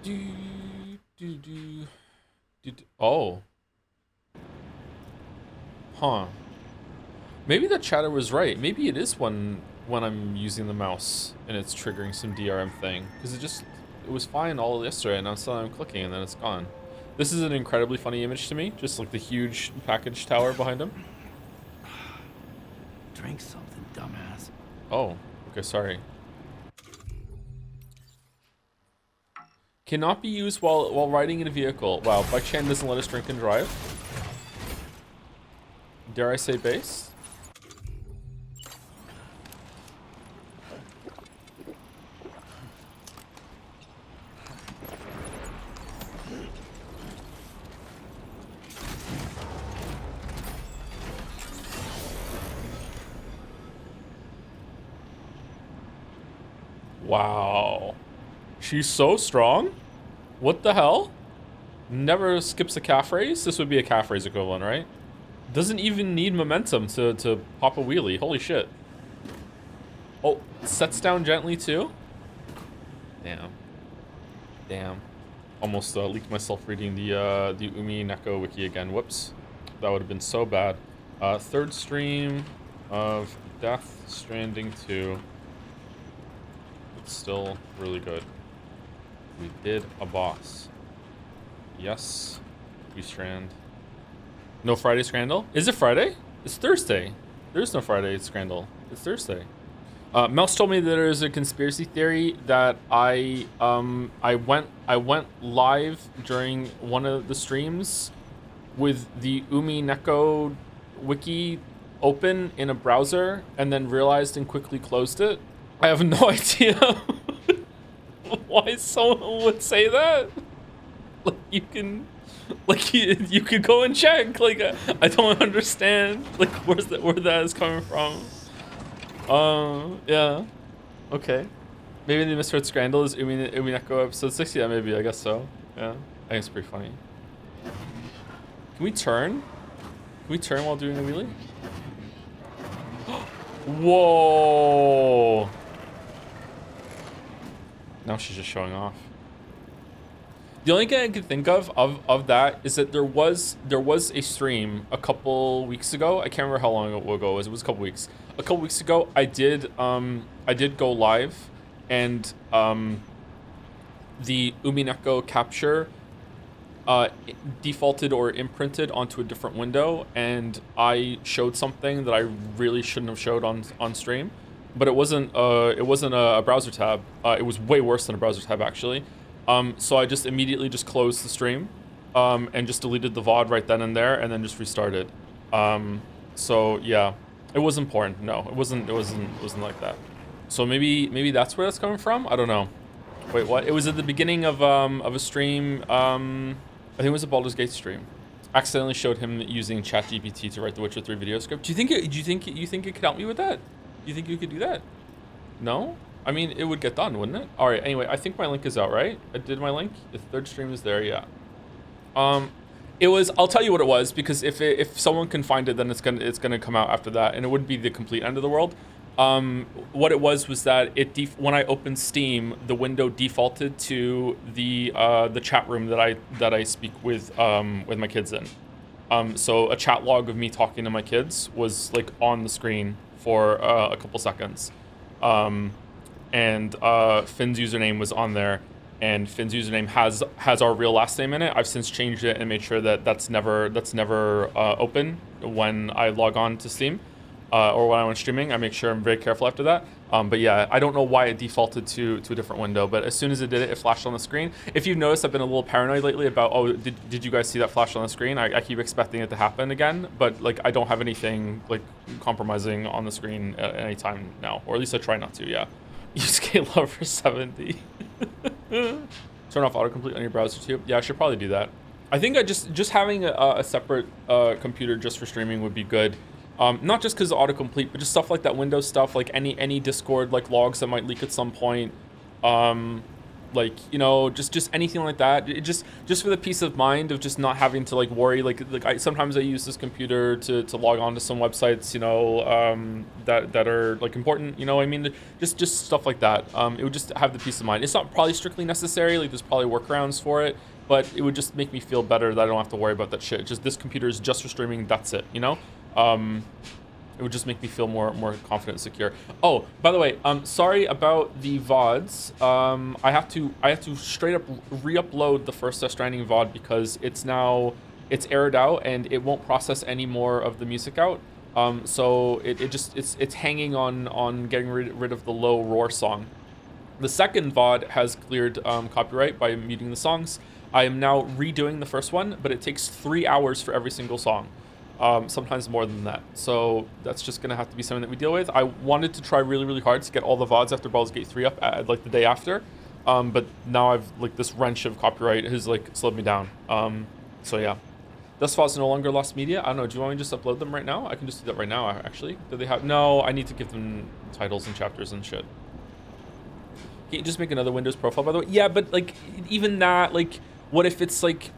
do, do, do, oh. Huh. Maybe the chatter was right. Maybe it is when I'm using the mouse and it's triggering some DRM thing. Because it was fine all yesterday and now suddenly I'm clicking and then it's gone. This is an incredibly funny image to me. Just like the huge package tower behind him. Drink something, dumbass. Oh, okay, sorry. Cannot be used while riding in a vehicle. Wow, Bike Chan doesn't let us drink and drive. Dare I say base? Wow. She's so strong? What the hell? Never skips a calf raise? This would be a calf raise equivalent, right? Doesn't even need momentum to pop a wheelie. Holy shit. Oh, sets down gently too? Damn. Damn. Almost leaked myself reading the Umi Neko wiki again. Whoops. That would have been so bad. Third stream of Death Stranding 2. It's still really good. We did a boss. Yes, we strand. No Friday Scrandal? Is it Friday? It's Thursday. There's no Friday Scrandal. It's Thursday. Mouse told me that there is a conspiracy theory that I went live during one of the streams with the Umi Neko wiki open in a browser and then realized and quickly closed it. I have no idea why someone would say that. Like you can go and check. Like I don't understand like where that is coming from. Yeah. Okay. Maybe the misread Scrandal is Umi Neko episode 6. Yeah, maybe. I guess so. Yeah. I think it's pretty funny. Can we turn? Can we turn while doing a wheelie? Whoa. Now she's just showing off. The only thing I could think of that is that there was a stream a couple weeks ago. I can't remember how long ago it was. It was a couple weeks. A couple weeks ago, I did go live, and the Umineko capture defaulted or imprinted onto a different window, and I showed something that I really shouldn't have showed on stream. But it wasn't a browser tab. It was way worse than a browser tab actually. So I just immediately just closed the stream, and just deleted the VOD right then and there, and then just restarted. So yeah, it was important. No, it wasn't like that. So maybe that's where that's coming from. I don't know. Wait, what? It was at the beginning of a stream. I think it was a Baldur's Gate stream. Accidentally showed him using ChatGPT to write the Witcher 3 video script. Do you think it could help me with that? Do you think you could do that? No? I mean, it would get done, wouldn't it? All right, anyway, I think my link is out, right? I did my link? The third stream is there, yeah. It was, I'll tell you what it was, because if someone can find it, then it's gonna come out after that, and it wouldn't be the complete end of the world. What it was that when I opened Steam, the window defaulted to the chat room that I speak with my kids in. So a chat log of me talking to my kids was like on the screen for a couple seconds. And Finn's username was on there, and Finn's username has our real last name in it. I've since changed it and made sure that that's never open when I log on to Steam, or when I'm streaming. I make sure I'm very careful after that. But yeah, I don't know why it defaulted to a different window, but as soon as it did it flashed on the screen. If you've noticed, I've been a little paranoid lately about, oh, did you guys see that flash on the screen? I keep expecting it to happen again, but like I don't have anything like compromising on the screen at any time now, or at least I try not to. Yeah. Use scale for 70. Turn off autocomplete on your browser too. Yeah, I should probably do that. I think I just having a separate computer just for streaming would be good. Not just because of autocomplete, but just stuff like that Windows stuff, like any Discord like logs that might leak at some point. like, you know, just anything like that. Just for the peace of mind of just not having to like worry. Like sometimes I use this computer to log on to some websites, you know, that are like important, you know. I mean, just stuff like that. It would just have the peace of mind. It's not probably strictly necessary. Like there's probably workarounds for it, but it would just make me feel better that I don't have to worry about that shit. Just this computer is just for streaming. That's it, you know. It would just make me feel more confident and secure. Oh, by the way, sorry about the VODs. I have to straight up re-upload the first Stranding VOD because it's aired out and it won't process any more of the music out. So it's hanging on getting rid of the low roar song. The second VOD has cleared copyright by muting the songs. I am now redoing the first one, but it takes 3 hours for every single song. Sometimes more than that. So that's just gonna have to be something that we deal with. I wanted to try really hard to get all the VODs after Baldur's Gate 3 up at like the day after. But now I've like this wrench of copyright has like slowed me down. So yeah. Thus far, no longer lost media. I don't know. Do you want me to just upload them right now? I can just do that right now, actually. Do they have? No, I need to give them titles and chapters and shit. Can you just make another Windows profile, by the way? Yeah, but like even that, like, what if it's like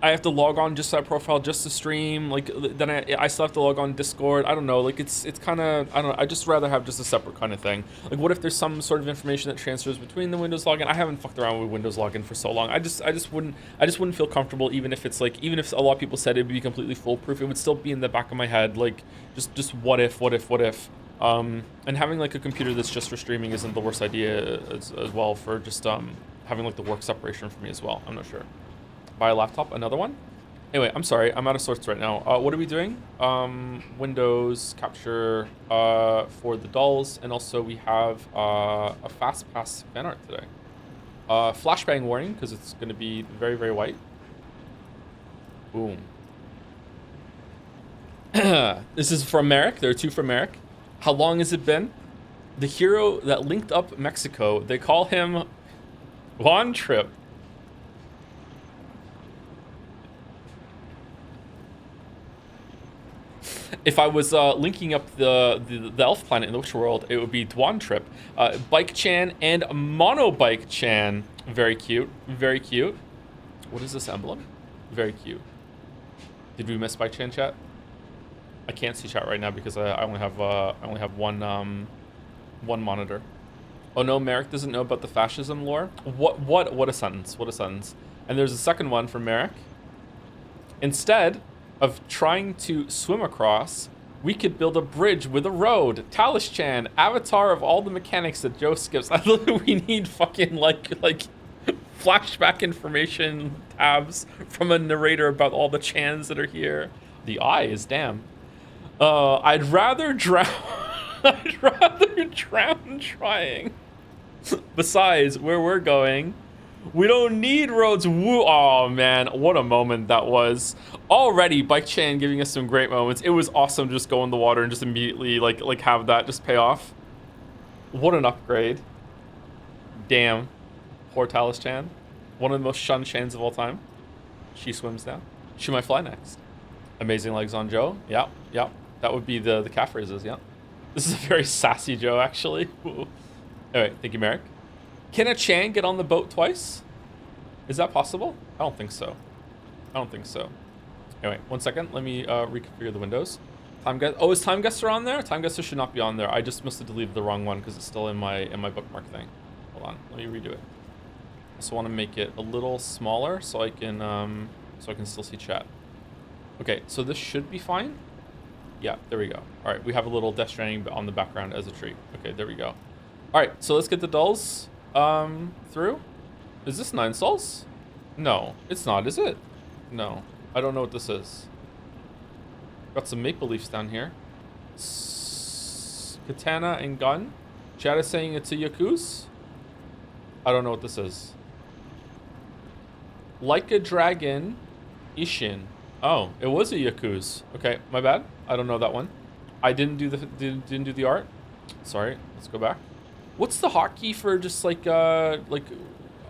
I have to log on just that profile just to stream? Like then I still have to log on Discord. I don't know. Like it's kind of, I don't know. I just rather have just a separate kind of thing. Like what if there's some sort of information that transfers between the Windows login? I haven't fucked around with Windows login for so long. I just wouldn't feel comfortable even if it's like, even if a lot of people said it'd be completely foolproof, it would still be in the back of my head. Like just what if. And having like a computer that's just for streaming isn't the worst idea as well for just having like the work separation for me as well. I'm not sure. Buy a laptop, another one. Anyway, I'm sorry, I'm out of sorts right now. What are we doing? Windows capture for the dolls, and also we have a fast pass fan art today. Flashbang warning because it's going to be very white. Boom. This is from Merrick. There are two from Merrick. How long has it been? The hero that linked up Mexico. They call him Juan Trip. If I was linking up the elf planet in the Witch world, it would be Dwan Trip. Bike Chan and Monobike Chan. Very cute. Very cute. What is this emblem? Very cute. Did we miss Bike Chan, chat? I can't see chat right now because I only have one monitor. Oh no, Merrick doesn't know about the fascism lore. What a sentence. What a sentence. And there's a second one from Merrick. Instead of trying to swim across, we could build a bridge with a road. Talis Chan, avatar of all the mechanics that Joe skips. I literally we need fucking like flashback information tabs from a narrator about all the Chans that are here. The eye is damn. I'd rather drown. I'd rather drown trying. Besides, where we're going, we don't need roads. Woo! Oh man, what a moment that was. Already, Bike Chan giving us some great moments. It was awesome to just go in the water and just immediately like have that just pay off. What an upgrade. Damn. Poor Talis Chan. One of the most shunned Chans of all time. She swims now. She might fly next. Amazing legs on Joe. Yeah. That would be the cat phrases, yeah. This is a very sassy Joe, actually. All right, thank you, Merrick. Can a Chan get on the boat twice? Is that possible? I don't think so. Anyway, 1 second. Let me reconfigure the windows. Time guest. Oh, is Time Guesser on there? Time Guesser should not be on there. I just must have deleted the wrong one because it's still in my bookmark thing. Hold on. Let me redo it. I just want to make it a little smaller so I can still see chat. Okay, so this should be fine. Yeah, there we go. All right, we have a little Death Stranding on the background as a tree. Okay, there we go. All right, so let's get the dolls through. Is this 9 souls? No, it's not, is it? No, I don't know what this is. Got some maple leaves down here. Katana and gun. Chat is saying it's a Yakuz. I don't know what this is. Like a dragon, Ishin. Oh, it was a Yakuz. Okay, my bad. I don't know that one. I didn't do the art. Sorry. Let's go back. What's the hotkey for just like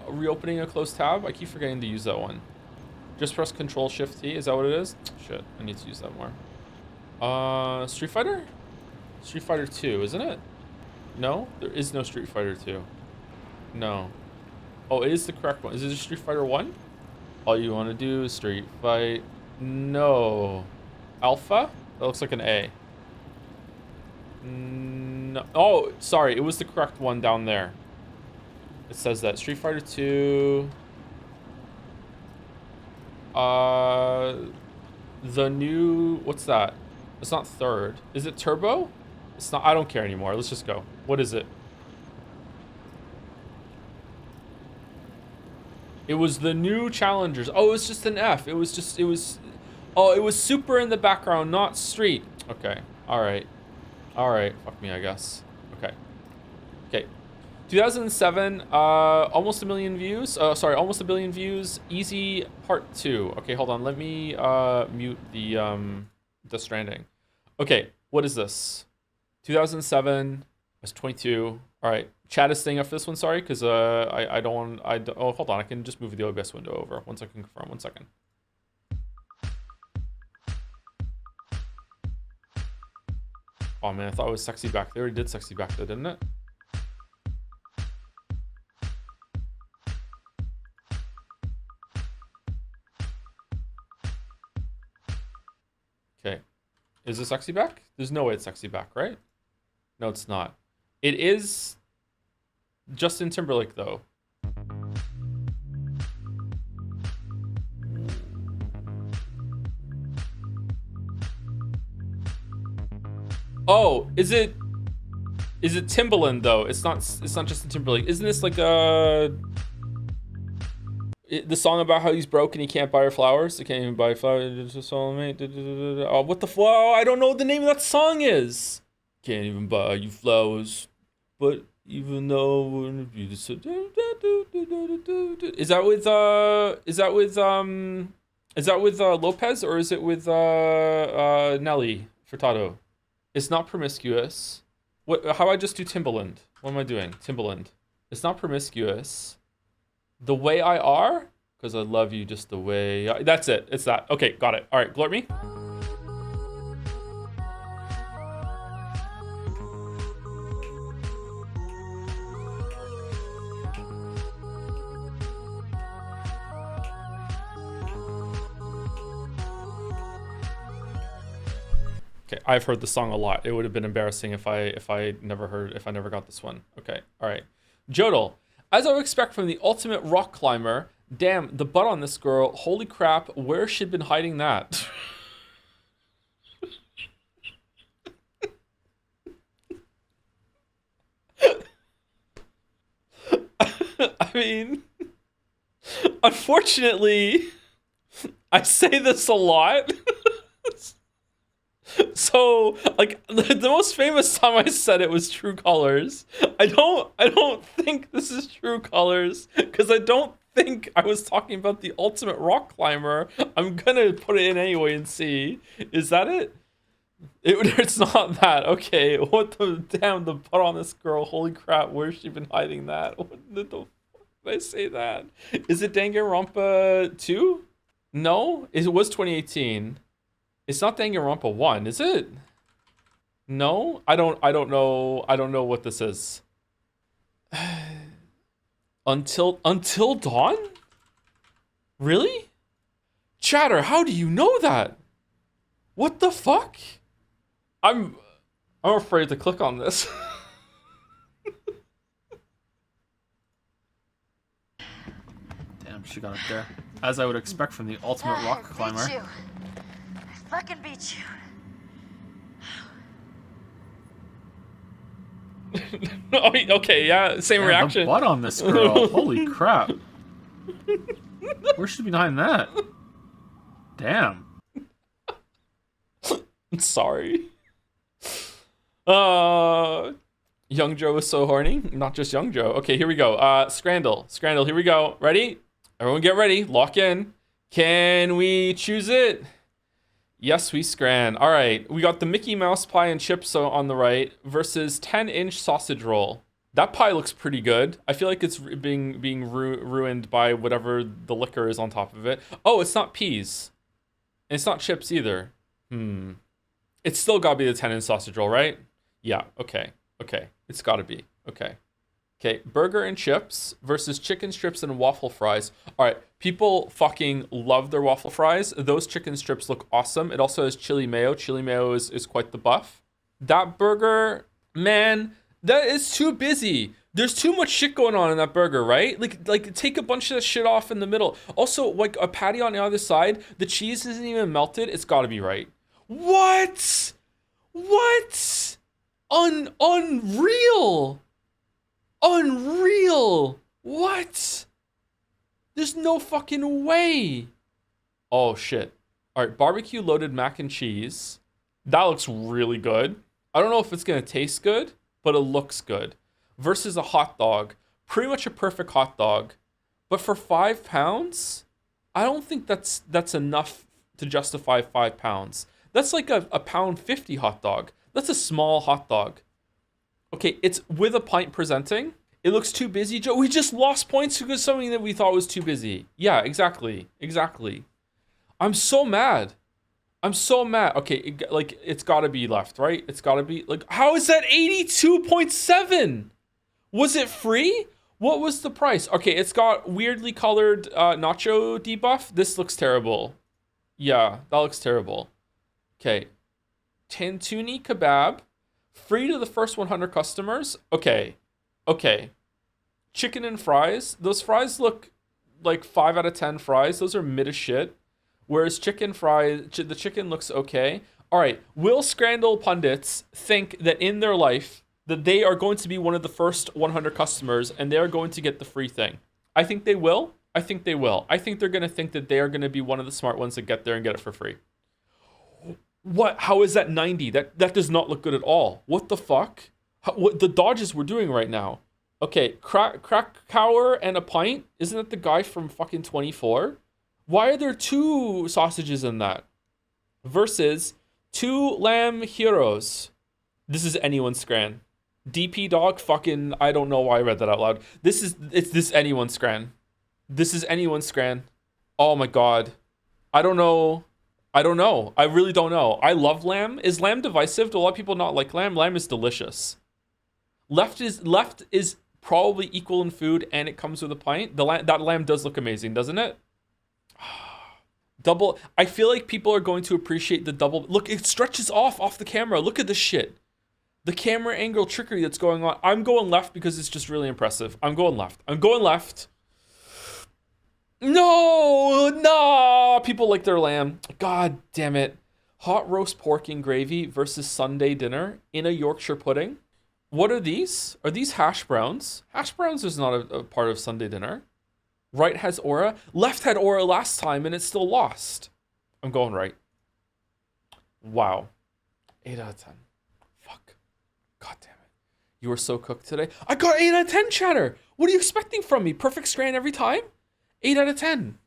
reopening a closed tab? I keep forgetting to use that one. Just press Control Shift T. Is that what it is? Shit, I need to use that more. Street Fighter? Street Fighter 2, isn't it? No, there is no Street Fighter 2. No. Oh, it is the correct one. Is it Street Fighter 1? All you want to do is Street Fight. No. Alpha? That looks like an A. No. Oh, sorry. It was the correct one down there. It says that. Street Fighter 2. The new... What's that? It's not third. Is it Turbo? It's not... I don't care anymore. Let's just go. What is it? It was the new challengers. Oh, it was just an F. It was... Oh, it was Super in the background, not Street. Okay. All right. All right. Fuck me, I guess. Okay. Okay. 2007, almost a million views. Sorry, almost a billion views. Easy part 2. Okay, hold on. Let me mute the Stranding. Okay, what is this? 2007. I was 22. All right. Chat is staying up for this one. Sorry, because I don't want. Oh, hold on. I can just move the OBS window over once I can confirm. 1 second. Oh man, I thought it was sexy back. They already did sexy back there, didn't it? Okay. Is it sexy back? There's no way it's sexy back, right? No, it's not. It is Justin Timberlake, though. Oh, is it Timbaland though? It's not Justin Timberlake. Isn't this like the song about how he's broke and he can't buy her flowers? He can't even buy flowers to soulmate. Oh, what the I don't know what the name of that song is. Can't even buy you flowers, but even though is that with Lopez, or is it with Nelly Furtado? It's not promiscuous. What? How do I just do Timbaland? What am I doing? Timbaland. It's not promiscuous. The way I are, because I love you just the way that's it. It's that. Okay, got it. All right, glort me. Okay, I've heard the song a lot. It would have been embarrassing if I never got this one. Okay, all right. Jodel, as I would expect from the ultimate rock climber, damn, the butt on this girl, holy crap, where she been hiding that? I mean, unfortunately, I say this a lot. So, like, the most famous time I said it was True Colors. I don't think this is True Colors, because I don't think I was talking about the ultimate rock climber. I'm gonna put it in anyway and see. Is that it? It's not that. Okay, what the damn, the butt on this girl, holy crap, where's she been hiding that? What the fuck did I say that? Is it Danganronpa 2? No, it was 2018. It's not Danganronpa 1, is it? No? I don't know what this is. Until Dawn? Really? Chatter, how do you know that? What the fuck? I'm afraid to click on this. Damn, she got up there. As I would expect from the ultimate rock climber. Fucking beat you. Okay, yeah, same reaction. The butt on this girl. Holy crap. Where should be behind that? Damn. I'm sorry. Young Joe is so horny. Not just Young Joe. Okay, here we go. Scrandle, here we go. Ready? Everyone get ready. Lock in. Can we choose it? Yes, we scran. All right, we got the Mickey Mouse pie and chips on the right versus 10-inch sausage roll. That pie looks pretty good. I feel like it's being ruined by whatever the liquor is on top of it. Oh, it's not peas. And it's not chips either. It's still gotta be the 10-inch sausage roll, right? Yeah, okay. It's gotta be. Okay. Okay, burger and chips versus chicken strips and waffle fries. All right, people fucking love their waffle fries. Those chicken strips look awesome. It also has chili mayo. Chili mayo is quite the buff. That burger, man, that is too busy. There's too much shit going on in that burger, right? Like take a bunch of that shit off in the middle. Also, like a patty on the other side, the cheese isn't even melted. It's got to be right. What? What? Unreal. Unreal. What? There's no fucking way. Oh shit. All right, barbecue loaded mac and cheese. That looks really good. I don't know if it's gonna taste good, but it looks good. Versus a hot dog. Pretty much a perfect hot dog. But for £5, I don't think that's enough to justify £5. That's like a £1.50 hot dog. That's a small hot dog. Okay, it's with a pint presenting. It looks too busy, Joe. We just lost points because something that we thought was too busy. Yeah, exactly. Exactly. I'm so mad. I'm so mad. Okay, it's got to be left, right? It's got to be, like, how is that 82.7? Was it free? What was the price? Okay, it's got weirdly colored nacho debuff. This looks terrible. Yeah, that looks terrible. Okay. Tantuni kebab. Free to the first 100 customers. Okay. Okay. Chicken and fries. Those fries look like 5 out of 10 fries. Those are mid as shit. Whereas chicken fries, the chicken looks okay. All right. Will Scrandal pundits think that in their life that they are going to be one of the first 100 customers and they are going to get the free thing? I think they will. I think they will. I think they're going to think that they are going to be one of the smart ones that get there and get it for free. What? How is that 90? That does not look good at all. What the fuck? What the dodges we're doing right now? Okay, Krakauer and a pint. Isn't that the guy from fucking 24? Why are there 2 sausages in that? Versus 2 lamb heroes. This is anyone's scran. DP dog fucking, I don't know why I read that out loud. It's anyone's scran. This is anyone's scran. Oh my god. I don't know. I really don't know. I love lamb. Is lamb divisive? Do a lot of people not like lamb? Lamb is delicious. Left is probably equal in food, and it comes with a pint. That lamb does look amazing, doesn't it? Double. I feel like people are going to appreciate the double. Look, it stretches off the camera. Look at this shit. The camera angle trickery that's going on. I'm going left because it's just really impressive. I'm going left. No, people like their lamb. God damn it. Hot roast pork and gravy versus Sunday dinner in a Yorkshire pudding. What are these? Are these hash browns? Hash browns is not a part of Sunday dinner. Right has aura. Left had aura last time and it still lost. I'm going right. Wow. 8 out of 10. Fuck. God damn it. You were so cooked today. I got 8 out of 10, chatter. What are you expecting from me? Perfect scran every time? 8 out of 10.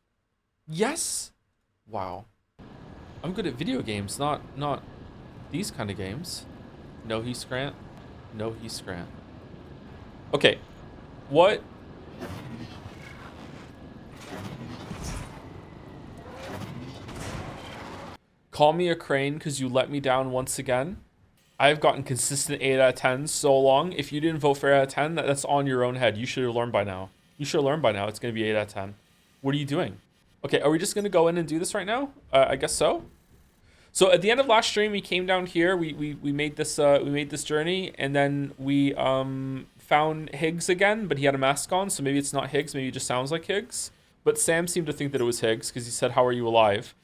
Yes. Wow. I'm good at video games, not these kind of games. No, he's scrant. No, he's scrant. Okay. What? Call me a crane because you let me down once again. I've gotten consistent 8 out of 10 so long. If you didn't vote for 8 out of 10, that's on your own head. You should have learned by now. It's going to be 8 out of 10. What are you doing? Okay, are we just going to go in and do this right now? I guess so. So at the end of last stream, we came down here. We made this journey, and then we found Higgs again, but he had a mask on, so maybe it's not Higgs. Maybe it just sounds like Higgs. But Sam seemed to think that it was Higgs because he said, "How are you alive?"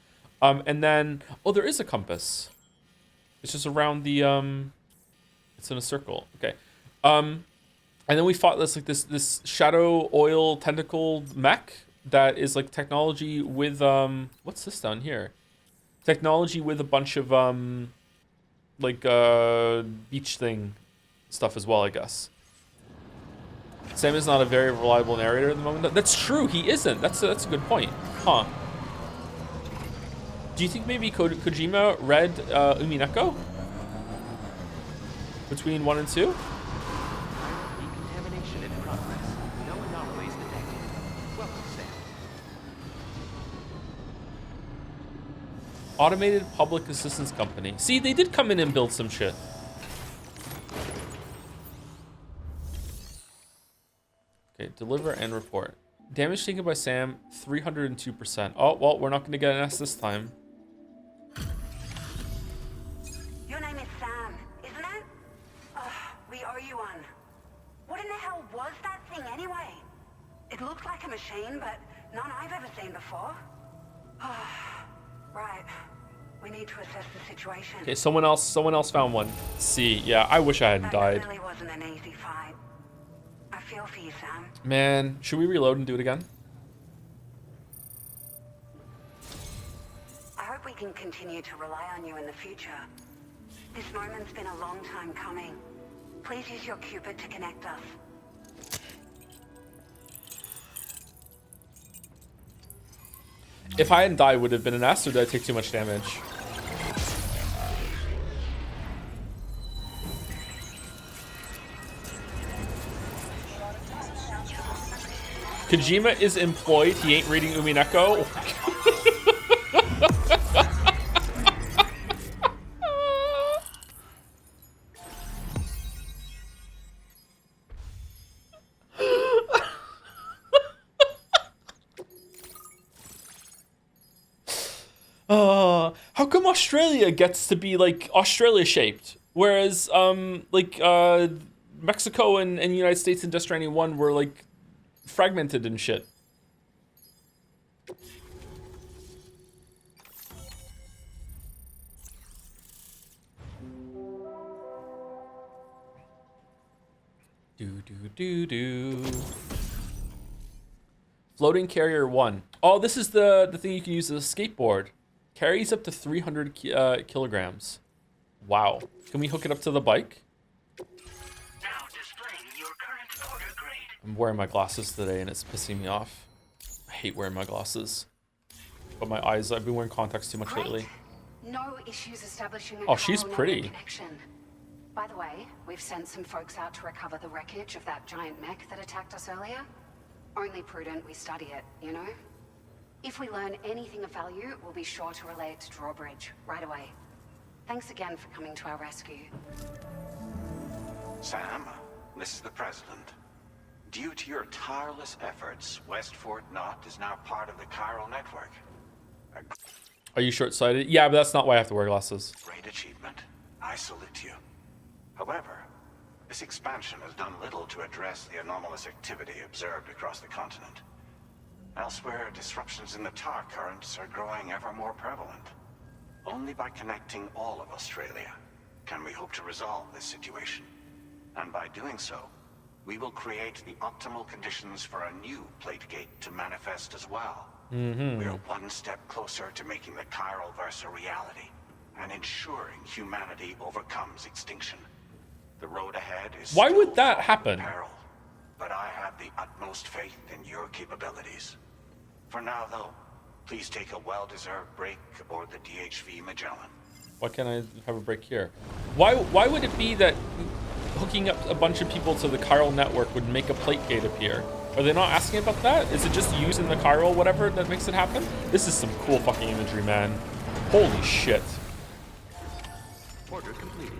And then there is a compass. It's just around the it's in a circle. Okay. And then we fought this shadow oil tentacle mech that is like technology with what's this down here? Technology with a bunch of beach thing stuff as well, I guess. Sam is not a very reliable narrator at the moment. That's true, he isn't. That's a good point. Huh. Do you think maybe Kojima read Umineko? Between 1 and 2? Decontamination in progress. No anomalies detected. Welcome, Sam. Automated Public Assistance Company. See, they did come in and build some shit. Deliver and report. Damage taken by Sam, 302%. Oh, well, we're not going to get an S this time. Your name is Sam, isn't it? Oh, we owe you one. What in the hell was that thing anyway? It looked like a machine, but none I've ever seen before. Oh, right. We need to assess the situation. Okay, someone else found one. C. Yeah, I wish I hadn't died. That really wasn't an easy fight. I feel for you, Sam. Man, should we reload and do it again? I hope we can continue to rely on you in the future. This moment's been a long time coming. Please use your Cupid to connect us. If I hadn't died, would it have been an S, or did I take too much damage? Kojima is employed. He ain't reading Umineko. How come Australia gets to be like Australia shaped, whereas Mexico and United States in Death Stranding 1 were like fragmented and shit. Floating carrier 1. Oh, this is the thing you can use as a skateboard. Carries up to 300 kilograms. Wow. Can we hook it up to the bike? Now displaying your current order grade. I'm wearing my glasses today and it's pissing me off. I hate wearing my glasses. But my eyes, I've been wearing contacts too much Great. lately. No issues establishing a Oh, she's coral pretty. network connection. By the way, we've sent some folks out to recover the wreckage of that giant mech that attacked us earlier. Only prudent we study it, you know? If we learn anything of value, we'll be sure to relay it to Drawbridge right away. Thanks again for coming to our rescue. Sam, this is the President. Due to your tireless efforts, West Fort Knot is now part of the chiral network. A Are you short-sighted? Yeah, but that's not why I have to wear glasses. great achievement. I salute you. However, this expansion has done little to address the anomalous activity observed across the continent. Elsewhere, disruptions in the tar currents are growing ever more prevalent. Only by connecting all of Australia can we hope to resolve this situation. And by doing so, we will create the optimal conditions for a new Plategate to manifest as well. We're one step closer to making the chiral verse a reality and ensuring humanity overcomes extinction. The road ahead is Why still would that full of happen? peril, but I have the utmost faith in your capabilities. For now, though, please take a well-deserved break aboard the DHV Magellan. Why can't I have a break here? Why would it be that hooking up a bunch of people to the chiral network would make a plate gate appear? Are they not asking about that? Is it just using the chiral whatever that makes it happen? This is some cool fucking imagery, man. Holy shit. Order completed.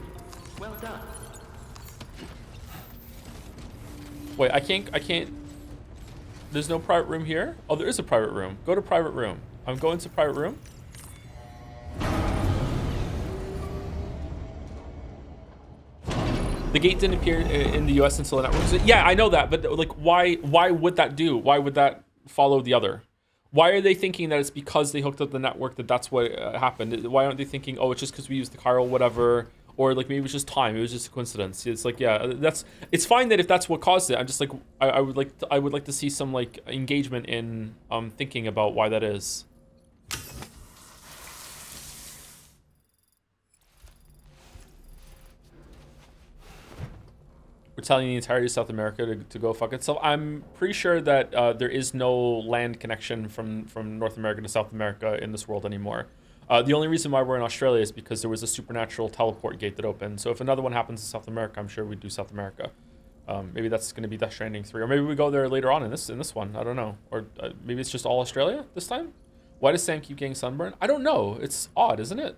Well done. Wait, I can't. There's no private room here? Oh, there is a private room. Go to private room. I'm going to private room. The gate didn't appear in the US until the network. Yeah, I know that, but like, why would that do? Why would that follow the other? Why are they thinking that it's because they hooked up the network that's what happened? Why aren't they thinking, oh, it's just because we used the chiral whatever? Or like maybe it was just time. It was just a coincidence. It's like, yeah, it's fine that if that's what caused it. I'm just like, I would like to see some like engagement in thinking about why that is. We're telling the entirety of South America to go fuck itself. I'm pretty sure that there is no land connection from North America to South America in this world anymore. The only reason why we're in Australia is because there was a supernatural teleport gate that opened. So if another one happens in South America, I'm sure we'd do South America. Maybe that's going to be Death Stranding 3. Or maybe we go there later on in this one. I don't know. Or maybe it's just all Australia this time? Why does Sam keep getting sunburn? I don't know. It's odd, isn't it?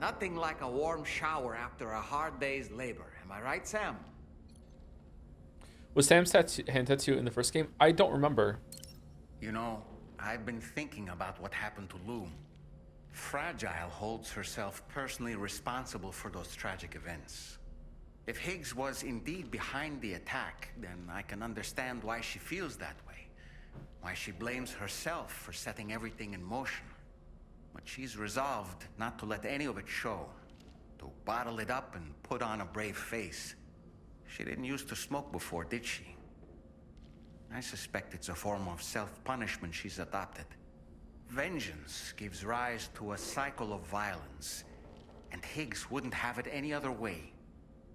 Nothing like a warm shower after a hard day's labor. Am I right, Sam? Was Sam's hand tattoo in the first game? I don't remember. You know, I've been thinking about what happened to Lou. Fragile holds herself personally responsible for those tragic events. If Higgs was indeed behind the attack, then I can understand why she feels that way. Why she blames herself for setting everything in motion. But she's resolved not to let any of it show. To bottle it up and put on a brave face. She didn't used to smoke before, did she? I suspect it's a form of self-punishment she's adopted. Vengeance gives rise to a cycle of violence, and Higgs wouldn't have it any other way.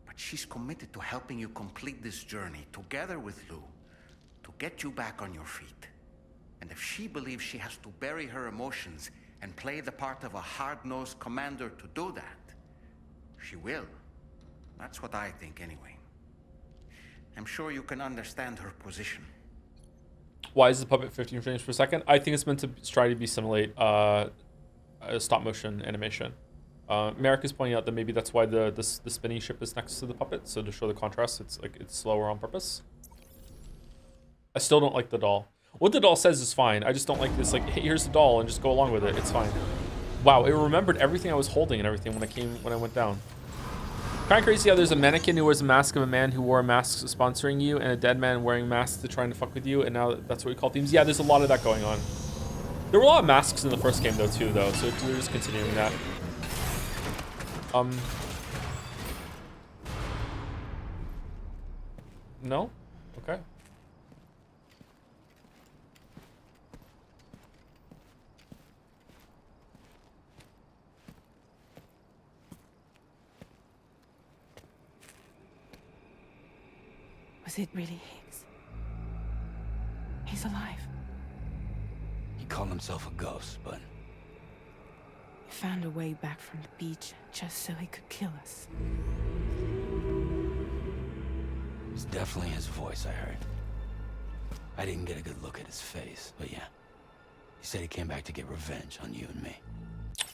But she's committed to helping you complete this journey, together with Lou, to get you back on your feet. And if she believes she has to bury her emotions and play the part of a hard-nosed commander to do that, she will. That's what I think, anyway. I'm sure you can understand her position. Why is the puppet 15 frames per second? I think it's meant to try to be simulate a stop motion animation. Merrick is pointing out that maybe that's why the spinning ship is next to the puppet, so to show the contrast, it's slower on purpose. I still don't like the doll. What the doll says is fine. I just don't like this, like, hey, here's the doll and just go along with it. It's fine. Wow, it remembered everything I was holding and everything when I went down. Kind of crazy how there's a mannequin who wears a mask of a man who wore a mask sponsoring you, and a dead man wearing masks to trying to fuck with you, and now that's what we call themes. Yeah, there's a lot of that going on. There were a lot of masks in the first game though too, so we're just continuing that. No? Okay. Was it really Higgs? He's alive. He called himself a ghost, but... He found a way back from the beach just so he could kill us. It was definitely his voice I heard. I didn't get a good look at his face, but yeah. He said he came back to get revenge on you and me.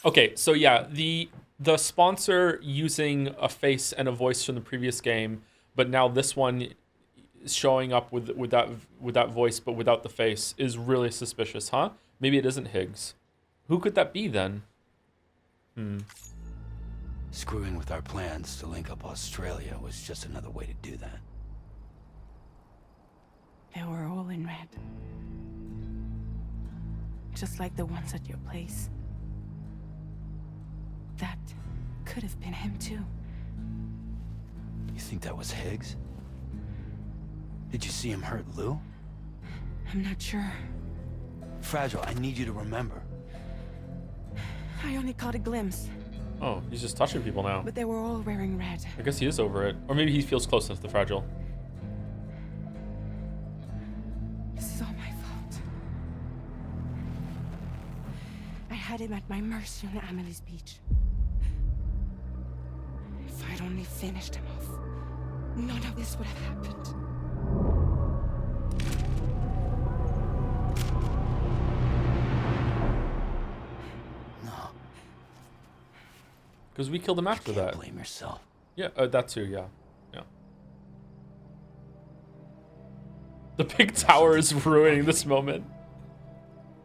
Okay, so yeah, the sponsor using a face and a voice from the previous game, but now this one showing up with that voice but without the face is really suspicious, huh? Maybe it isn't Higgs. Who could that be then? Screwing with our plans to link up Australia was just another way to do that. They were all in red. Just like the ones at your place. That could have been him too. You think that was Higgs? Did you see him hurt Lou? I'm not sure. Fragile, I need you to remember. I only caught a glimpse. Oh, he's just touching people now. But they were all wearing red. I guess he is over it. Or maybe he feels close enough to Fragile. This is all my fault. I had him at my mercy on Amelie's beach. If I'd only finished him off, none of this would have happened. Because we killed him after that. Blame yourself. Yeah, that too, yeah. The big tower is ruining this moment.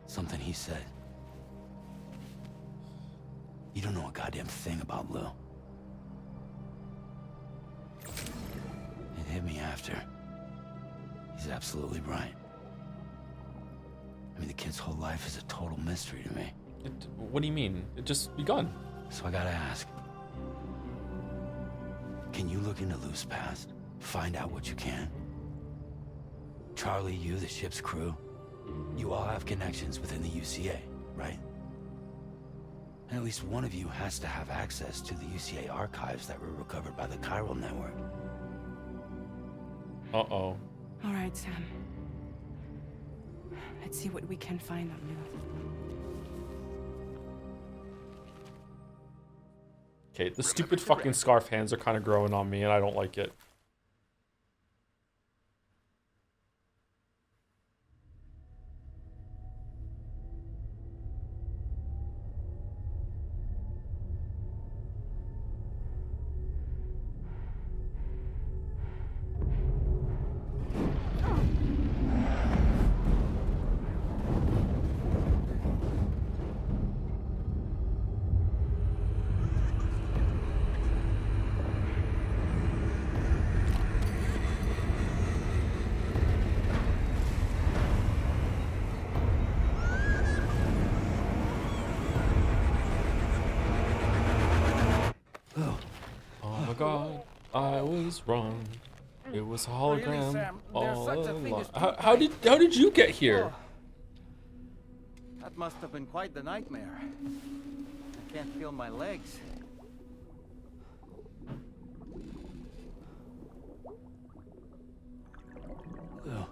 Something he said. You don't know a goddamn thing about Lou. It hit me after. He's absolutely right. I mean, the kid's whole life is a total mystery to me. What do you mean? It just begun. So I gotta ask. Can you look into Lou's past? Find out what you can? Charlie, you, the ship's crew, you all have connections within the UCA, right? And at least one of you has to have access to the UCA archives that were recovered by the Chiral Network. Uh-oh. All right, Sam. Let's see what we can find on Lou. Okay, the stupid fucking scarf hands are kind of growing on me, and I don't like it. was wrong. It was a hologram Really, Sam, there's all such a thing along. as How did you get here? That must have been quite the nightmare. I can't feel my legs. Lou.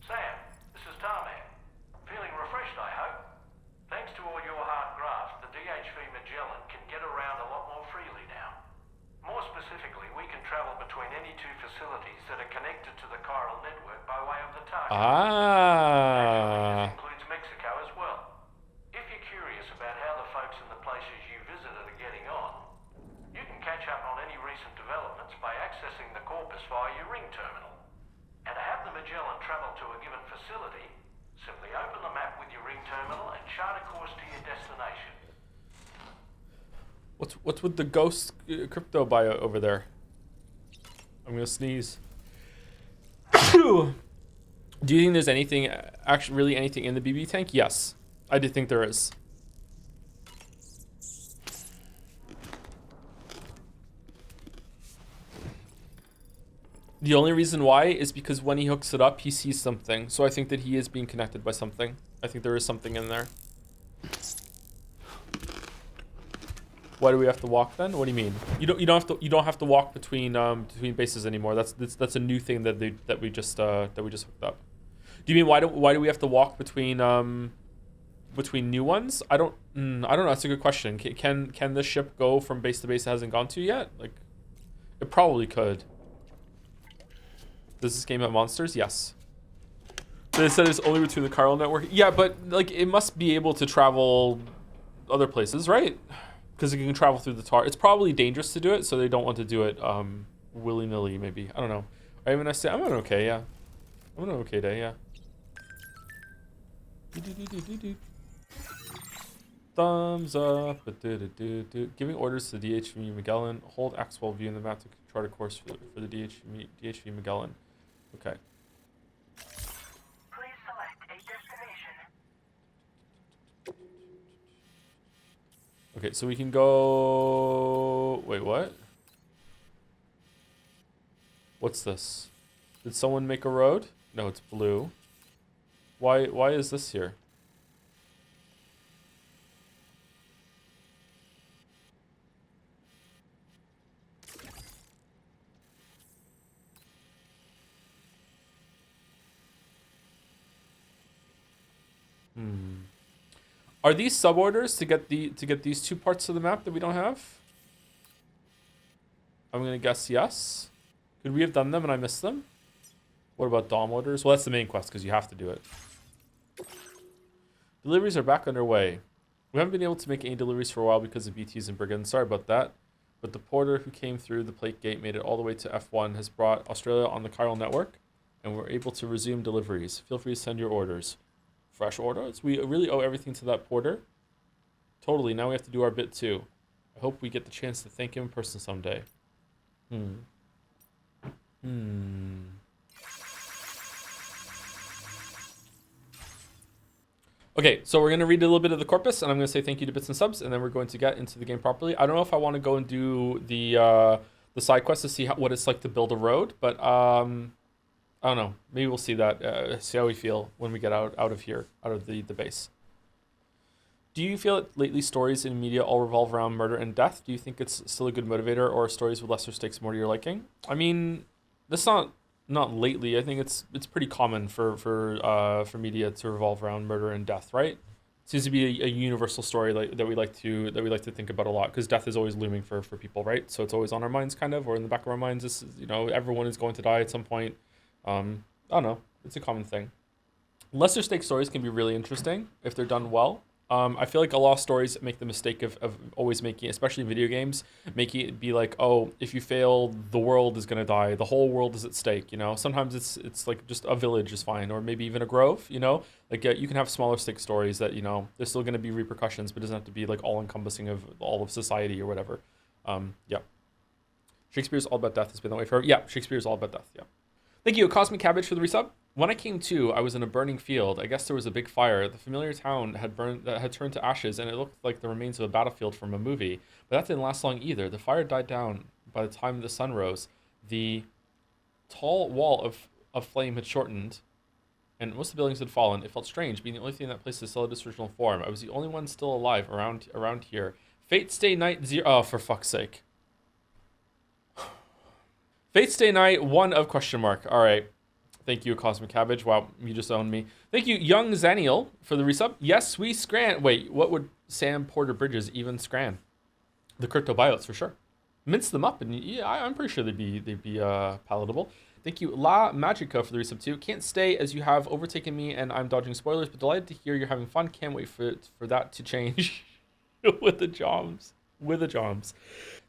Sam, this is Tarman. Feeling refreshed, I hope. Thanks to all your hard graft, the DHV Magellan can get around a lot more freely now. More specifically, we can travel between any two facilities that are connected to the chiral network by way of the target. This includes Mexico as well. If you're curious about how the folks in the places you visited are getting on, you can catch up on any recent developments by accessing the corpus via your ring terminal. And to have the Magellan travel to a given facility, simply open the map with your ring terminal and chart a course to your destination. What's with the ghost crypto bio over there? I'm gonna sneeze. Do you think there's anything, actually really anything in the BB tank? Yes, I do think there is. The only reason why is because when he hooks it up, he sees something. So I think that he is being connected by something. I think there is something in there. Why do we have to walk then? What do you mean? You don't have to walk between bases anymore. That's a new thing that we just hooked up. Do you mean why do we have to walk between new ones? I don't know. That's a good question. Can this ship go from base to base it hasn't gone to yet? Like, it probably could. Does this game have monsters? Yes. They said it's only between the chiral network. Yeah, but like it must be able to travel other places, right? Because it can travel through the tar. It's probably dangerous to do it, so they don't want to do it willy-nilly, maybe. I don't know. I'm an okay, yeah. I'm an okay day, yeah. Thumbs up. Giving orders to the DHV Magellan. Hold X12 view in the map to chart a course for the DHV Magellan. Okay. Please select a destination. Okay, so we can go... Wait, what? What's this? Did someone make a road? No, it's blue. Why is this here? Are these suborders to get these two parts of the map that we don't have? I'm gonna guess yes. Could we have done them and I missed them? What about DOM orders? Well, that's the main quest because you have to do it. Deliveries are back underway. We haven't been able to make any deliveries for a while because of BTs and brigands. Sorry about that. But the porter who came through the plate gate made it all the way to F1 has brought Australia on the chiral network, and we're able to resume deliveries. Feel free to send your orders. Fresh orders? We really owe everything to that porter? Totally. Now we have to do our bit too. I hope we get the chance to thank him in person someday. Okay, so we're going to read a little bit of the corpus, and I'm going to say thank you to Bits and Subs, and then we're going to get into the game properly. I don't know if I want to go and do the side quest to see what it's like to build a road, but I don't know. Maybe we'll see that, see how we feel when we get out of here, out of the base. Do you feel that lately stories in media all revolve around murder and death? Do you think it's still a good motivator, or stories with lesser stakes more to your liking? I mean, that's not lately. I think it's pretty common for media to revolve around murder and death, right? It seems to be a universal story that we like to think about a lot, because death is always looming for people, right? So it's always on our minds, kind of, or in the back of our minds. This is, everyone is going to die at some point. I don't know. It's a common thing. Lesser stakes stories can be really interesting if they're done well. I feel like a lot of stories make the mistake of always making, especially video games, making it be like, oh, if you fail, the world is gonna die, the whole world is at stake. You know, sometimes it's like just a village is fine, or maybe even a grove. You know, like you can have smaller stake stories that, you know, there's still gonna be repercussions, but it doesn't have to be like all encompassing of all of society or whatever. Yeah. Shakespeare's All About Death has been that way forever. Yeah, Shakespeare's All About Death. Yeah. Thank you, Cosmic Cabbage, for the resub. When I came to, I was in a burning field. I guess there was a big fire. The familiar town had turned to ashes, and it looked like the remains of a battlefield from a movie. But that didn't last long either. The fire died down by the time the sun rose. The tall wall of flame had shortened, and most of the buildings had fallen. It felt strange, being the only thing in that place to still had its original form. I was the only one still alive around here. Fate Stay Night 0. Oh, for fuck's sake. Fate Stay Night 1 of question mark. All right. Thank you, Cosmic Cabbage. Wow, you just owned me. Thank you, Young Zaniel, for the resub. Yes, we scran. Wait, what would Sam Porter Bridges even scran? The cryptobiotes for sure. Mince them up, and yeah, I'm pretty sure they'd be palatable. Thank you, La Magica, for the resub too. Can't stay as you have overtaken me, and I'm dodging spoilers, but delighted to hear you're having fun. Can't wait for that to change with the Joms.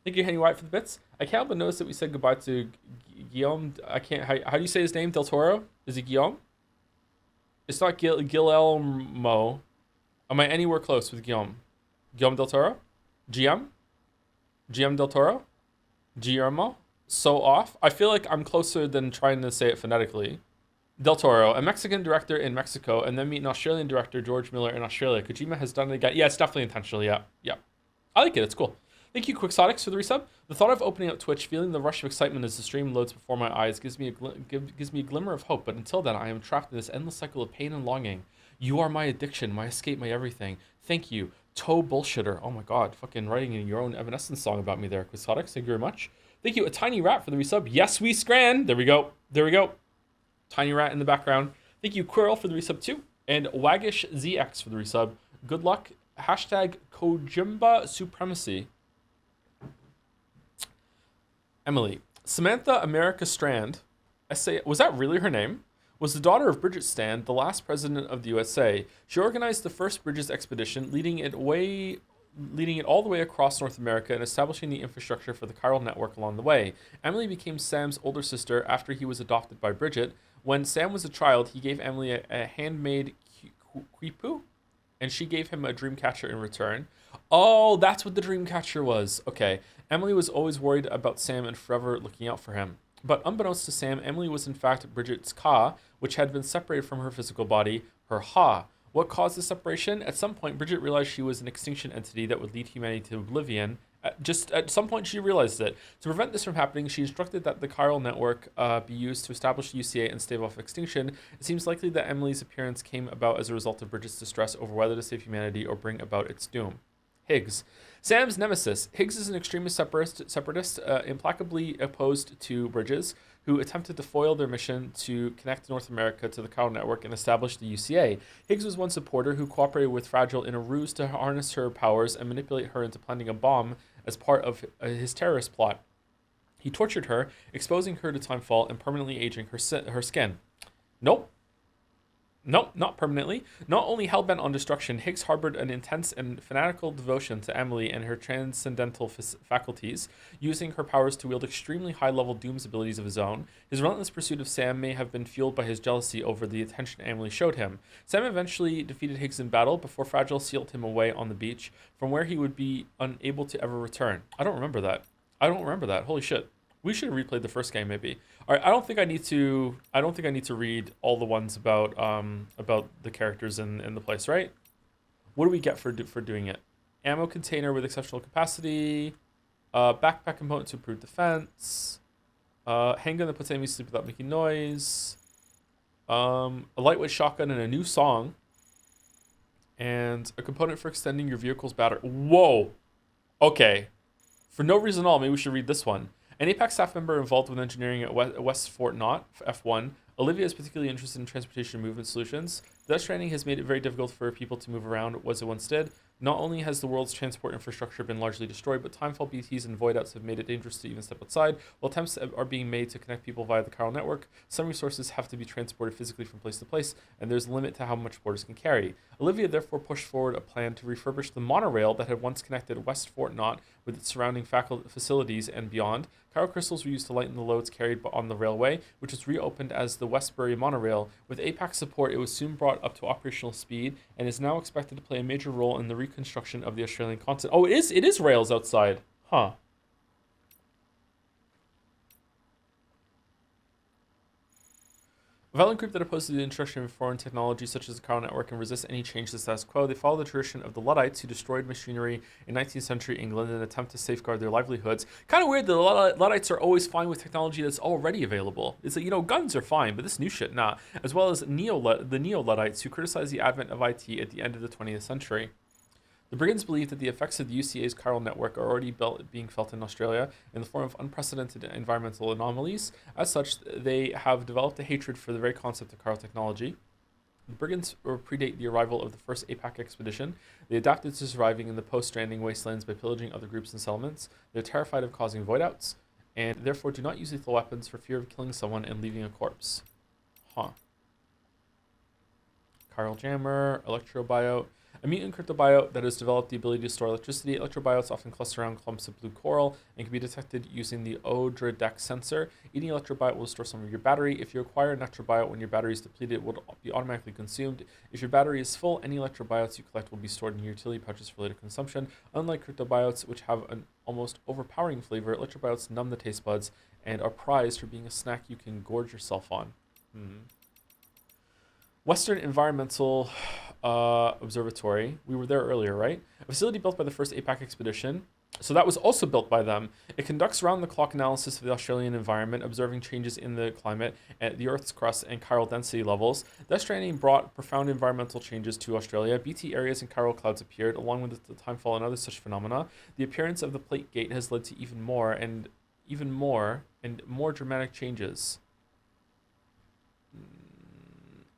Thank you, Henry White, for the bits. I can't help but notice that we said goodbye to Guillaume. I can't. How do you say his name? Del Toro? Is it Guillaume? It's not Guillermo. Am I anywhere close with Guillaume? Guillaume Del Toro? GM Del Toro? Guillermo? So off. I feel like I'm closer than trying to say it phonetically. Del Toro, a Mexican director in Mexico, and then meet an Australian director, George Miller, in Australia. Kojima has done it again. Yeah, it's definitely intentional. Yeah. I like it. It's cool. Thank you, Quixotics, for the resub. The thought of opening up Twitch, feeling the rush of excitement as the stream loads before my eyes, gives me a glimmer of hope. But until then, I am trapped in this endless cycle of pain and longing. You are my addiction, my escape, my everything. Thank you, Toe Bullshitter. Oh my God, fucking writing in your own Evanescence song about me there, Quixotics. Thank you very much. Thank you, A Tiny Rat, for the resub. Yes, we scran. There we go. Tiny Rat in the background. Thank you, Quirrell, for the resub too, and Waggish ZX for the resub. Good luck. Hashtag Kojimba Supremacy. Emily. Samantha America Strand, was that really her name? Was the daughter of Bridget Strand, the last president of the USA. She organized the first Bridges expedition, leading it all the way across North America and establishing the infrastructure for the chiral network along the way. Emily became Sam's older sister after he was adopted by Bridget. When Sam was a child, he gave Emily a handmade quipu, and she gave him a dream catcher in return. Oh, that's what the dream catcher was. Okay. Emily was always worried about Sam and forever looking out for him. But unbeknownst to Sam, Emily was in fact Bridget's Ka, which had been separated from her physical body, her Ha. What caused the separation? At some point, Bridget realized she was an extinction entity that would lead humanity to oblivion. Just at some point, she realized it. To prevent this from happening, she instructed that the chiral network be used to establish the UCA and stave off extinction. It seems likely that Emily's appearance came about as a result of Bridget's distress over whether to save humanity or bring about its doom. Higgs. Sam's nemesis. Higgs is an extremist separatist implacably opposed to Bridges, who attempted to foil their mission to connect North America to the chiral network and establish the UCA. Higgs was one supporter who cooperated with Fragile in a ruse to harness her powers and manipulate her into planting a bomb as part of his terrorist plot. He tortured her, exposing her to timefall and permanently aging her skin. Nope, not permanently. Not only hell-bent on destruction, Higgs harbored an intense and fanatical devotion to Emily and her transcendental faculties, using her powers to wield extremely high-level dooms abilities of his own. His relentless pursuit of Sam may have been fueled by his jealousy over the attention Emily showed him. Sam eventually defeated Higgs in battle before Fragile sealed him away on the beach, from where he would be unable to ever return. I don't remember that. Holy shit. We should have replayed the first game, maybe. All right, I don't think I need to read all the ones about the characters in the place, right? What do we get for doing it? Ammo container with exceptional capacity, backpack component to improve defense, handgun that puts enemies to sleep without making noise, a lightweight shotgun and a new song, and a component for extending your vehicle's battery. Whoa. Okay. For no reason at all, maybe we should read this one. An APAC staff member involved with engineering at West Fort Knott, F1, Olivia is particularly interested in transportation and movement solutions. Stranding has made it very difficult for people to move around as it once did. Not only has the world's transport infrastructure been largely destroyed, but timefall BTs and void outs have made it dangerous to even step outside. While attempts are being made to connect people via the chiral network, some resources have to be transported physically from place to place, and there's a limit to how much borders can carry. Olivia therefore pushed forward a plan to refurbish the monorail that had once connected West Fort Knott with its surrounding facilities and beyond. Chiral crystals were used to lighten the loads carried on the railway, which was reopened as the Westbury monorail. With APAC support, it was soon brought up to operational speed and is now expected to play a major role in the reconstruction of the Australian continent. Oh, it is rails outside. Huh. A violent group that opposes the introduction of foreign technology such as the chiral network and resists any change to the status quo. They follow the tradition of the Luddites who destroyed machinery in 19th century England in an attempt to safeguard their livelihoods. Kind of weird that the Luddites are always fine with technology that's already available. It's like, guns are fine, but this new shit, nah. As well as the Neo-Luddites who criticize the advent of IT at the end of the 20th century. The Brigands believe that the effects of the UCA's chiral network are already being felt in Australia in the form of unprecedented environmental anomalies. As such, they have developed a hatred for the very concept of chiral technology. The Brigands predate the arrival of the first APAC expedition. They adapted to surviving in the post-Stranding wastelands by pillaging other groups and settlements. They're terrified of causing void-outs, and therefore do not use lethal weapons for fear of killing someone and leaving a corpse. Huh. Chiral jammer, electrobiote. A mutant cryptobiote that has developed the ability to store electricity. Electrobiotes often cluster around clumps of blue coral and can be detected using the Odra-Dex sensor. Eating electrobiote will store some of your battery. If you acquire an electrobiote when your battery is depleted, it will be automatically consumed. If your battery is full, any electrobiotes you collect will be stored in your utility pouches for later consumption. Unlike cryptobiotes, which have an almost overpowering flavor, electrobiotes numb the taste buds and are prized for being a snack you can gorge yourself on. Western Environmental Observatory. We were there earlier, right? A facility built by the first APAC expedition. So that was also built by them. It conducts round-the-clock analysis of the Australian environment, observing changes in the climate, and the Earth's crust, and chiral density levels. Death Stranding brought profound environmental changes to Australia. BT areas and chiral clouds appeared, along with the timefall and other such phenomena. The appearance of the plate gate has led to even more dramatic changes.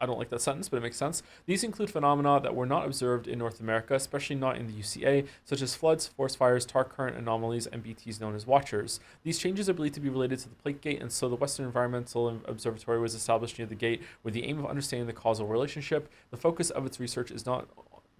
I don't like that sentence, but it makes sense. These include phenomena that were not observed in North America, especially not in the UCA, such as floods, forest fires, tar current anomalies, and BTs known as watchers. These changes are believed to be related to the plate gate, and so the Western Environmental Observatory was established near the gate with the aim of understanding the causal relationship. The focus of its research is not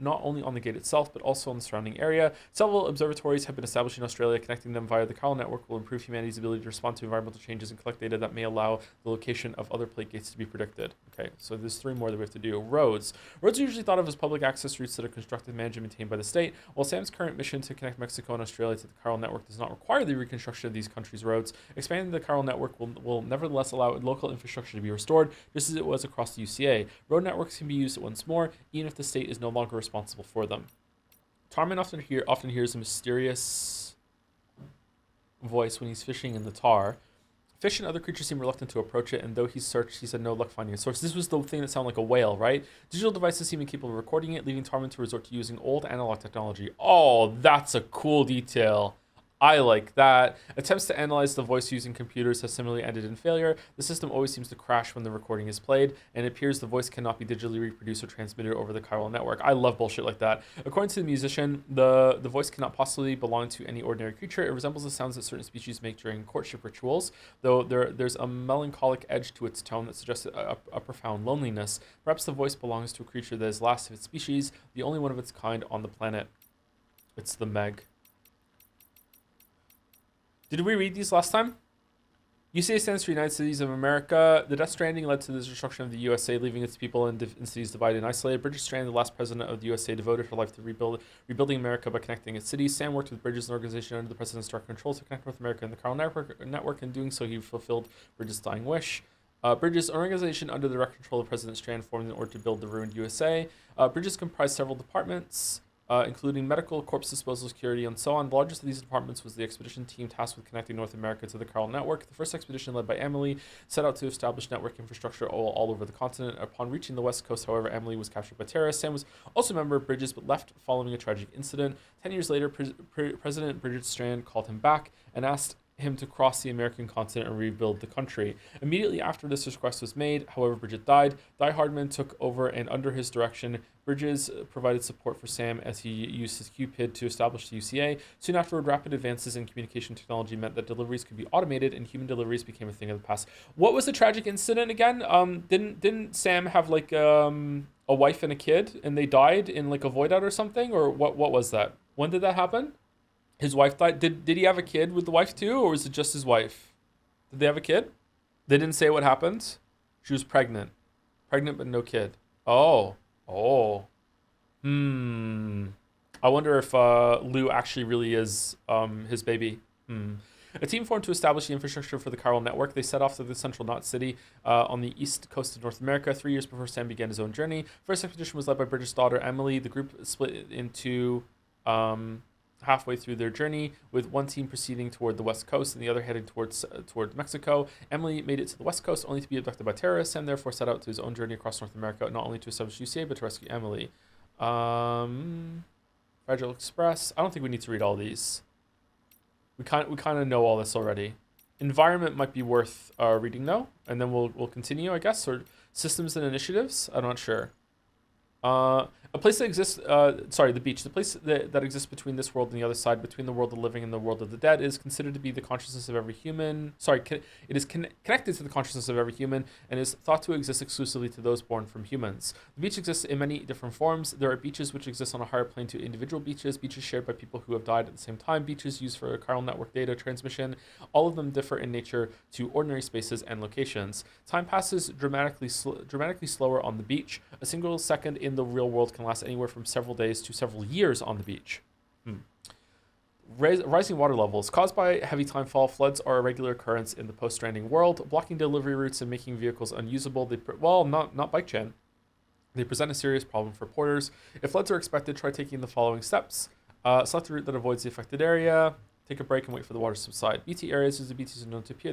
only on the gate itself, but also on the surrounding area. Several observatories have been established in Australia. Connecting them via the chiral network will improve humanity's ability to respond to environmental changes and collect data that may allow the location of other plate gates to be predicted. Okay, so there's 3 more that we have to do. Roads. Roads are usually thought of as public access routes that are constructed, managed, and maintained by the state. While SAM's current mission to connect Mexico and Australia to the chiral network does not require the reconstruction of these countries' roads, expanding the chiral network will nevertheless allow local infrastructure to be restored, just as it was across the UCA. Road networks can be used once more, even if the state is no longer responsible for them. Tarman often hears a mysterious voice when he's fishing in the tar. Fish and other creatures seem reluctant to approach it, and though he's searched, he's had no luck finding a source. This was the thing that sounded like a whale, right? Digital devices seem incapable of recording it, leaving Tarman to resort to using old analog technology. Oh, that's a cool detail. I like that. Attempts to analyze the voice using computers has similarly ended in failure. The system always seems to crash when the recording is played, and it appears the voice cannot be digitally reproduced or transmitted over the chiral network. I love bullshit like that. According to the musician, the voice cannot possibly belong to any ordinary creature. It resembles the sounds that certain species make during courtship rituals, though there's a melancholic edge to its tone that suggests a profound loneliness. Perhaps the voice belongs to a creature that is last of its species, the only one of its kind on the planet. It's the Meg. Did we read these last time? UCA stands for United Cities of America. The Death Stranding led to the destruction of the USA, leaving its people in cities divided and isolated. Bridget Strand, the last president of the USA, devoted her life to rebuilding America by connecting its cities. Sam worked with Bridges, an organization under the president's direct control, to connect North America and the chiral network. In doing so, he fulfilled Bridges' dying wish. Bridges, an organization under the direct control of President Strand, formed in order to build the ruined USA. Bridges comprised several departments, including medical, corpse disposal, security, and so on. The largest of these departments was the expedition team tasked with connecting North America to the chiral network. The first expedition, led by Emily, set out to establish network infrastructure all over the continent. Upon reaching the west coast, however, Emily was captured by terrorists. Sam was also a member of Bridges, but left following a tragic incident. 10 years later, President Bridget Strand called him back and asked him to cross the American continent and rebuild the country. Immediately after this request was made, however, Bridget died. Die Hardman took over, and under his direction, Bridges provided support for Sam as he used his Cupid to establish the UCA. Soon afterward, rapid advances in communication technology meant that deliveries could be automated, and human deliveries became a thing of the past. What was the tragic incident again? Didn't Sam have like a wife and a kid, and they died in like a void out or something, or what was that? When did that happen? His wife died. Did he have a kid with the wife too, or was it just his wife? Did they have a kid? They didn't say what happened. She was pregnant but no kid. Oh. I wonder if Lou actually really is his baby. A team formed to establish the infrastructure for the chiral network. They set off to the central knot city on the east coast of North America 3 years before Sam began his own journey. First expedition was led by Bridget's daughter, Emily. The group split into halfway through their journey, with one team proceeding toward the west coast and the other heading towards Mexico. Emily made it to the west coast only to be abducted by terrorists. Sam therefore set out to his own journey across North America, not only to establish UCA, but to rescue Emily. Fragile Express. I don't think we need to read all these. We kind of know all this already. Environment might be worth reading though, and then we'll continue, I guess. Or systems and initiatives. I'm not sure. A place that exists, the beach. The place that exists between this world and the other side, between the world of the living and the world of the dead, is considered to be the consciousness of every human. It is connected to the consciousness of every human and is thought to exist exclusively to those born from humans. The beach exists in many different forms. There are beaches which exist on a higher plane to individual beaches shared by people who have died at the same time, beaches used for chiral network data transmission. All of them differ in nature to ordinary spaces and locations. Time passes dramatically slower on the beach. A single second in the real world can last anywhere from several days to several years on the beach. Rising water levels. Caused by heavy timefall, floods are a regular occurrence in the post-Stranding world, blocking delivery routes and making vehicles unusable. Not bike chain. They present a serious problem for porters. If floods are expected, try taking the following steps. Select a route that avoids the affected area. Take a break and wait for the water to subside. BT areas, as the BTs are known to appear,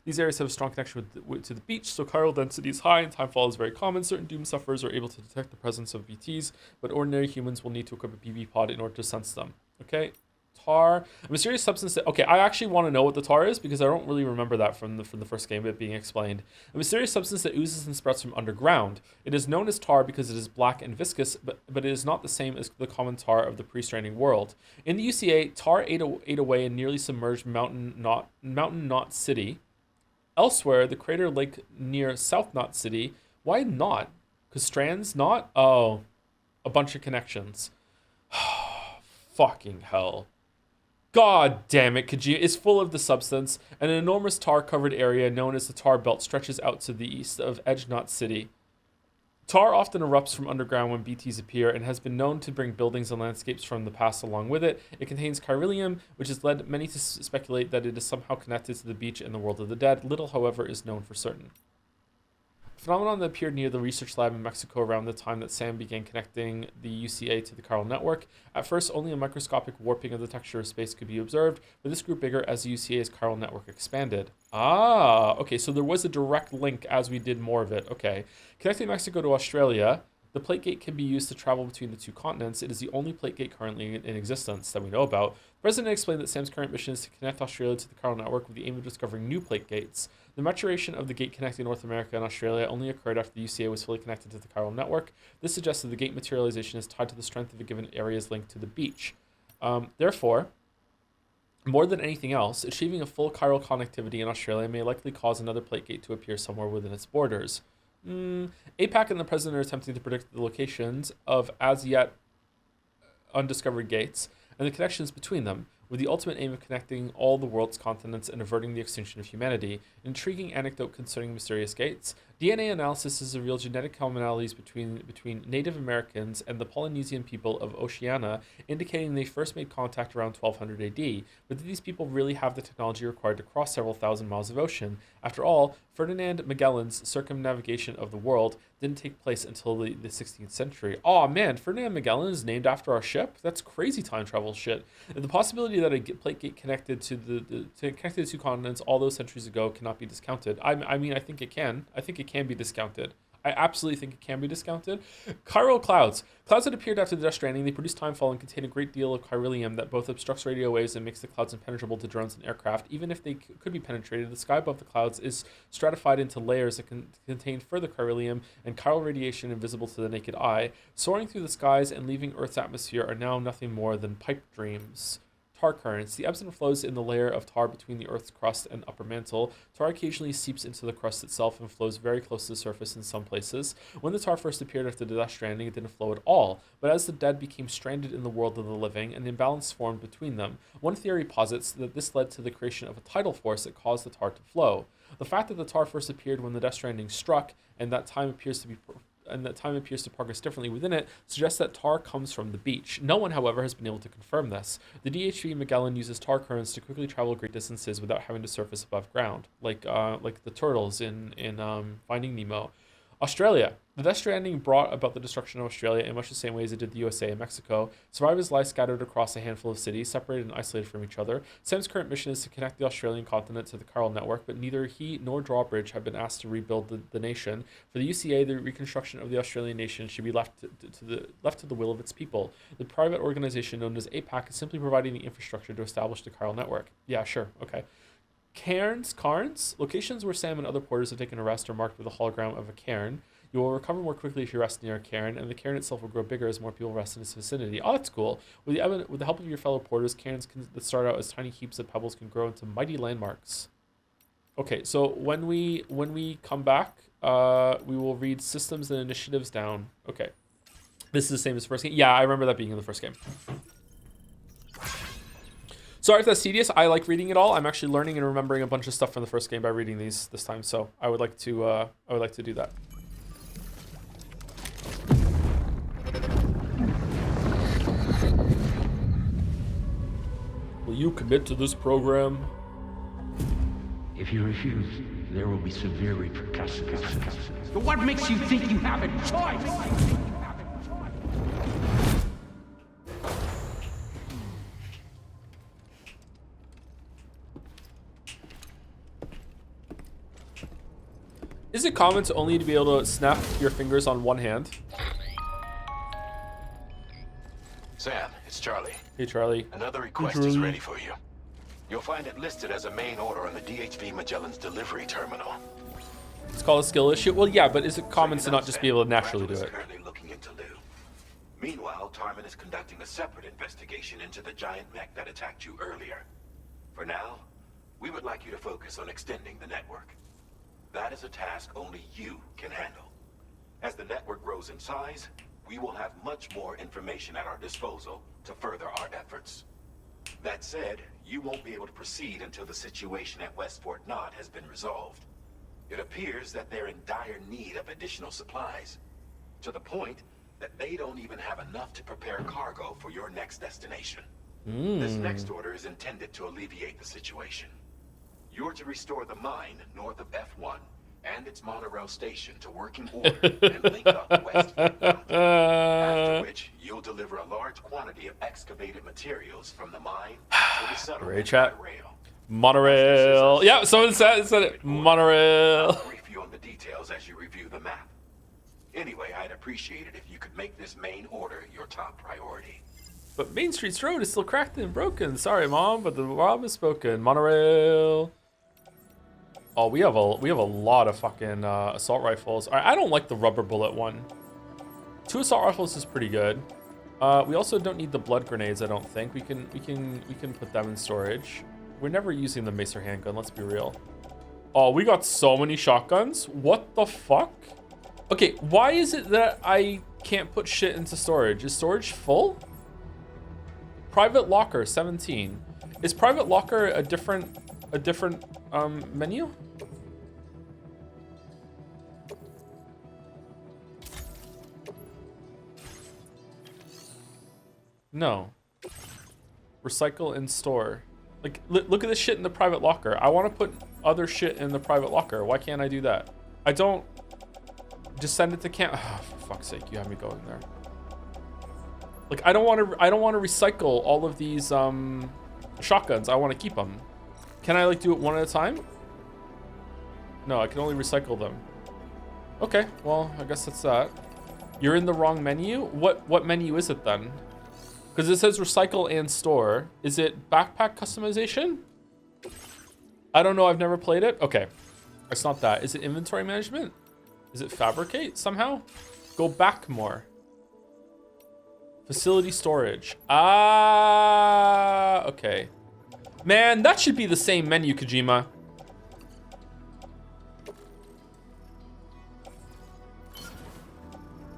these areas have a strong connection to the beach, so chiral density is high and timefall is very common. Certain doom sufferers are able to detect the presence of BTs, but ordinary humans will need to equip a PV pod in order to sense them. Okay, tar. A mysterious substance that... Okay, I actually want to know what the tar is because I don't really remember that from the first game, it being explained. A mysterious substance that oozes and sprouts from underground. It is known as tar because it is black and viscous, but it is not the same as the common tar of the pre-Stranding world. In the UCA, tar ate away and nearly submerged Mountain Knot City. Elsewhere, the crater lake near South Knot City. Why not? Because Strand's not? Oh, a bunch of connections. Fucking hell. God damn it, Kojima is full of the substance. An enormous tar-covered area known as the Tar Belt stretches out to the east of Edge Knot City. Tar often erupts from underground when BTs appear and has been known to bring buildings and landscapes from the past along with it. It contains chiralium, which has led many to speculate that it is somehow connected to the beach and the world of the dead. Little, however, is known for certain. A phenomenon that appeared near the research lab in Mexico around the time that Sam began connecting the UCA to the chiral network. At first, only a microscopic warping of the texture of space could be observed, but this grew bigger as the UCA's chiral network expanded. Ah, okay, so there was a direct link as we did more of it. Okay. Connecting Mexico to Australia, the plate gate can be used to travel between the two continents. It is the only plate gate currently in existence that we know about. The president explained that Sam's current mission is to connect Australia to the chiral network with the aim of discovering new plate gates. The maturation of the gate connecting North America and Australia only occurred after the UCA was fully connected to the chiral network. This suggests that the gate materialization is tied to the strength of a given area's link to the beach. Therefore, more than anything else, achieving a full chiral connectivity in Australia may likely cause another plate gate to appear somewhere within its borders. APAC and the president are attempting to predict the locations of as yet undiscovered gates and the connections between them, with the ultimate aim of connecting all the world's continents and averting the extinction of humanity. An intriguing anecdote concerning mysterious gates. DNA analysis has revealed genetic commonalities between Native Americans and the Polynesian people of Oceania, indicating they first made contact around 1200 AD. But did these people really have the technology required to cross several thousand miles of ocean? After all, Ferdinand Magellan's circumnavigation of the world didn't take place until the 16th century. Oh man, Ferdinand Magellan is named after our ship? That's crazy time travel shit. And the possibility that a plate gate connected to the two continents all those centuries ago cannot be discounted. I mean, I think it can. I think it can be discounted. I absolutely think it can be discounted. Chiral clouds. Clouds that appeared after the Death Stranding, they produce timefall and contain a great deal of chiralium that both obstructs radio waves and makes the clouds impenetrable to drones and aircraft. Even if they could be penetrated, the sky above the clouds is stratified into layers that can contain further chiralium and chiral radiation invisible to the naked eye. Soaring through the skies and leaving Earth's atmosphere are now nothing more than pipe dreams. Tar currents. The ebbs and flows in the layer of tar between the Earth's crust and upper mantle. Tar occasionally seeps into the crust itself and flows very close to the surface in some places. When the tar first appeared after the Death Stranding, it didn't flow at all, but as the dead became stranded in the world of the living, an imbalance formed between them. One theory posits that this led to the creation of a tidal force that caused the tar to flow. The fact that the tar first appeared when the Death Stranding struck, and that time appears to progress differently within it, suggests that tar comes from the beach. No one, however, has been able to confirm this. The DHV Magellan uses tar currents to quickly travel great distances without having to surface above ground, like the turtles in Finding Nemo. Australia. The Death Stranding brought about the destruction of Australia in much the same way as it did the USA and Mexico. Survivors lie scattered across a handful of cities, separated and isolated from each other. Sam's current mission is to connect the Australian continent to the chiral network, but neither he nor Drawbridge have been asked to rebuild the nation. For the UCA, the reconstruction of the Australian nation should be left to the will of its people. The private organization known as APAC is simply providing the infrastructure to establish the chiral network. Yeah, sure, okay. Cairns, locations where Sam and other porters have taken a rest are marked with a hologram of a cairn. You will recover more quickly if you rest near a cairn, and the cairn itself will grow bigger as more people rest in its vicinity. Oh, that's cool. With the help of your fellow porters, cairns that start out as tiny heaps of pebbles can grow into mighty landmarks. Okay, so when we come back, we will read systems and initiatives down. Okay. This is the same as the first game. Yeah, I remember that being in the first game. Sorry if that's tedious. I like reading it all. I'm actually learning and remembering a bunch of stuff from the first game by reading these this time, so I would like to do that. Will you commit to this program? If you refuse, there will be severe repercussions. But what makes you think you have a choice? Is it common to only to be able to snap your fingers on one hand? Sam, it's Charlie. Hey, Charlie. Another request is ready for you. You'll find it listed as a main order on the DHV Magellan's delivery terminal. It's called a skill issue? Well, yeah, but is it common to not just be able to naturally do it? Currently looking into Lou. Meanwhile, Tarman is conducting a separate investigation into the giant mech that attacked you earlier. For now, we would like you to focus on extending the network. That is a task only you can handle. As the network grows in size, we will have much more information at our disposal to further our efforts. That said, you won't be able to proceed until the situation at West Fort Knott has been resolved. It appears that they're in dire need of additional supplies, to the point that they don't even have enough to prepare cargo for your next destination. This next order is intended to alleviate the situation. You're to restore the mine north of F1 and its monorail station to working order and link up West Fort Knott. After which, you'll deliver a large quantity of excavated materials from the mine to the settlement by rail. Monorail. Yeah, someone said it. Monorail. I'll brief you on the details as you review the map. Anyway, I'd appreciate it if you could make this main order your top priority. But Main Street's road is still cracked and broken. Sorry, Mom, but the mob is spoken. Monorail. Oh, we have a lot of fucking assault rifles. I don't like the rubber bullet one. 2 assault rifles is pretty good. We also don't need the blood grenades. I don't think we can put them in storage. We're never using the macer handgun. Let's be real. Oh, we got so many shotguns. What the fuck? Okay, why is it that I can't put shit into storage? Is storage full? Private locker 17. Is private locker a different menu? No. Recycle and store. Like, look at this shit in the private locker. I want to put other shit in the private locker. Why can't I do that? I don't. Just send it to camp. Oh, for fuck's sake, you have me going there. Like, I don't want to recycle all of these shotguns. I want to keep them. Can I like do it one at a time? No, I can only recycle them. Okay, well, I guess that's that. You're in the wrong menu? What menu is it then? Because it says recycle and store. Is it backpack customization? I don't know, I've never played it. Okay, it's not that. Is it inventory management? Is it fabricate somehow? Go back more. Facility storage. Ah, okay. Man, that should be the same menu, Kojima.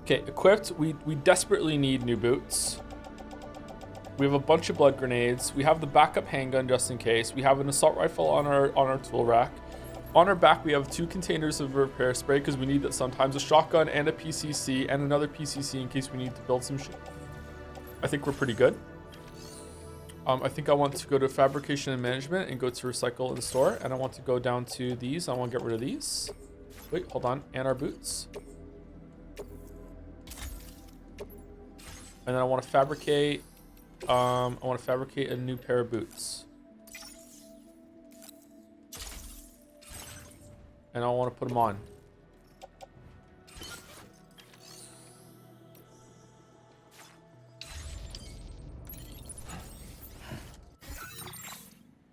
Okay, equipped. We desperately need new boots. We have a bunch of blood grenades. We have the backup handgun just in case. We have an assault rifle on our tool rack. On our back, we have 2 containers of repair spray because we need that sometimes. A shotgun and a PCC and another PCC in case we need to build some shit. I think we're pretty good. I think I want to go to fabrication and management and go to recycle and store. And I want to go down to these. I want to get rid of these. Wait, hold on. And our boots. And then I want to fabricate. I want to fabricate a new pair of boots. And I want to put them on.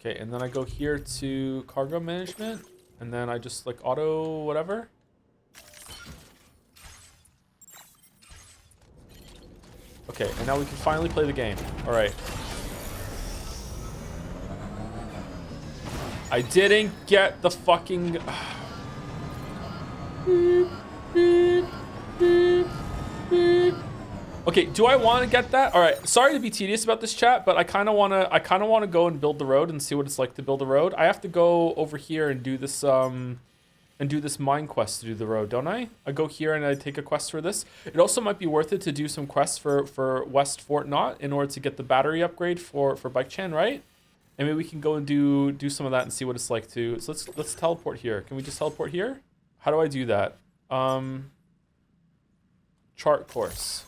Okay, and then I go here to cargo management, and then I just like auto whatever. Okay, and now we can finally play the game. All right. I didn't get the fucking... Okay, do I want to get that? All right, sorry to be tedious about this chat, but I kind of want to go and build the road and see what it's like to build a road. I have to go over here and do this mine quest to do the road, don't I? I go here and I take a quest for this. It also might be worth it to do some quests for West Fort Knott in order to get the battery upgrade for Bike Chan, right? And maybe we can go and do some of that and see what it's like to. So let's teleport here. Can we just teleport here? How do I do that? Chart course.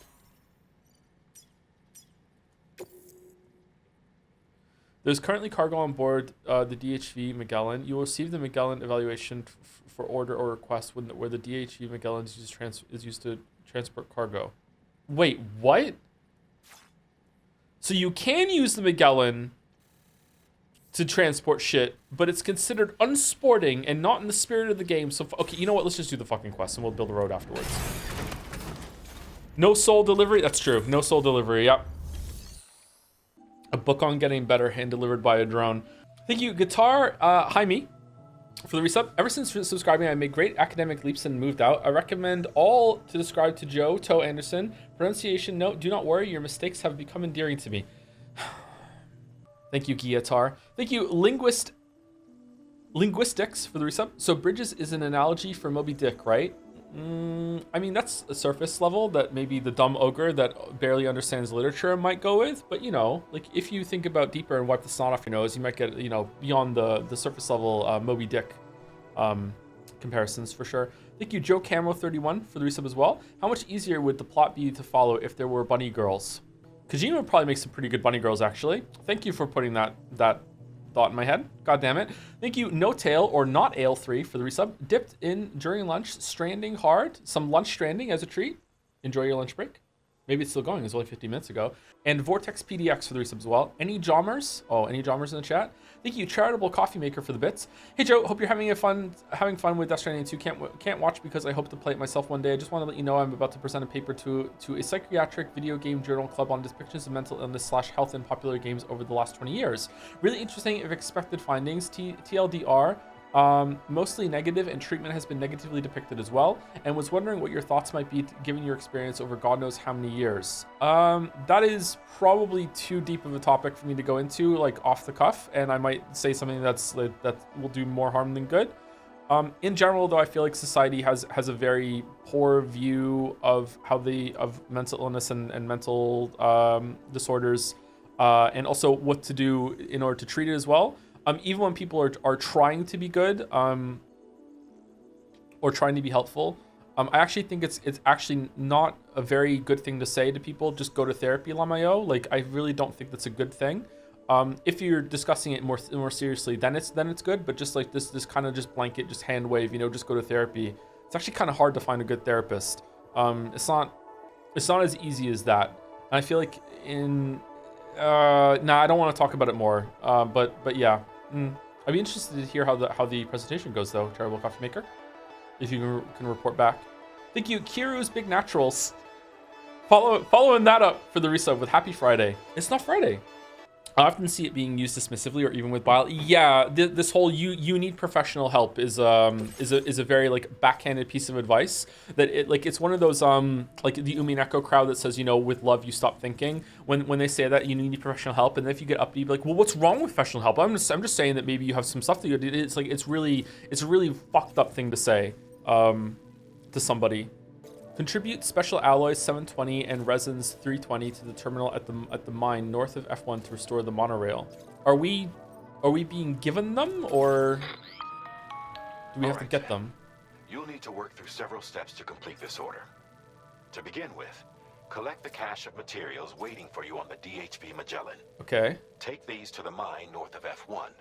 There's currently cargo on board the DHV Magellan. You will receive the Magellan evaluation for order or request where the DHV Magellan is used to transport cargo. Wait, what? So you can use the Magellan to transport shit, but it's considered unsporting and not in the spirit of the game. So, okay, you know what? Let's just do the fucking quest and we'll build a road afterwards. No soul delivery? That's true. No soul delivery, yep. A book on getting better, hand delivered by a drone. Thank you, Guitar Jaime, for the resub. Ever since subscribing, I made great academic leaps and moved out. I recommend all to subscribe to Joe Toe Anderson. Pronunciation note, do not worry, your mistakes have become endearing to me. Thank you, Guitar. Thank you, Linguistics, for the resub. So Bridges is an analogy for Moby Dick, right? I mean, that's a surface level that maybe the dumb ogre that barely understands literature might go with. But, you know, like if you think about deeper and wipe the snot off your nose, you might get, you know, beyond the surface level Moby Dick comparisons for sure. Thank you, Joe Camo 31 for the resub as well. How much easier would the plot be to follow if there were bunny girls? Kojima would probably make some pretty good bunny girls, actually. Thank you for putting that thought in my head. God damn it. Thank you, No Tail or Not Ale 3 for the resub. Dipped in during lunch, stranding hard. Some lunch stranding as a treat. Enjoy your lunch break. Maybe it's still going. It was only 50 minutes ago. And Vortex PDX for the resub as well. Any Jommers? Oh, any Jommers in the chat? Thank you, Charitable Coffee Maker for the bits. Hey Joe, hope you're having fun with Death Stranding 2. Can't watch because I hope to play it myself one day. I just want to let you know I'm about to present a paper to a psychiatric video game journal club on depictions of mental illness / health in popular games over the last 20 years. Really interesting if expected findings. TLDR. Mostly negative, and treatment has been negatively depicted as well, and was wondering what your thoughts might be given your experience over God knows how many years. That is probably too deep of a topic for me to go into, like off the cuff, and I might say something that will do more harm than good. In general, though, I feel like society has a very poor view of of mental illness and mental disorders, and also what to do in order to treat it as well. Even when people are trying to be good, or trying to be helpful, I actually think it's actually not a very good thing to say to people, just go to therapy, Lamayo. Like, I really don't think that's a good thing. If you're discussing it more seriously, then it's good. But just like this kind of just blanket, just hand wave, you know, just go to therapy. It's actually kind of hard to find a good therapist. It's not as easy as that. And I feel like I don't want to talk about it more. But yeah, I'd be interested to hear how the presentation goes though. Terrible Coffee Maker, if you can report back. Thank you, Kiru's Big Naturals. Following that up for the resub with Happy Friday. It's not Friday. I often see it being used dismissively or even with bile. Yeah, this whole you need professional help is a very like backhanded piece of advice that it's one of those like the Umineko crowd that says, you know, with love you stop thinking. When they say that you need professional help, and then if you get up, you be like, well, what's wrong with professional help? I'm just saying that maybe you have some stuff that you do. It's like it's a really fucked up thing to say to somebody. Contribute special alloys 720 and resins 320 to the terminal at the mine north of F1 to restore the monorail. Are we being given them, or do we have to get them? You'll need to work through several steps to complete this order. To begin with, collect the cache of materials waiting for you on the DHV Magellan. Okay. Take these to the mine north of F1.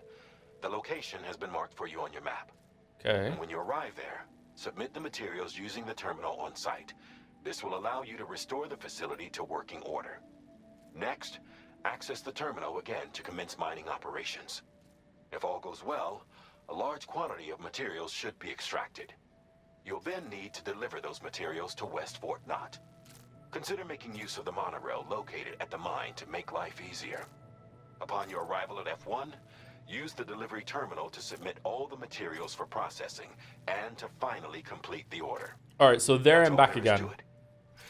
The location has been marked for you on your map. Okay. And when you arrive there, submit the materials using the terminal on site. This will allow you to restore the facility to working order. Next, access the terminal again to commence mining operations. If all goes well, a large quantity of materials should be extracted. You'll then need to deliver those materials to West Fort Knot. Consider making use of the monorail located at the mine to make life easier. Upon your arrival at F1, use the delivery terminal to submit all the materials for processing and to finally complete the order. All right, so there and back again.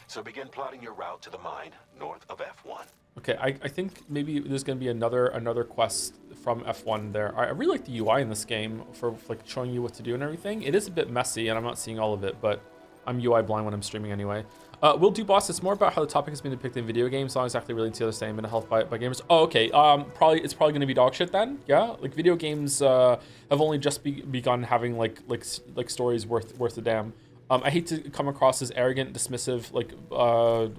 So begin plotting your route to the mine north of F1. Okay, I think maybe there's going to be another quest from F1 there. I really like the UI in this game for like showing you what to do and everything. It is a bit messy, and I'm not seeing all of it, but I'm UI blind when I'm streaming anyway. We'll do boss. It's more about how the topic has been depicted in video games, not exactly related to the other same mental health by gamers. Oh, okay. It's probably going to be dog shit then. Yeah, like video games have only just begun having like stories worth a damn. I hate to come across as arrogant, dismissive, like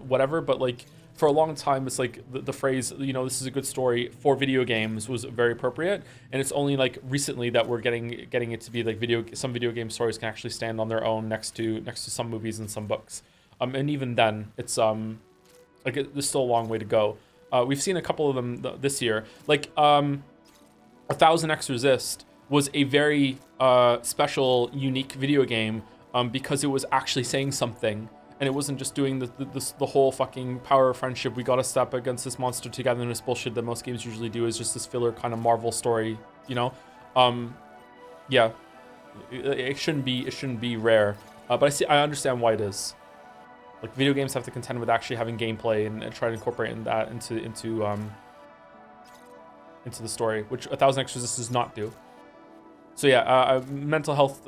whatever, but like for a long time, it's like the phrase, you know, this is a good story for video games was very appropriate, and it's only like recently that we're getting it to be like some video game stories can actually stand on their own next to some movies and some books. And even then, it's there's still a long way to go. We've seen a couple of them this year. Like 1000X Resist was a very special, unique video game because it was actually saying something, and it wasn't just doing the whole fucking power of friendship. We got to step against this monster together, and this bullshit that most games usually do is just this filler kind of Marvel story, you know. Yeah, it shouldn't be rare, but I understand why it is. Like video games have to contend with actually having gameplay and try to incorporate that into the story, which 1000X Resist does not do. So yeah, mental health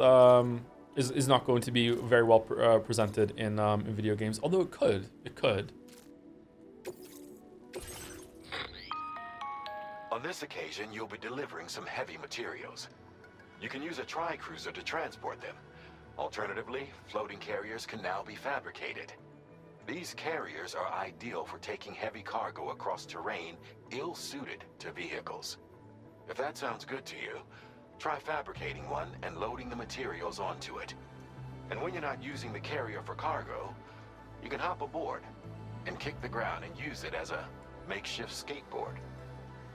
is not going to be very well presented in video games, although it could. On this occasion, you'll be delivering some heavy materials. You can use a tri-cruiser to transport them. Alternatively, floating carriers can now be fabricated. These carriers are ideal for taking heavy cargo across terrain ill-suited to vehicles. If that sounds good to you, try fabricating one and loading the materials onto it. And when you're not using the carrier for cargo, you can hop aboard and kick the ground and use it as a makeshift skateboard.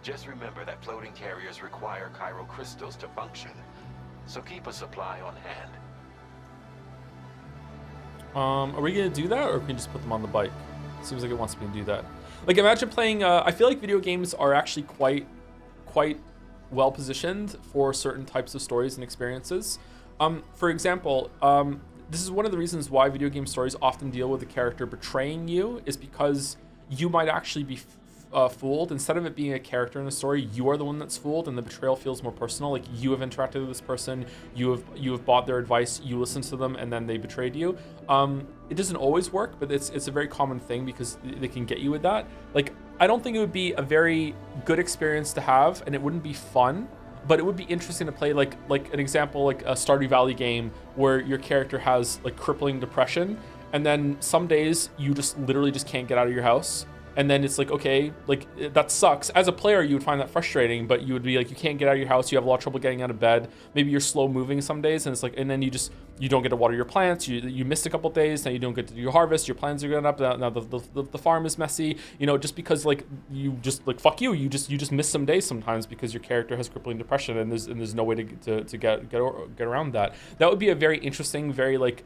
Just remember that floating carriers require chiral crystals to function, so keep a supply on hand. Are we gonna do that, or can we just put them on the bike? Seems like it wants me to do that. Like, imagine playing. I feel like video games are actually quite well positioned for certain types of stories and experiences. For example, this is one of the reasons why video game stories often deal with the character betraying you, is because you might actually be fooled. Instead of it being a character in a story, you are the one that's fooled, and the betrayal feels more personal. Like, you have interacted with this person, you have bought their advice, you listened to them, and then they betrayed you. It doesn't always work, but it's a very common thing because they can get you with that. Like, I don't think it would be a very good experience to have, and it wouldn't be fun, but it would be interesting to play like an example, like a Stardew Valley game where your character has like crippling depression, and then some days you just literally just can't get out of your house. And then it's like, okay, like that sucks. As a player, you would find that frustrating, but you would be like, you can't get out of your house. You have a lot of trouble getting out of bed. Maybe you're slow moving some days, and it's like, and then you don't get to water your plants. You missed a couple days. Now you don't get to do your harvest. Your plants are going up. Now the farm is messy. You know, just because like you just like fuck you. You just miss some days sometimes because your character has crippling depression, and there's no way to get around that. That would be a very interesting, very like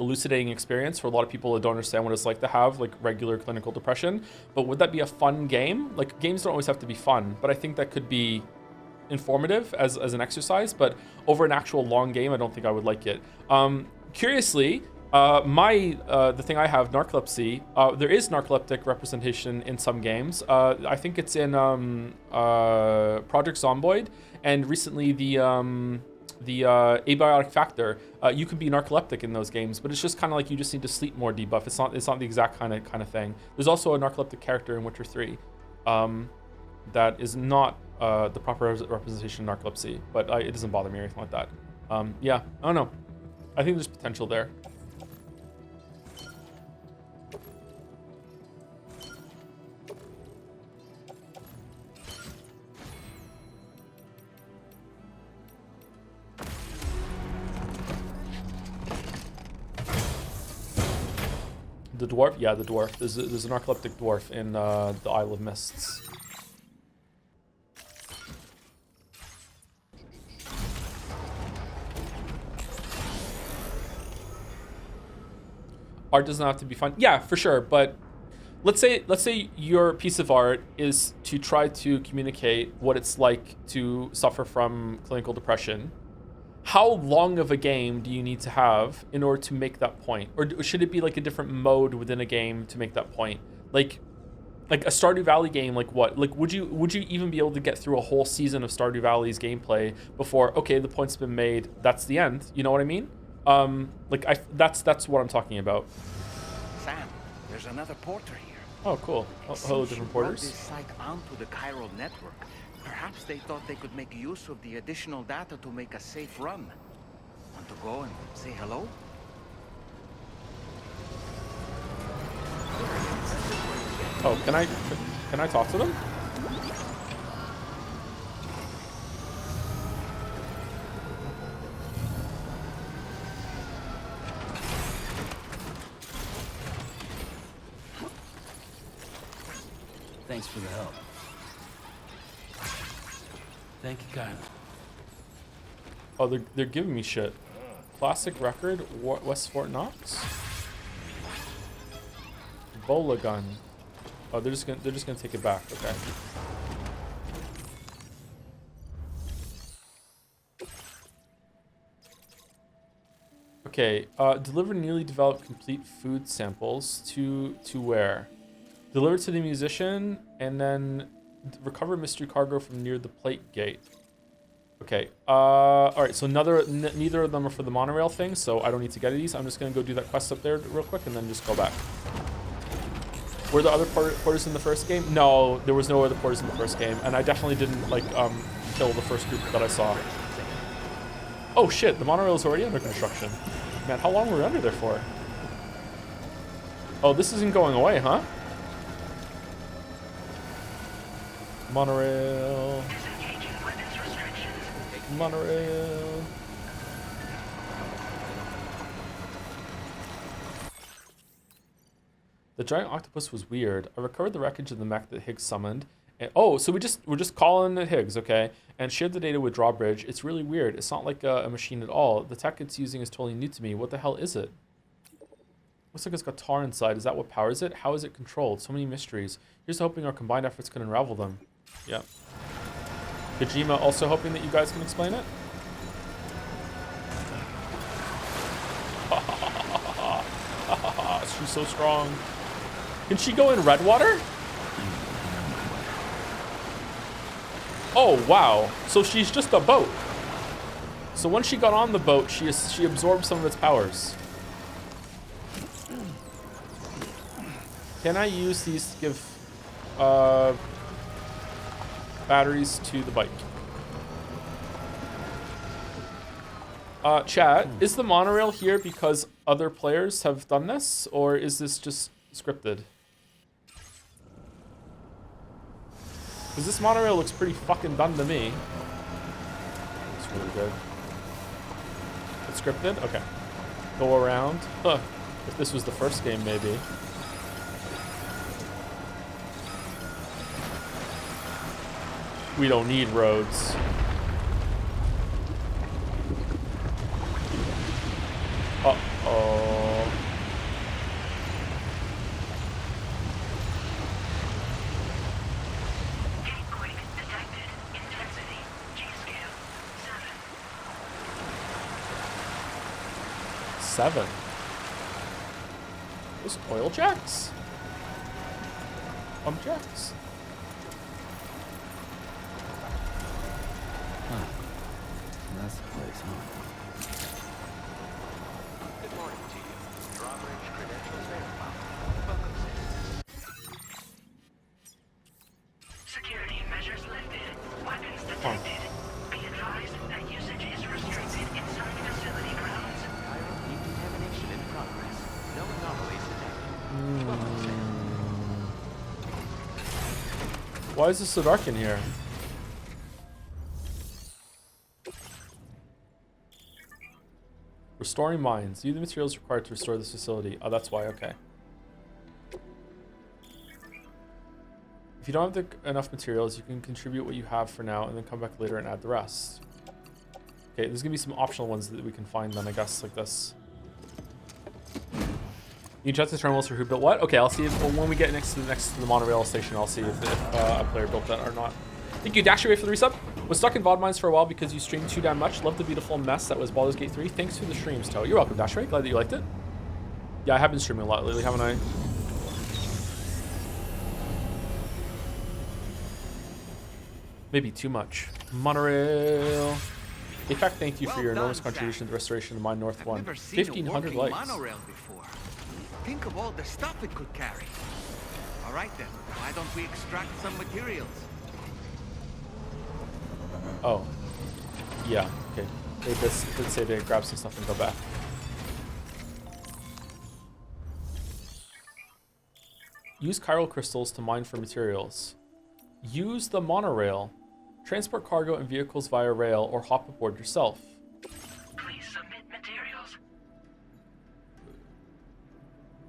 elucidating experience for a lot of people that don't understand what it's like to have like regular clinical depression. But would that be a fun game? Like, games don't always have to be fun, but I think that could be informative as an exercise. But over an actual long game, I don't think I would like it. Curiously, the thing I have, narcolepsy, there is narcoleptic representation in some games. I think it's in Project Zomboid, and recently the abiotic factor, you could be narcoleptic in those games, but it's just kind of like you just need to sleep more debuff. It's not the exact kind of thing. There's also a narcoleptic character in Witcher 3 that is not the proper representation of narcolepsy, but it doesn't bother me or anything like that. Yeah, I don't know. I think there's potential there. The dwarf? Yeah, the dwarf. There's a narcoleptic dwarf in the Isle of Mists. Art doesn't have to be fun. Yeah, for sure. But let's say your piece of art is to try to communicate what it's like to suffer from clinical depression. How long of a game do you need to have in order to make that point? Or should it be like a different mode within a game to make that point? Like a Stardew Valley game, like what? Like would you even be able to get through a whole season of Stardew Valley's gameplay before, okay, the point's been made, that's the end? You know what I mean? That's what I'm talking about. Sam, there's another porter here. Oh, cool. Oh, hello, different porters. This site onto the chiral network. Perhaps they thought they could make use of the additional data to make a safe run. Want to go and say hello? Oh, can I talk to them? Thanks for the help. Thank you, Kyle. Oh, they're giving me shit. Classic record, West Fort Knox. Bola gun. Oh, they're just gonna take it back. Okay. Okay. Deliver newly developed complete food samples to where? Deliver to the musician, and then recover mystery cargo from near the plate gate. Okay. All right. So neither of them are for the monorail thing, so I don't need to get these. I'm just gonna go do that quest up there real quick, and then just go back. Were the other porters in the first game? No, there was no other porters in the first game, and I definitely didn't kill the first group that I saw. Oh shit! The monorail is already under construction. Man, how long were we under there for? Oh, this isn't going away, huh? Monorail. Monorail. The giant octopus was weird. I recovered the wreckage of the mech that Higgs summoned. And, oh, so we're just calling it Higgs, okay? And shared the data with Drawbridge. It's really weird. It's not like a machine at all. The tech it's using is totally new to me. What the hell is it? Looks like it's got tar inside. Is that what powers it? How is it controlled? So many mysteries. Here's hoping our combined efforts can unravel them. Yeah. Kojima also hoping that you guys can explain it. She's so strong. Can she go in red water? Oh, wow. So she's just a boat. So when she got on the boat, she absorbed some of its powers. Can I use these to give batteries to the bike? Chat, is the monorail here because other players have done this, or is this just scripted? Because this monorail looks pretty fucking done to me. It's really good. It's scripted? Okay. Go around. Huh. If this was the first game, maybe. We don't need roads. Uh-oh. Seven. Those oil jacks? Pump jacks? Huh. That's the place, huh? Good morning to you. Drawbridge credentials verified. Welcome, Security measures lifted. Weapons detected. Be advised that usage is restricted inside facility grounds. Decontamination in progress. No anomalies detected. Welcome, Sam. Why is this so dark in here? Restoring mines. Use the materials required to restore this facility. Oh, that's why. Okay. If you don't have enough materials, you can contribute what you have for now and then come back later and add the rest. Okay, there's gonna be some optional ones that we can find then, I guess, like this. You check the terminals for who built what? Okay, I'll see if when we get next to the monorail station, I'll see if a player built that or not. Thank you, Dasher, for the resub. Was stuck in VOD mines for a while because you streamed too damn much. Love the beautiful mess that was Baldur's Gate 3. Thanks for the streams, Toe. You're welcome, Dasher. Glad that you liked it. Yeah, I have been streaming a lot lately, haven't I? Maybe too much. Monorail. In fact, thank you for your enormous contribution to the restoration of Mine North 1. 1,500 likes. Monorail before. Think of all the stuff it could carry. All right then, why don't we extract some materials? Oh. Yeah, okay. They just did say they grab some stuff and go back. Use chiral crystals to mine for materials. Use the monorail. Transport cargo and vehicles via rail or hop aboard yourself. Please submit materials.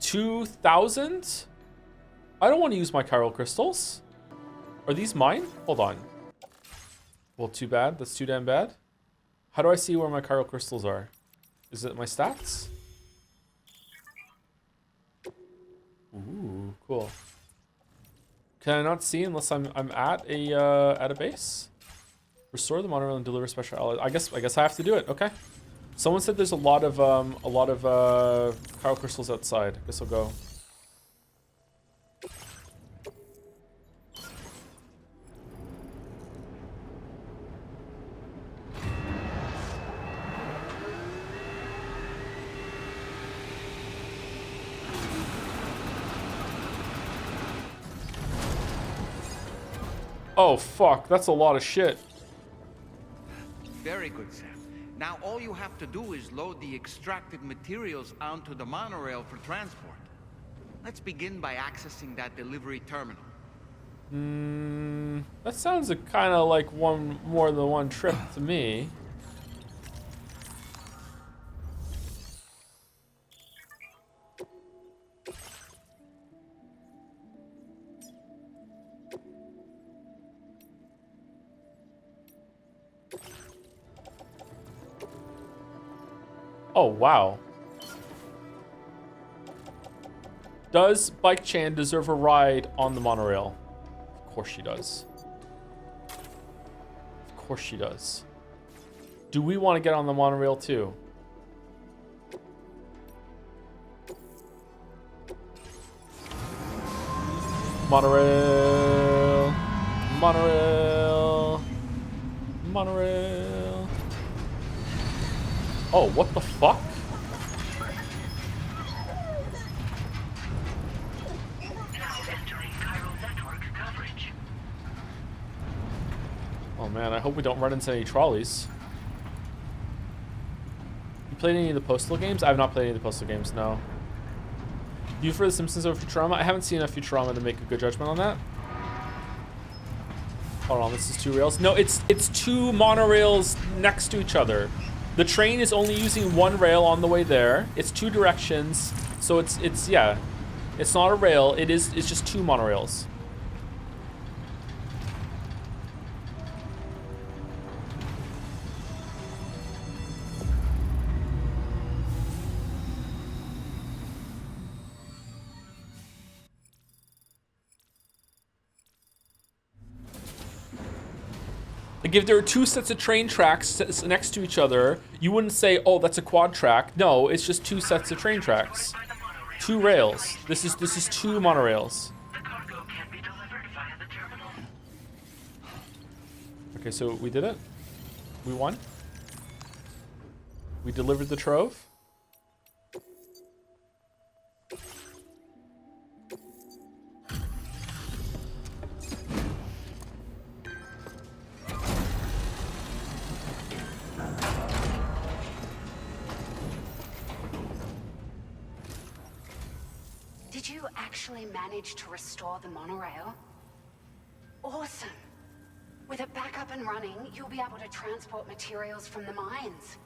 2,000? I don't want to use my chiral crystals. Are these mine? Hold on. Well, too bad. That's too damn bad. How do I see where my chiral crystals are? Is it my stats? Ooh, cool. Can I not see unless I'm at a base? Restore the monorail and deliver special alloys. I guess I have to do it. Okay. Someone said there's a lot of chiral crystals outside. I guess I'll go. Oh fuck, that's a lot of shit. Very good, Sam. Now all you have to do is load the extracted materials onto the monorail for transport. Let's begin by accessing that delivery terminal. That sounds kind of like more than one trip to me. Oh, wow. Does Bike Chan deserve a ride on the monorail? Of course she does. Of course she does. Do we want to get on the monorail too? Monorail. Monorail. Monorail. Oh, what the fuck? Oh man, I hope we don't run into any trolleys. You played any of the Postal games? I have not played any of the Postal games, no. Do you prefer The Simpsons over Futurama? I haven't seen enough Futurama to make a good judgment on that. Hold on, this is 2 rails. No, it's 2 monorails next to each other. The train is only using 1 rail on the way there. It's 2 directions, so it's yeah, it's not a rail. It's just 2 monorails. Like if there were 2 sets of train tracks next to each other, you wouldn't say, "Oh, that's a quad track." No, it's just 2 sets of train tracks, 2 rails. This is 2 monorails. Okay, so we did it. We won. We delivered the trove. Did you actually manage to restore the monorail? Awesome. With it back up and running, you'll be able to transport materials from the mines.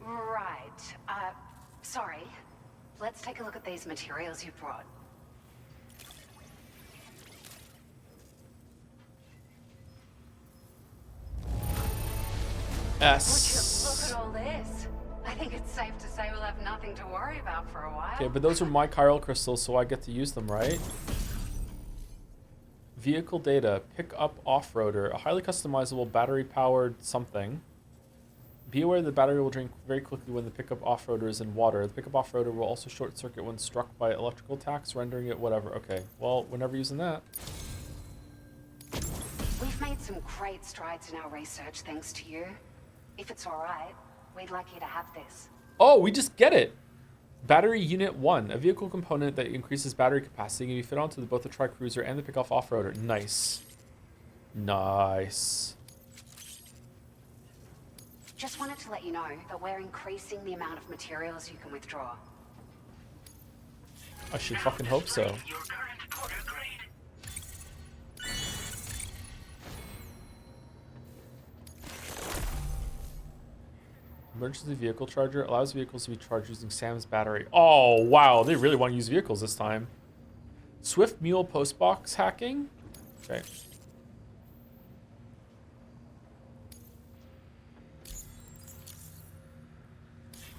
Right. Sorry. Let's take a look at these materials you brought. S. Would you look at all this? I think it's safe to say we'll have nothing to worry about for a while. Okay, but those are my chiral crystals, so I get to use them, right? Vehicle data, pick up off-roader, a highly customizable battery-powered something. Be aware the battery will drain very quickly when the pickup off-roader is in water. The pickup off-roader will also short-circuit when struck by electrical attacks, rendering it whatever. Okay, well, we're never using that. We've made some great strides in our research thanks to you. If it's all right, we'd like you to have this. Oh, we just get it. Battery Unit 1, a vehicle component that increases battery capacity can be fit onto both the Tri-Cruiser and the pickup off-roader. Nice. Nice. Just wanted to let you know that we're increasing the amount of materials you can withdraw. I should fucking hope so. Emergency vehicle charger allows vehicles to be charged using Sam's battery. Oh, wow. They really want to use vehicles this time. Swift Mule postbox hacking? Okay.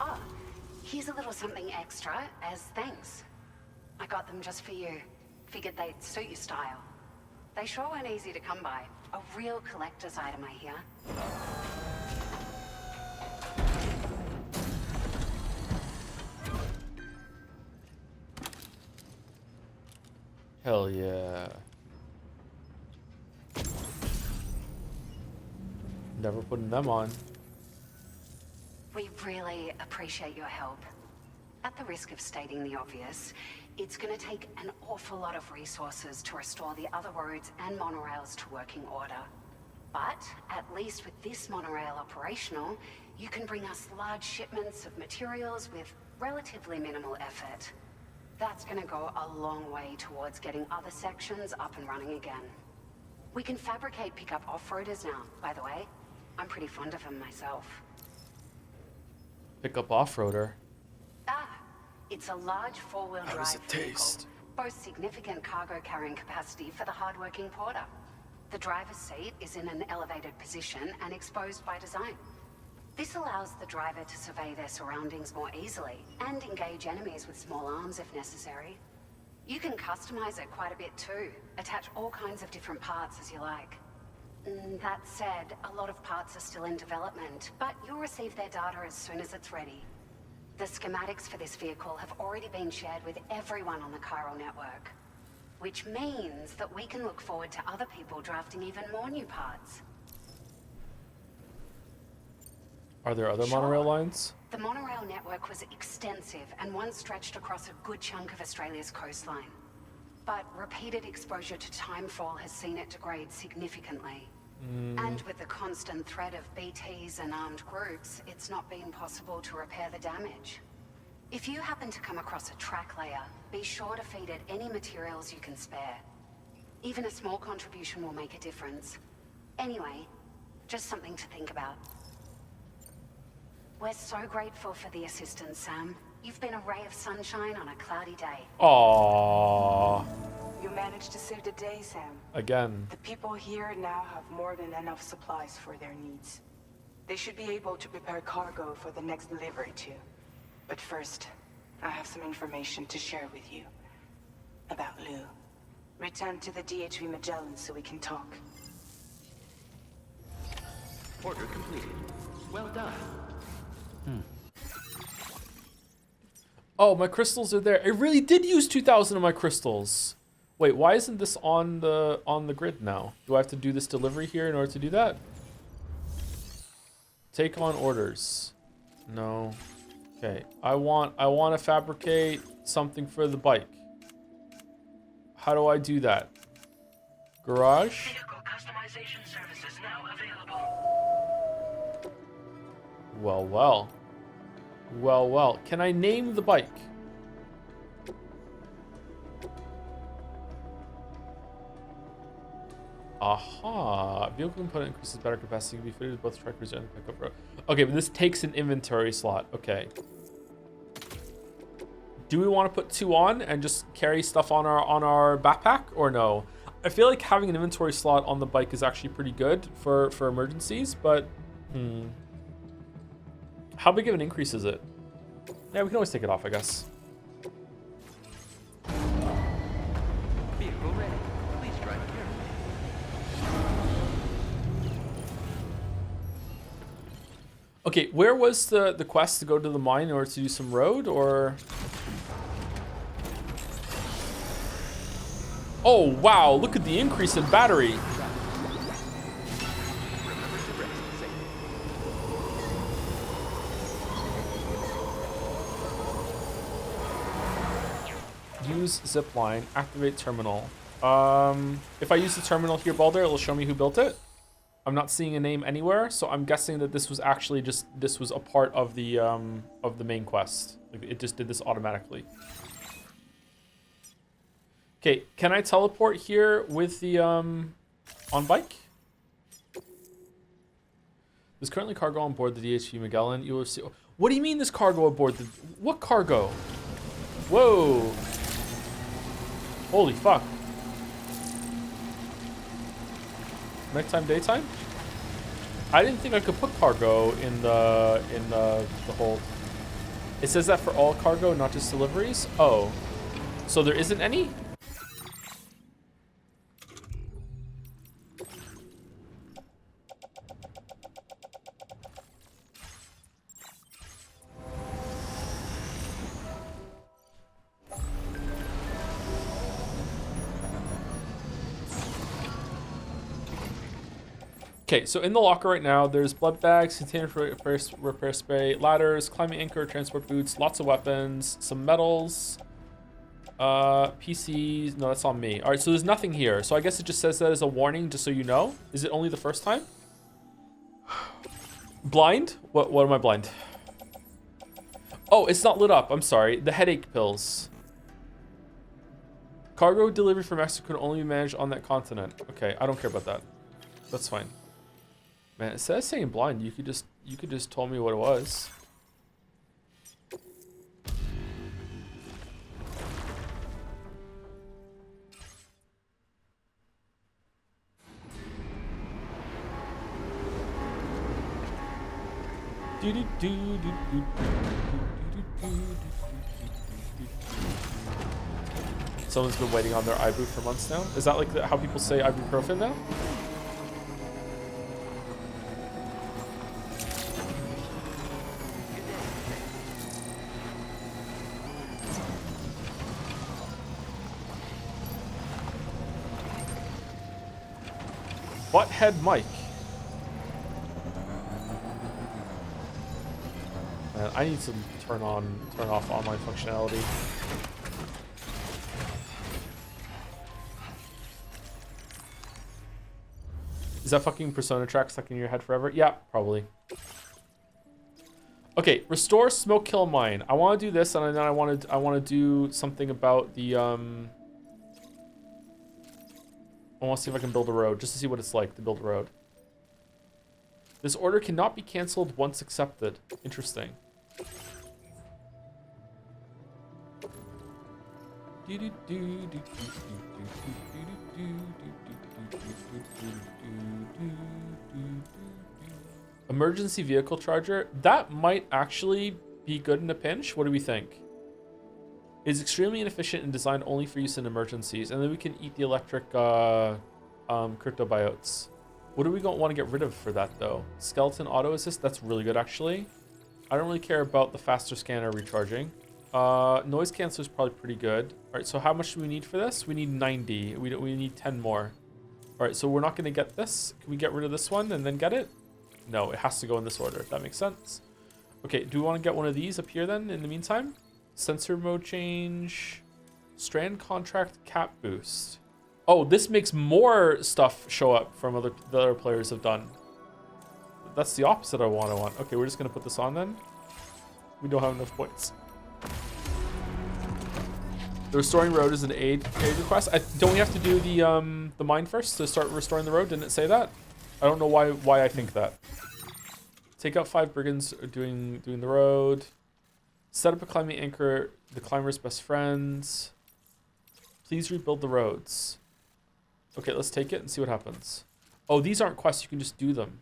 Oh, here's a little something extra as thanks. I got them just for you. Figured they'd suit your style. They sure weren't easy to come by. A real collector's item, I hear. Hell yeah. Never putting them on. We really appreciate your help. At the risk of stating the obvious, it's going to take an awful lot of resources to restore the other roads and monorails to working order. But at least with this monorail operational, you can bring us large shipments of materials with relatively minimal effort. That's going to go a long way towards getting other sections up and running again. We can fabricate pickup off-roaders now, by the way. I'm pretty fond of them myself. Pick up off-roader. It's a large four-wheel drive How does it taste? vehicle, boasts significant cargo carrying capacity for the hard-working porter. The driver's seat is in an elevated position and exposed by design. This allows the driver to survey their surroundings more easily and engage enemies with small arms if necessary. You can customize it quite a bit too, attach all kinds of different parts as you like. That said, a lot of parts are still in development, but you'll receive their data as soon as it's ready. The schematics for this vehicle have already been shared with everyone on the chiral network, which means that we can look forward to other people drafting even more new parts. Are there other monorail lines? The monorail network was extensive and once stretched across a good chunk of Australia's coastline. But repeated exposure to timefall has seen it degrade significantly. And with the constant threat of BTs and armed groups, it's not been possible to repair the damage. If you happen to come across a track layer, be sure to feed it any materials you can spare. Even a small contribution will make a difference. Anyway, just something to think about. We're so grateful for the assistance, Sam. You've been a ray of sunshine on a cloudy day. Aww. You managed to save the day, Sam. Again. The people here now have more than enough supplies for their needs. They should be able to prepare cargo for the next delivery too. But first, I have some information to share with you. About Lou. Return to the DHV Magellan so we can talk. Order completed. Well done. Oh, my crystals are there. I really did use 2,000 of my crystals. Wait, why isn't this on the grid now? Do I have to do this delivery here in order to do that? Take on orders. No. Okay. I want to fabricate something for the bike. How do I do that? Garage? Vehicle customization services now available. Well, well. Well, well. Can I name the bike? Aha. Vehicle component increases battery capacity. Can be fitted with both trackers and the pickup road. Okay, but this takes an inventory slot. Okay. Do we want to put 2 on and just carry stuff on our backpack or no? I feel like having an inventory slot on the bike is actually pretty good for emergencies, but how big of an increase is it? Yeah, we can always take it off, I guess. Vehicle ready. Please drive carefully. Okay, where was the quest to go to the mine in order to do some road, or? Oh, wow, look at the increase in battery. Use zipline, activate terminal. If I use the terminal here, Balder, it'll show me who built it. I'm not seeing a name anywhere, so I'm guessing that this was actually this was a part of the main quest. Like, it just did this automatically. Okay, can I teleport here with the on bike? There's currently cargo on board the DHV Magellan. You will see. What do you mean there's cargo aboard? What cargo? Whoa! Holy fuck! Nighttime, daytime? I didn't think I could put cargo in the hold. It says that for all cargo, not just deliveries. Oh, so there isn't any? Okay, so in the locker right now, there's blood bags, container for repair spray, ladders, climbing anchor, transport boots, lots of weapons, some metals, PCs. No, that's on me. All right, so there's nothing here. So I guess it just says that as a warning, just so you know. Is it only the first time? Blind? What am I blind? Oh, it's not lit up. I'm sorry. The headache pills. Cargo delivery from Mexico can only be managed on that continent. Okay, I don't care about that. That's fine. Man, instead of saying blind, you could just tell me what it was. Someone's been waiting on their ibu for months now. Is that like how people say ibuprofen now? Butthead Mike. Man, I need to turn off online functionality. Is that fucking Persona track stuck in your head forever? Yeah, probably. Okay, restore smoke kill mine. I want to do this, and then I want to do something about the I want to see if I can build a road, just to see what it's like to build a road. This order cannot be cancelled once accepted. Interesting. Emergency vehicle charger. That might actually be good in a pinch. What do we think? Is extremely inefficient and designed only for use in emergencies. And then we can eat the electric cryptobiotes. What do we want to get rid of for that though? Skeleton auto assist. That's really good actually. I don't really care about the faster scanner recharging. Noise canceller is probably pretty good. All right, so how much do we need for this? We need 90. We need 10 more. All right, so we're not going to get this. Can we get rid of this one and then get it? No, it has to go in this order, if that makes sense. Okay, do we want to get one of these up here then in the meantime? Sensor mode change. Strand contract cap boost. Oh, this makes more stuff show up from the other players have done. That's the opposite of what I want. Okay, we're just going to put this on then. We don't have enough points. The restoring road is an aid request. Don't we have to do the mine first to start restoring the road? Didn't it say that? I don't know why I think that. Take out 5 brigands doing the road. Set up a climbing anchor. The climber's best friends. Please rebuild the roads. Okay, let's take it and see what happens. Oh, these aren't quests. You can just do them.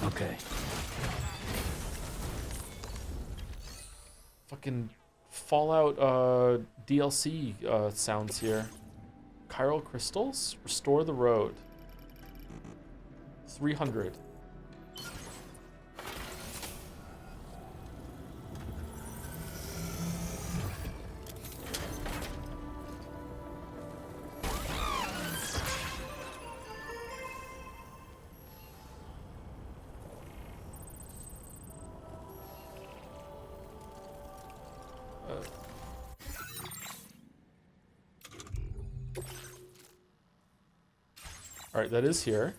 Okay. Fucking Fallout DLC sounds here. Chiral crystals? Restore the road. 300. All right, that is here.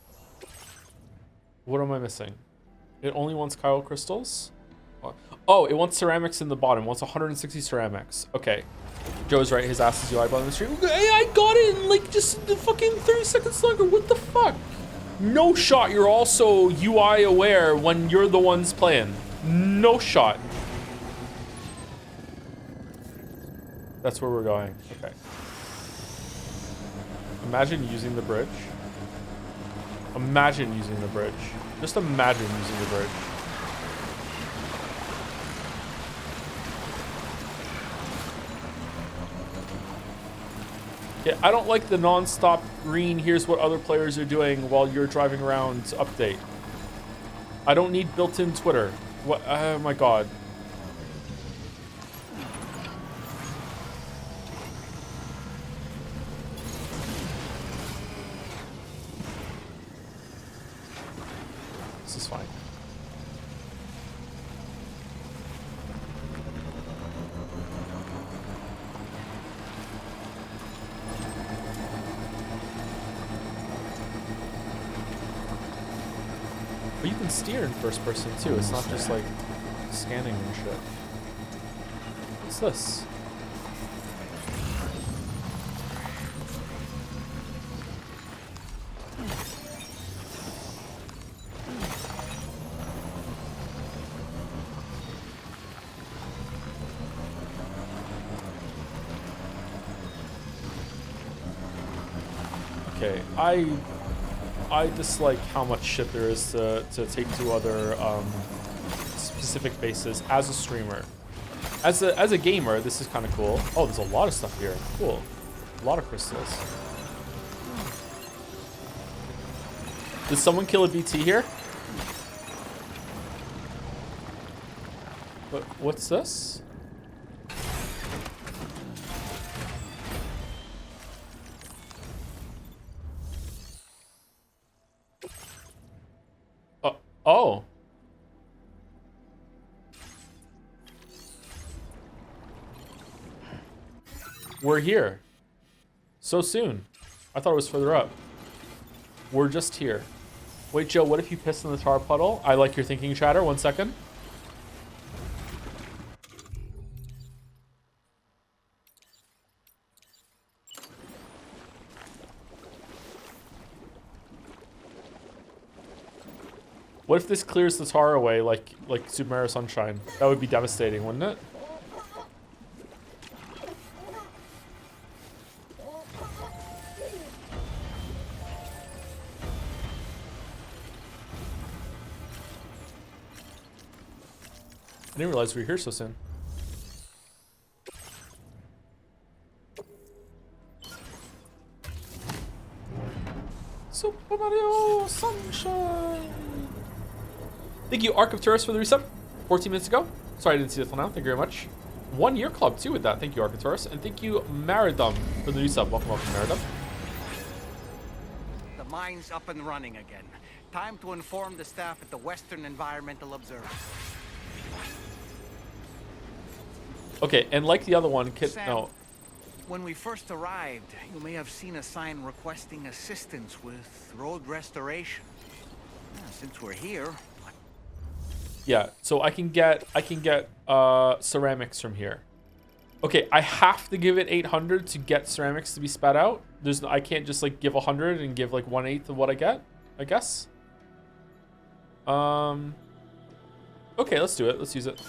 What am I missing? It only wants chiral crystals? Oh, it wants ceramics in the bottom. It wants 160 ceramics. Okay. Joe's right. His ass is UI button on the stream. Hey, I got it in like just fucking 30 seconds longer. What the fuck? No shot. You're also UI aware when you're the ones playing. No shot. That's where we're going. Okay. Imagine using the bridge. Imagine using the bridge. Just imagine using the bridge. Yeah, I don't like the non-stop green, here's what other players are doing while you're driving around update. I don't need built-in Twitter. What? Oh my god. This is fine. But you can steer in first person too. It's not just like scanning and shit. What's this? Okay, I dislike how much shit there is to take to other specific bases as a streamer. As a gamer, this is kind of cool. Oh, there's a lot of stuff here. Cool. A lot of crystals. Did someone kill a BT here? What's this? Oh. We're here. So soon. I thought it was further up. We're just here. Wait, Joe, what if you piss in the tar puddle? I like your thinking, chatter. 1 second. What if this clears the tar away like Super Mario Sunshine? That would be devastating, wouldn't it? I didn't realize we were here so soon. Super Mario Sunshine. Thank you, Arc of Tourists, for the resub 14 minutes ago. Sorry I didn't see it till now. Thank you very much. 1 year club too with that. Thank you, Arc of Tourists. And thank you, Maridum, for the resub. Welcome, welcome, Maridum. The mine's up and running again. Time to inform the staff at the Western Environmental Observatory. Okay, and like the other one, Sam, no. When we first arrived, you may have seen a sign requesting assistance with road restoration. Since we're here. Yeah, so I can get ceramics from here. Okay, I have to give it 800 to get ceramics to be spat out. I can't just like give 100 and give like 1/8 of what I get, I guess. Okay, let's do it. Let's use it.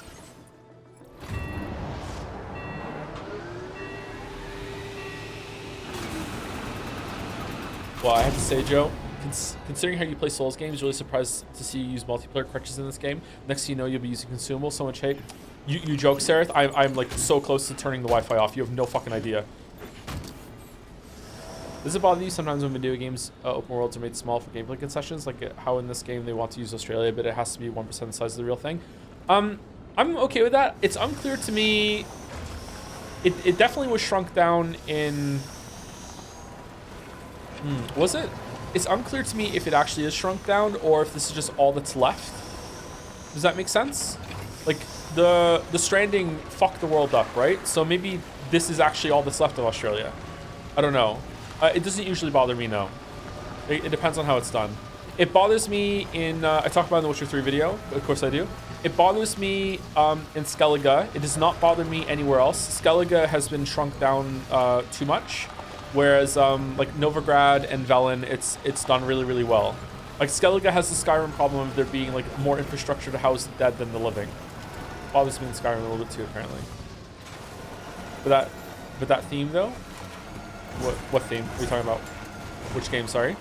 Well, I have to say, Joe, considering how you play Souls games, really surprised to see you use multiplayer crutches in this game. Next thing you know, you'll be using consumables. So much hate. You joke, Sereth. I'm like so close to turning the Wi-Fi off. You have no fucking idea. Does it bother you sometimes when video games open worlds are made small for gameplay concessions? Like how in this game they want to use Australia, but it has to be 1% the size of the real thing. I'm okay with that. It's unclear to me. It definitely was shrunk down in. Was it? It's unclear to me if it actually is shrunk down or if this is just all that's left. Does that make sense? Like the Stranding fucked the world up, right? So maybe this is actually all that's left of Australia. I don't know. It doesn't usually bother me, no. It depends on how it's done. It bothers me in, I talked about in the Witcher 3 video, of course I do. It bothers me in Skellige. It does not bother me anywhere else. Skellige has been shrunk down too much. Whereas like Novigrad and Velen, it's done really, really well. Like Skellige has the Skyrim problem of there being like more infrastructure to house the dead than the living. Bothers me in Skyrim a little bit too, apparently. But that theme though? What theme? What are you talking about? Which game, sorry?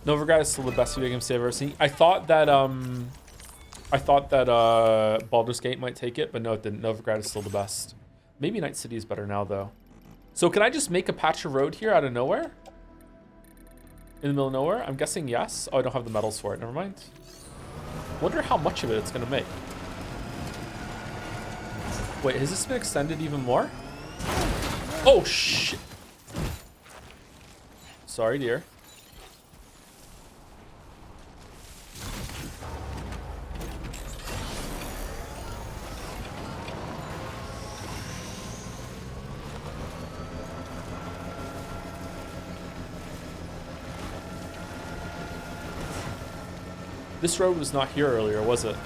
Novigrad is still the best video game I've ever seen. I thought that Baldur's Gate might take it, but no, it didn't. Novigrad is still the best. Maybe Night City is better now, though. So can I just make a patch of road here out of nowhere? In the middle of nowhere? I'm guessing yes. Oh, I don't have the metals for it. Never mind. Wonder how much of it it's going to make. Wait, has this been extended even more? Oh, shit. Sorry, dear. This road was not here earlier, was it?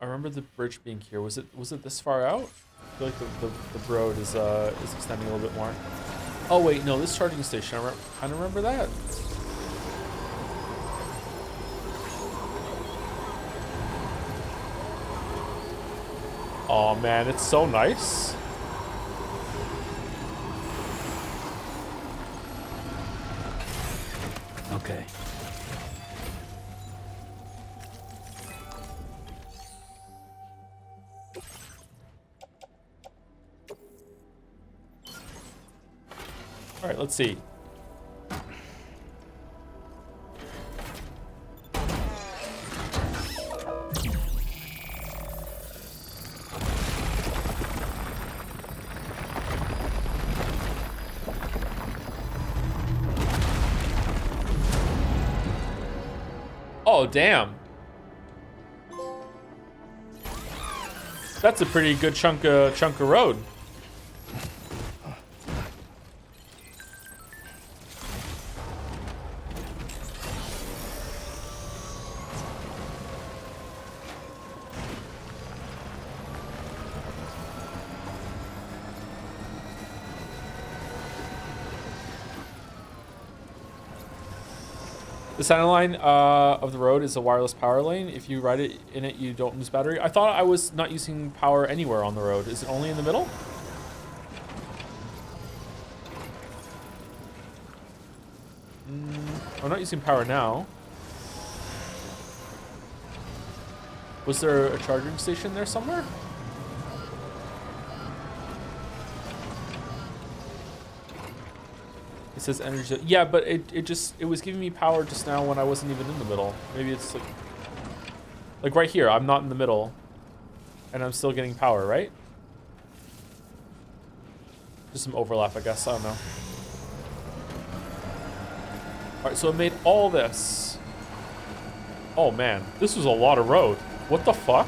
I remember the bridge being here. Was it this far out? I feel like the road is extending a little bit more. Oh wait, no, this charging station. I kind of remember that. Oh man, it's so nice. Okay. All right, let's see. Oh, damn. That's a pretty good chunk of road. The center line of the road is a wireless power lane. If you ride it in it, you don't lose battery. I thought I was not using power anywhere on the road. Is it only in the middle? I'm not using power now. Was there a charging station there somewhere? It says energy. Yeah, but it was giving me power just now when I wasn't even in the middle. Maybe it's like right here. I'm not in the middle, and I'm still getting power, right? Just some overlap, I guess. I don't know. All right, so it made all this. Oh man, this was a lot of road. What the fuck?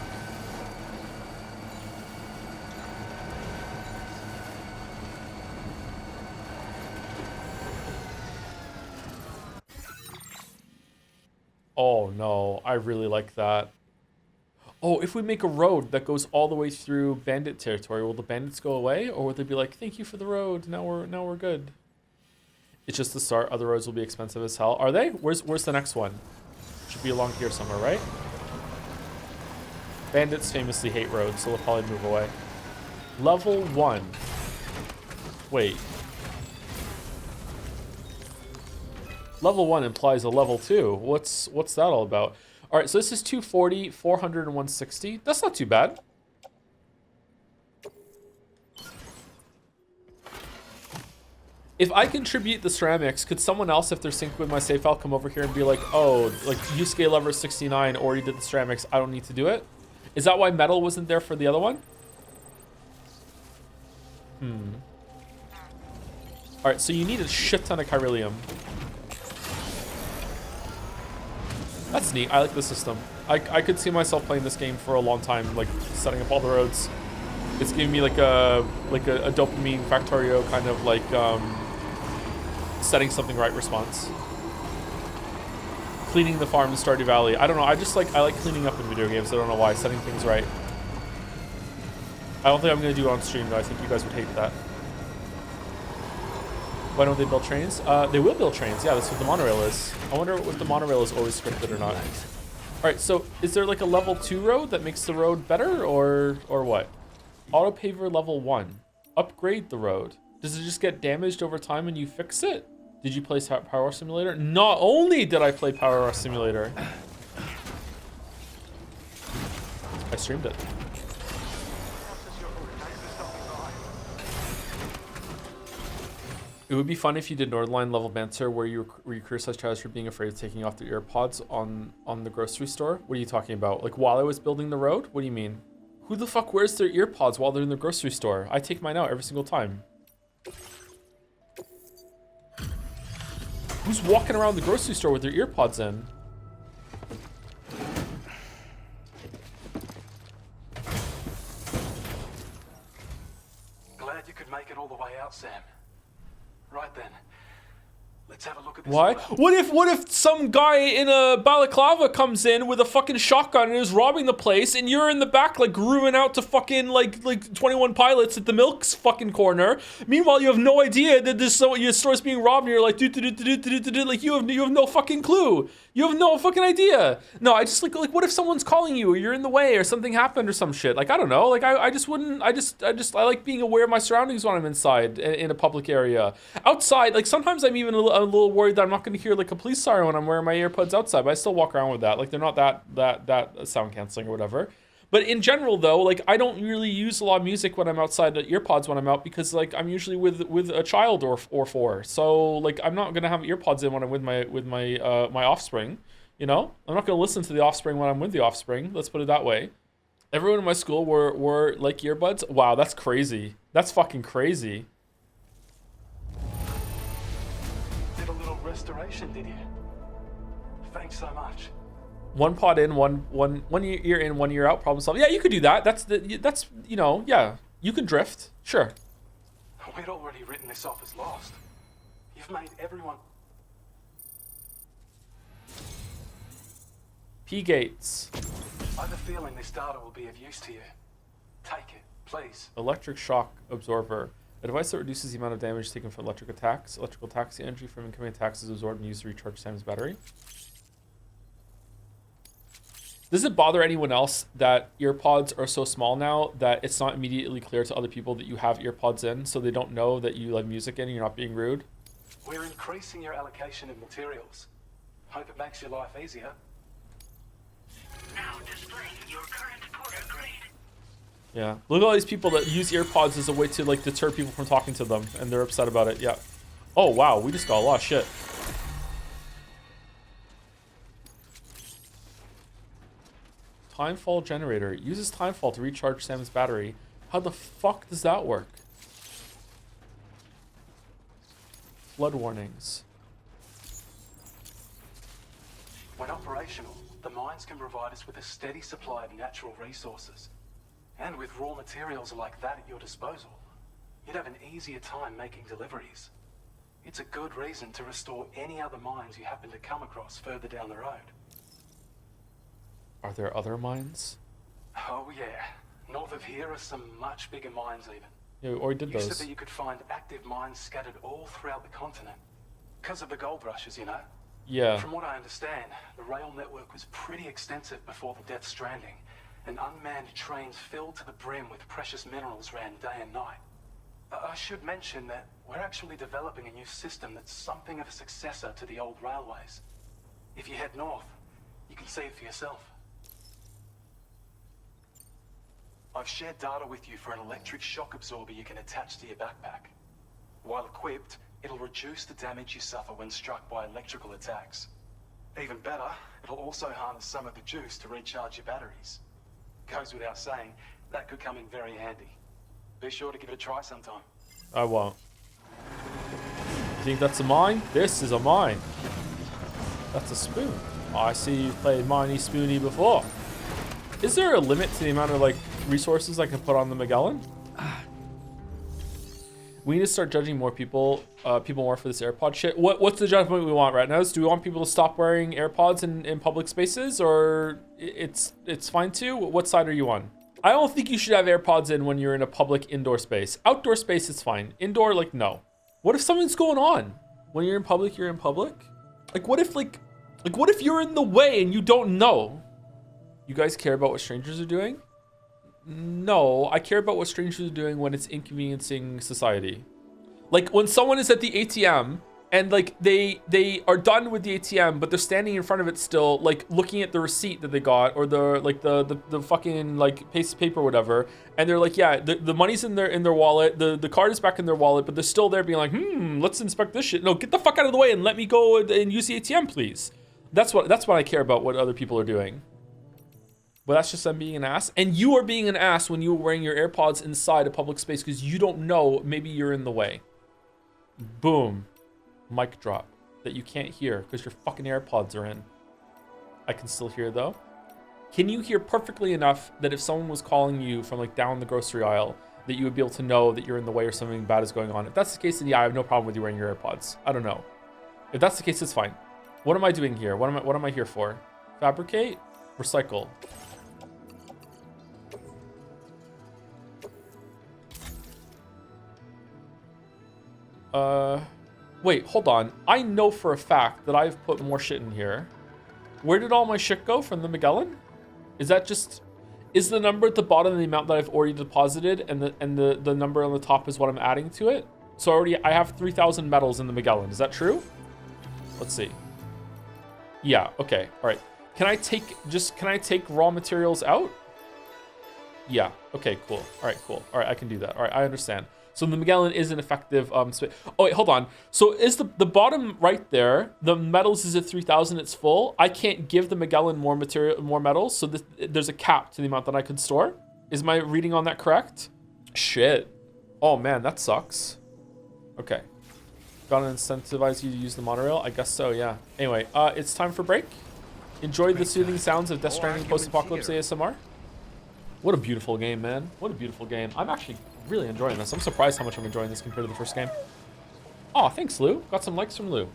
Oh no, I really like that. Oh, if we make a road that goes all the way through bandit territory, will the bandits go away, or will they be like, "Thank you for the road. Now we're good." It's just the start. Other roads will be expensive as hell. Are they? Where's the next one? Should be along here somewhere, right? Bandits famously hate roads, so they'll probably move away. Level 1. Wait. Level 1 implies a level 2. What's that all about? All right, so this is 240, 400, and 160. That's not too bad. If I contribute the ceramics, could someone else, if they're synced with my save file, come over here and be like, oh, like Yusuke Lover 69 already did the ceramics, I don't need to do it? Is that why metal wasn't there for the other one? All right, so you need a shit ton of chiralium. That's neat. I like the system. I could see myself playing this game for a long time, like setting up all the roads. It's giving me like a dopamine Factorio kind of like setting something right response. Cleaning the farm in Stardew Valley. I don't know. I like cleaning up in video games. I don't know why. Setting things right. I don't think I'm gonna do it on stream though. I think you guys would hate that. Why don't they build trains? They will build trains. Yeah, that's what the monorail is. I wonder if the monorail is always scripted or not. All right, so is there like a level 2 road that makes the road better, or what? Auto paver level 1. Upgrade the road. Does it just get damaged over time when you fix it? Did you play Power Simulator? Not only did I play Power Simulator, I streamed it. It would be fun if you did Northline level banter where you criticize Chaz for being afraid of taking off their earpods on the grocery store. What are you talking about? Like while I was building the road? What do you mean? Who the fuck wears their earpods while they're in the grocery store? I take mine out every single time. Who's walking around the grocery store with their earpods in? Glad you could make it all the way out, Sam. Right then, let's have a look at this. Why? What if some guy in a balaclava comes in with a fucking shotgun and is robbing the place, and you're in the back like grooving out to fucking like 21 Pilots at the Milk's fucking corner. Meanwhile, you have no idea that your store's being robbed, and you're like like you have no fucking clue. You have no fucking idea. No, I just like what if someone's calling you, or you're in the way, or something happened, or some shit. Like I don't know. Like I just wouldn't. I like being aware of my surroundings when I'm inside in a public area. Outside, like sometimes I'm even a little worried that I'm not going to hear like a police siren when I'm wearing my earpods outside. But I still walk around with that. Like they're not that sound canceling or whatever. But in general, though, like I don't really use a lot of music when I'm outside the earpods when I'm out because like I'm usually with a child or four. So like I'm not gonna have earpods in when I'm with my offspring. You know, I'm not gonna listen to the offspring when I'm with the offspring. Let's put it that way. Everyone in my school wore like earbuds. Wow, that's crazy. That's fucking crazy. Did a little restoration, did you? Thanks so much. One pod in, one year in, 1 year out. Problem solved. Yeah, you could do that. That's you know, yeah. You can drift. Sure. We'd already written this off as lost. You've made everyone. P gates. I have a feeling this data will be of use to you. Take it, please. Electric shock absorber. A device that reduces the amount of damage taken from electric attacks. Electrical attacks, the energy from incoming attacks is absorbed and used to recharge Sam's battery. Does it bother anyone else that earpods are so small now that it's not immediately clear to other people that you have earpods in, so they don't know that you have music in and you're not being rude? We're increasing your allocation of materials. Hope it makes your life easier. Now displaying your current Porter grade. Yeah. Look at all these people that use earpods as a way to like deter people from talking to them, and they're upset about it. Yeah. Oh wow, we just got a lot of shit. Timefall generator. Uses timefall to recharge Sam's battery. How the fuck does that work? Flood warnings. When operational, the mines can provide us with a steady supply of natural resources. And with raw materials like that at your disposal, you'd have an easier time making deliveries. It's a good reason to restore any other mines you happen to come across further down the road. Are there other mines? Oh yeah. North of here are some much bigger mines even. Yeah, we already did Used those. to be you could find active mines scattered all throughout the continent. Because of the gold rushes, you know? Yeah. From what I understand, the rail network was pretty extensive before the Death Stranding, and unmanned trains filled to the brim with precious minerals ran day and night. I should mention that we're actually developing a new system that's something of a successor to the old railways. If you head north, you can see it for yourself. I've shared data with you for an electric shock absorber you can attach to your backpack. While equipped, it'll reduce the damage you suffer when struck by electrical attacks. Even better, it'll also harness some of the juice to recharge your batteries. Goes without saying, that could come in very handy. Be sure to give it a try sometime. I won't. You think that's a mine? This is a mine. That's a spoon. Oh, I see you've played Miney Spoony before. Is there a limit to the amount of like resources I can put on the Magellan? We need to start judging more people more for this AirPod shit. What's the judgment we want right now? Do we want people to stop wearing AirPods in public spaces, or it's fine too? What side are you on? I don't think you should have AirPods in when you're in a public indoor space. Outdoor space is fine. Indoor, like, no. What if something's going on? When you're in public, you're in public? Like what if what if you're in the way and you don't know? You guys care about what strangers are doing? No, I care about what strangers are doing when it's inconveniencing society. Like when someone is at the ATM and like they are done with the ATM, but they're standing in front of it still, like looking at the receipt that they got, or the fucking like piece of paper or whatever, and they're like, yeah, the money's in their wallet, the card is back in their wallet, but they're still there being like, let's inspect this shit. No, get the fuck out of the way and let me go and use the ATM, please. That's what I care about, what other people are doing. But that's just them being an ass. And you are being an ass when you are wearing your AirPods inside a public space because you don't know, maybe you're in the way. Boom. Mic drop. That you can't hear because your fucking AirPods are in. I can still hear though. Can you hear perfectly enough that if someone was calling you from like down the grocery aisle, that you would be able to know that you're in the way or something bad is going on? If that's the case, then yeah, I have no problem with you wearing your AirPods. I don't know. If that's the case, it's fine. What am I doing here? What am I here for? Fabricate? Recycle. Wait, hold on. I know for a fact that I've put more shit in here. Where did all my shit go from the Magellan? Is that just... Is the number at the bottom the amount that I've already deposited, and the number on the top is what I'm adding to it? So I have 3,000 metals in the Magellan. Is that true? Let's see. Yeah, okay, all right. Can I take raw materials out? Yeah, okay, cool. All right, cool. All right, I can do that. All right, I understand. So the Magellan is an effective space. Oh wait, hold on. So is the bottom right there, the metals is at 3,000, it's full. I can't give the Magellan more metals, so there's a cap to the amount that I can store. Is my reading on that correct? Shit. Oh man, that sucks. Okay. Gotta incentivize you to use the monorail? I guess so, yeah. Anyway, it's time for break. Enjoy the soothing sounds of Death Stranding post-apocalypse ASMR. What a beautiful game, man. What a beautiful game. I'm actually really enjoying this. I'm surprised how much I'm enjoying this compared to the first game. Oh, thanks, Lou. Got some likes from Lou.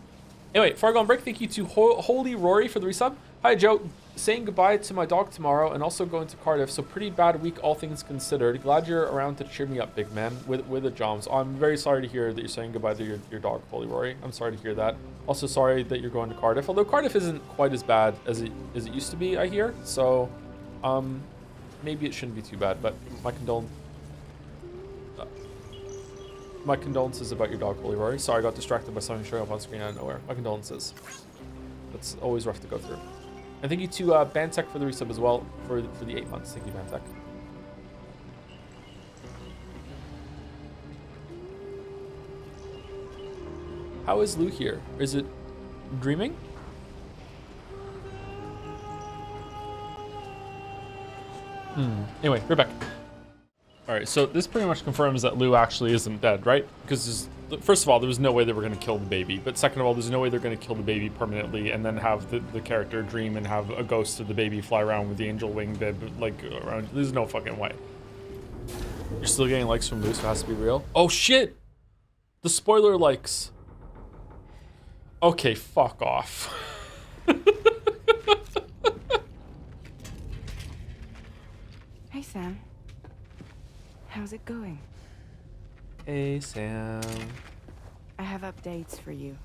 Anyway, before I go on break, thank you to Holy Rory for the resub. Hi, Joe. Saying goodbye to my dog tomorrow and also going to Cardiff, so pretty bad week, all things considered. Glad you're around to cheer me up, big man, with the Joms. I'm very sorry to hear that you're saying goodbye to your dog, Holy Rory. I'm sorry to hear that. Also sorry that you're going to Cardiff, although Cardiff isn't quite as bad as it used to be, I hear. So, maybe it shouldn't be too bad, but my condolences about your dog, Holy Rory. Sorry, I got distracted by something showing up on screen out of nowhere. My condolences. That's always rough to go through. And thank you to Bantech for the resub as well for the 8 months. Thank you, Bantech. How is Lou here? Is it dreaming? Anyway, we're back. All right, so this pretty much confirms that Lou actually isn't dead, right? Because first of all, there was no way they were going to kill the baby. But second of all, there's no way they're going to kill the baby permanently and then have the character dream and have a ghost of the baby fly around with the angel wing bib, like, around. There's no fucking way. You're still getting likes from Lou, so it has to be real. Oh, shit! The spoiler likes. Okay, fuck off. Hey, Sam. How's it going? Hey, Sam. I have updates for you,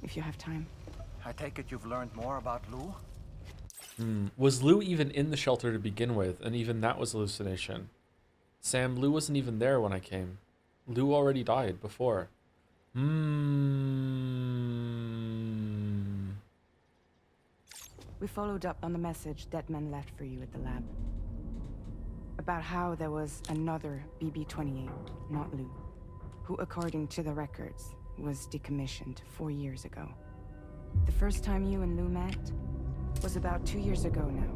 if you have time. I take it you've learned more about Lou? Was Lou even in the shelter to begin with? And even that was hallucination. Sam, Lou wasn't even there when I came. Lou already died before. We followed up on the message Deadman left for you at the lab. About how there was another BB-28, not Lou, who, according to the records, was decommissioned 4 years ago. The first time you and Lou met was about 2 years ago now,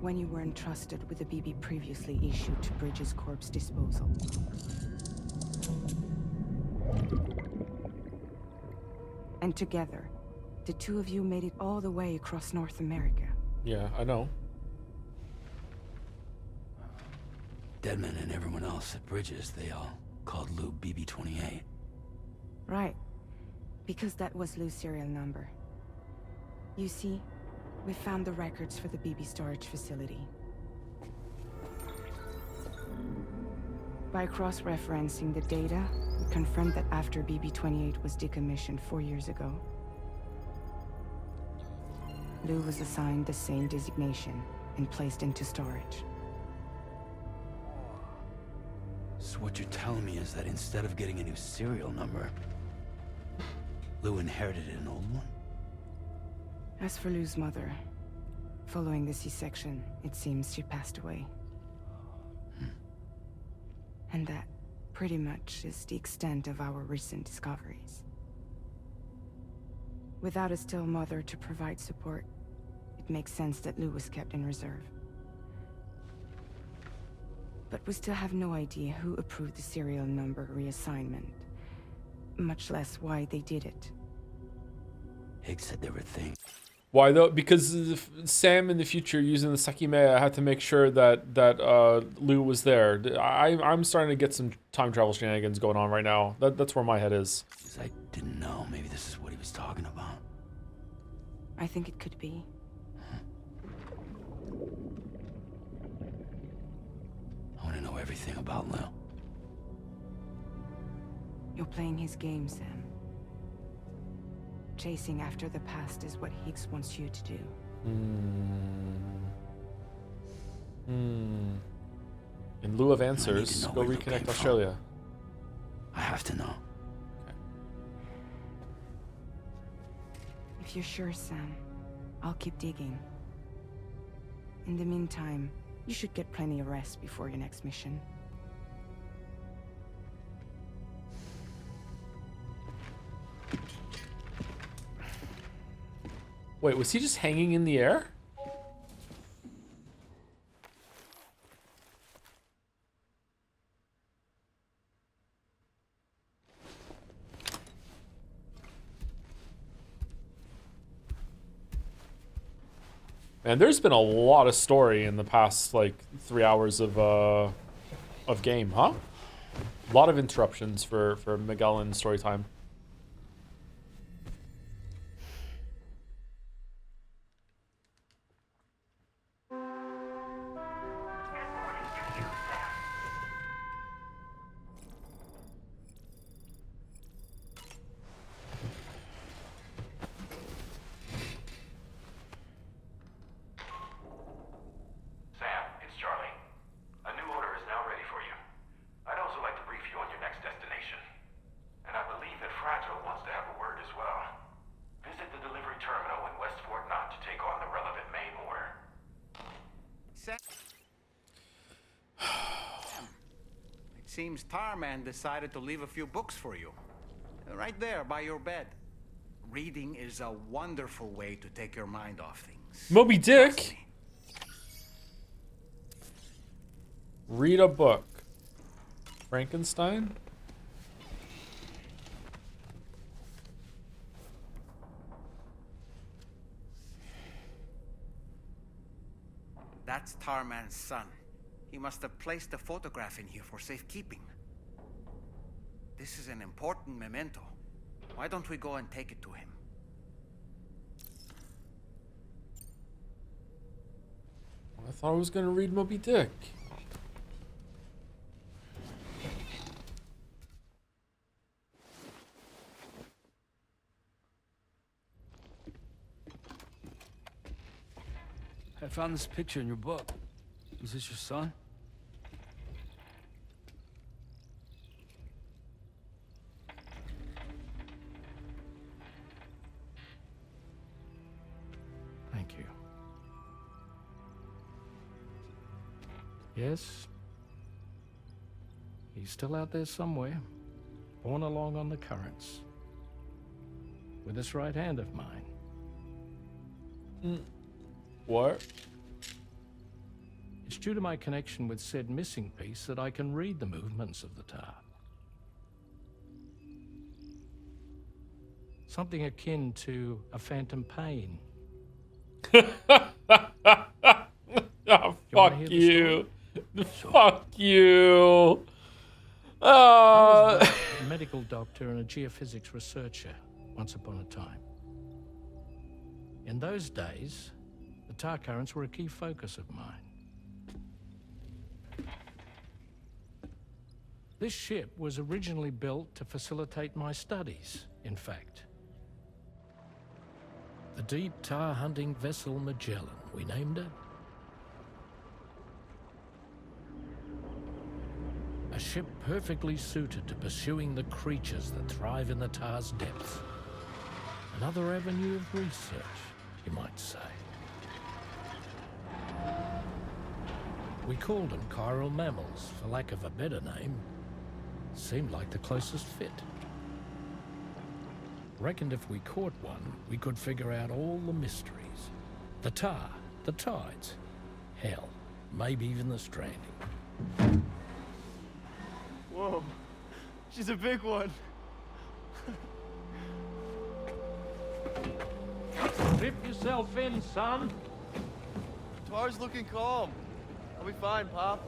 when you were entrusted with the BB previously issued to Bridges Corp's disposal. And together, the two of you made it all the way across North America. Yeah, I know. Deadman and everyone else at Bridges, they all called Lou BB-28. Right. Because that was Lou's serial number. You see, we found the records for the BB storage facility. By cross-referencing the data, we confirmed that after BB-28 was decommissioned 4 years ago, Lou was assigned the same designation and placed into storage. So what you're telling me is that instead of getting a new serial number, Lou inherited an old one? As for Lou's mother, following the C-section, it seems she passed away. And that, pretty much, is the extent of our recent discoveries. Without a still mother to provide support, it makes sense that Lou was kept in reserve. But we still have no idea who approved the serial number reassignment, much less why they did it. Higgs said there were things. Why though? Because Sam in the future using the Sakimea had to make sure that Lou was there. I'm starting to get some time travel shenanigans going on right now. That's where my head is. I didn't know. Maybe this is what he was talking about. I think it could be. I want to know everything about Lou. You're playing his game, Sam. Chasing after the past is what Higgs wants you to do. In lieu of answers, go reconnect Australia. I have to know. Okay. If you're sure, Sam, I'll keep digging. In the meantime, you should get plenty of rest before your next mission. Wait, was he just hanging in the air? Man, there's been a lot of story in the past like 3 hours of game, huh? A lot of interruptions for Magellan story time. Sam, it's Charlie. A new order is now ready for you. I'd also like to brief you on your next destination. And I believe that Fragile wants to have a word as well. Visit the delivery terminal in West Fort Knott to take on the relevant main order. Sam. It seems Tarman decided to leave a few books for you. Right there by your bed. Reading is a wonderful way to take your mind off things. Moby Dick. Read a book. Frankenstein? That's Tarman's son. He must have placed a photograph in here for safekeeping. This is an important memento. Why don't we go and take it to him? I thought I was gonna read Moby Dick. I found this picture in your book. Is this your son? Thank you. Yes. He's still out there somewhere, borne along on the currents. With this right hand of mine. What? It's due to my connection with said missing piece that I can read the movements of the tar. Something akin to a phantom pain. Oh, fuck you. Fuck you. I was a medical doctor and a geophysics researcher once upon a time. In those days, the tar currents were a key focus of mine. This ship was originally built to facilitate my studies, in fact. The deep tar hunting vessel Magellan, we named it. A ship perfectly suited to pursuing the creatures that thrive in the tar's depths. Another avenue of research, you might say. We called them chiral mammals, for lack of a better name. Seemed like the closest fit. Reckoned if we caught one, we could figure out all the mysteries. The tar, the tides, hell, maybe even the stranding. Whoa, she's a big one. Strip yourself in, son. Tar's looking calm. I'll be fine, Pop.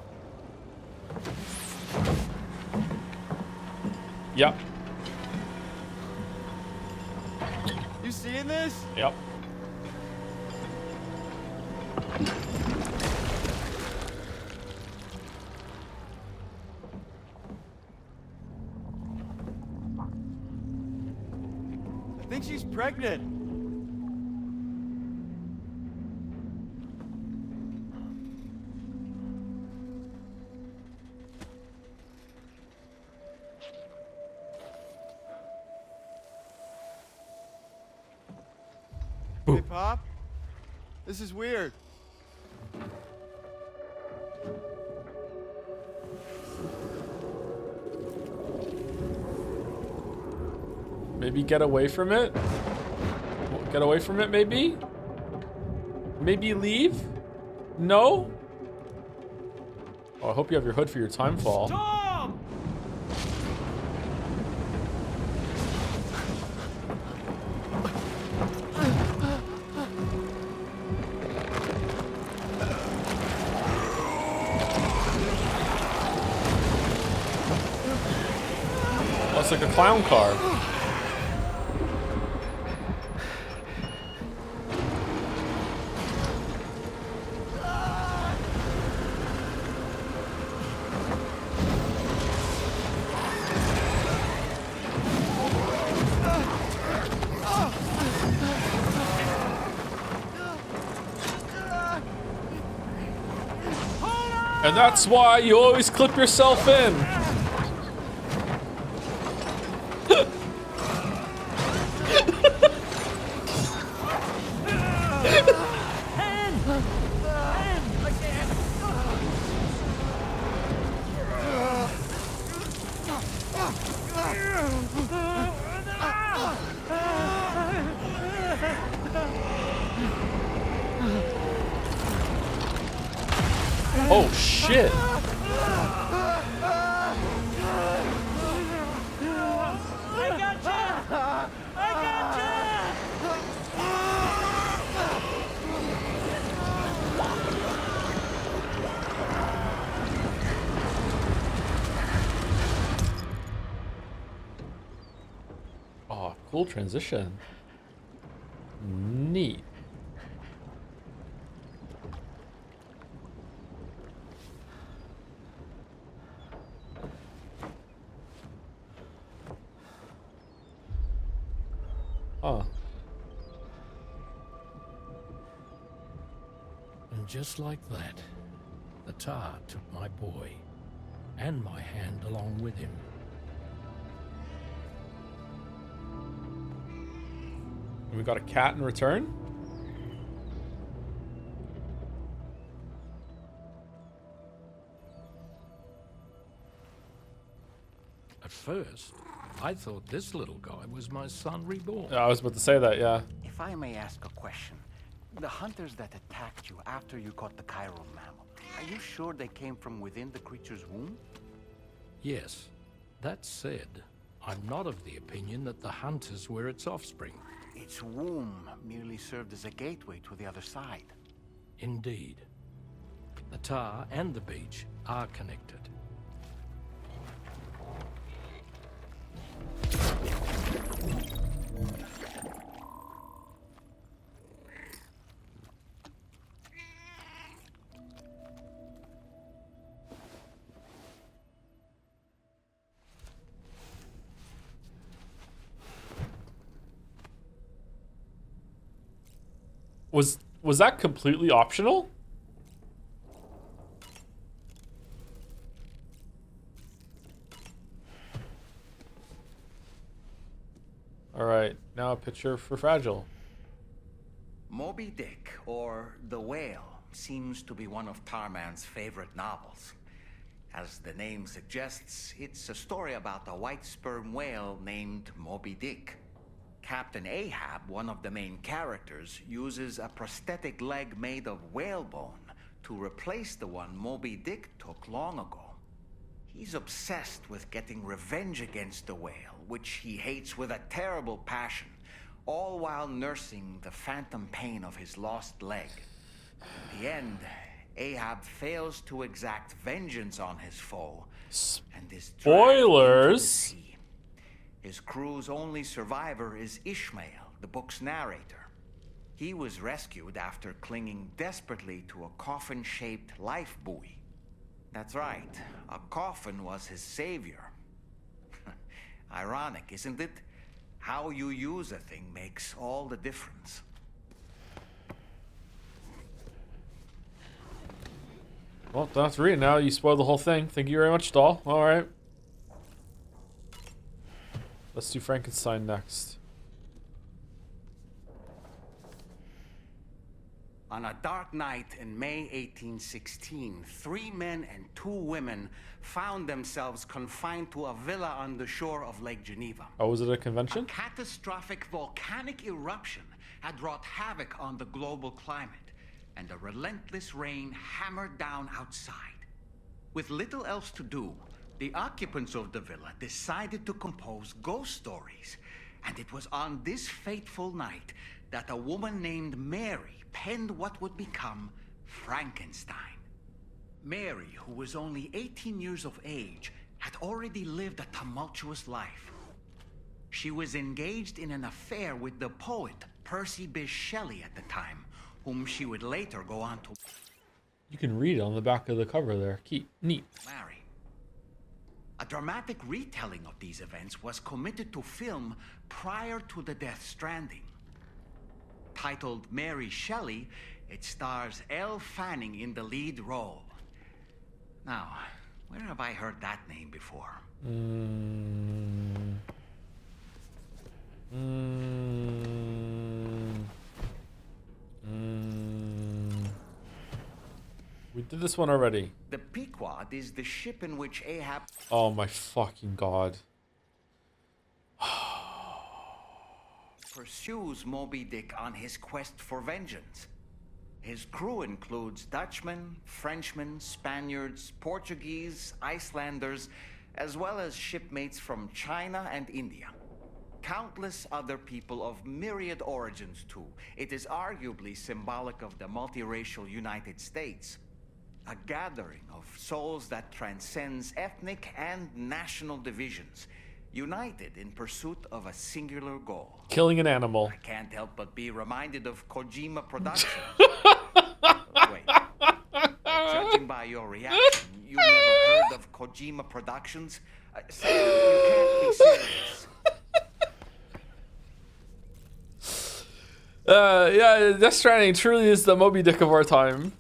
Yep. You seeing this? Yep. I think she's pregnant. Hey, Pop. This is weird. Maybe get away from it? Get away from it, maybe? Maybe leave? No? Oh, I hope you have your hood for your time fall. Tom! looks like a clown car. And that's why you always clip yourself in. Oh shit. Oh, cool transition. Neat. Huh. And just like that, the tar took my boy, and my hand along with him. And we got a cat in return? At first, I thought this little guy was my son reborn. Yeah, I was about to say that, yeah. If I may ask a question, the hunters that attacked you after you caught the chiral mammal, are you sure they came from within the creature's womb? Yes. That said, I'm not of the opinion that the hunters were its offspring. Its womb merely served as a gateway to the other side. Indeed. The tar and the beach are connected. Was that completely optional? All right, now a picture for Fragile. Moby Dick, or The Whale, seems to be one of Tarman's favorite novels. As the name suggests, it's a story about a white sperm whale named Moby Dick. Captain Ahab, one of the main characters, uses a prosthetic leg made of whalebone to replace the one Moby Dick took long ago. He's obsessed with getting revenge against the whale, which he hates with a terrible passion, all while nursing the phantom pain of his lost leg. In the end, Ahab fails to exact vengeance on his foe, and is dragged into the sea. His crew's only survivor is Ishmael, the book's narrator. He was rescued after clinging desperately to a coffin-shaped life buoy. That's right, a coffin was his savior. Ironic, isn't it? How you use a thing makes all the difference. Well, don't have to read it now. You spoiled the whole thing. Thank you very much, doll. All right. Let's do Frankenstein next. On a dark night in May 1816, 3 men and 2 women found themselves confined to a villa on the shore of Lake Geneva. Oh, was it a convention? A catastrophic volcanic eruption had wrought havoc on the global climate, and a relentless rain hammered down outside. With little else to do, the occupants of the villa decided to compose ghost stories. And it was on this fateful night that a woman named Mary penned what would become Frankenstein. Mary, who was only 18 years of age, had already lived a tumultuous life, She was engaged in an affair with the poet Percy Bysshe Shelley at the time, whom she would later go on to You can read it on the back of the cover there. Neat. marry. A dramatic retelling of these events was committed to film prior to the Death Stranding. Titled Mary Shelley, it stars Elle Fanning in the lead role. Now, where have I heard that name before? We did this one already. The Pequod is the ship in which Ahab... Oh my fucking god. pursues Moby Dick on his quest for vengeance. His crew includes Dutchmen, Frenchmen, Spaniards, Portuguese, Icelanders, as well as shipmates from China and India. Countless other people of myriad origins, too. It is arguably symbolic of the multiracial United States. A gathering of souls that transcends ethnic and national divisions, united in pursuit of a singular goal. Killing an animal. I can't help but be reminded of Kojima Productions. Wait. Judging by your reaction, you've never heard of Kojima Productions? Sam, you can't be serious. Yeah, Death Stranding truly is the Moby Dick of our time.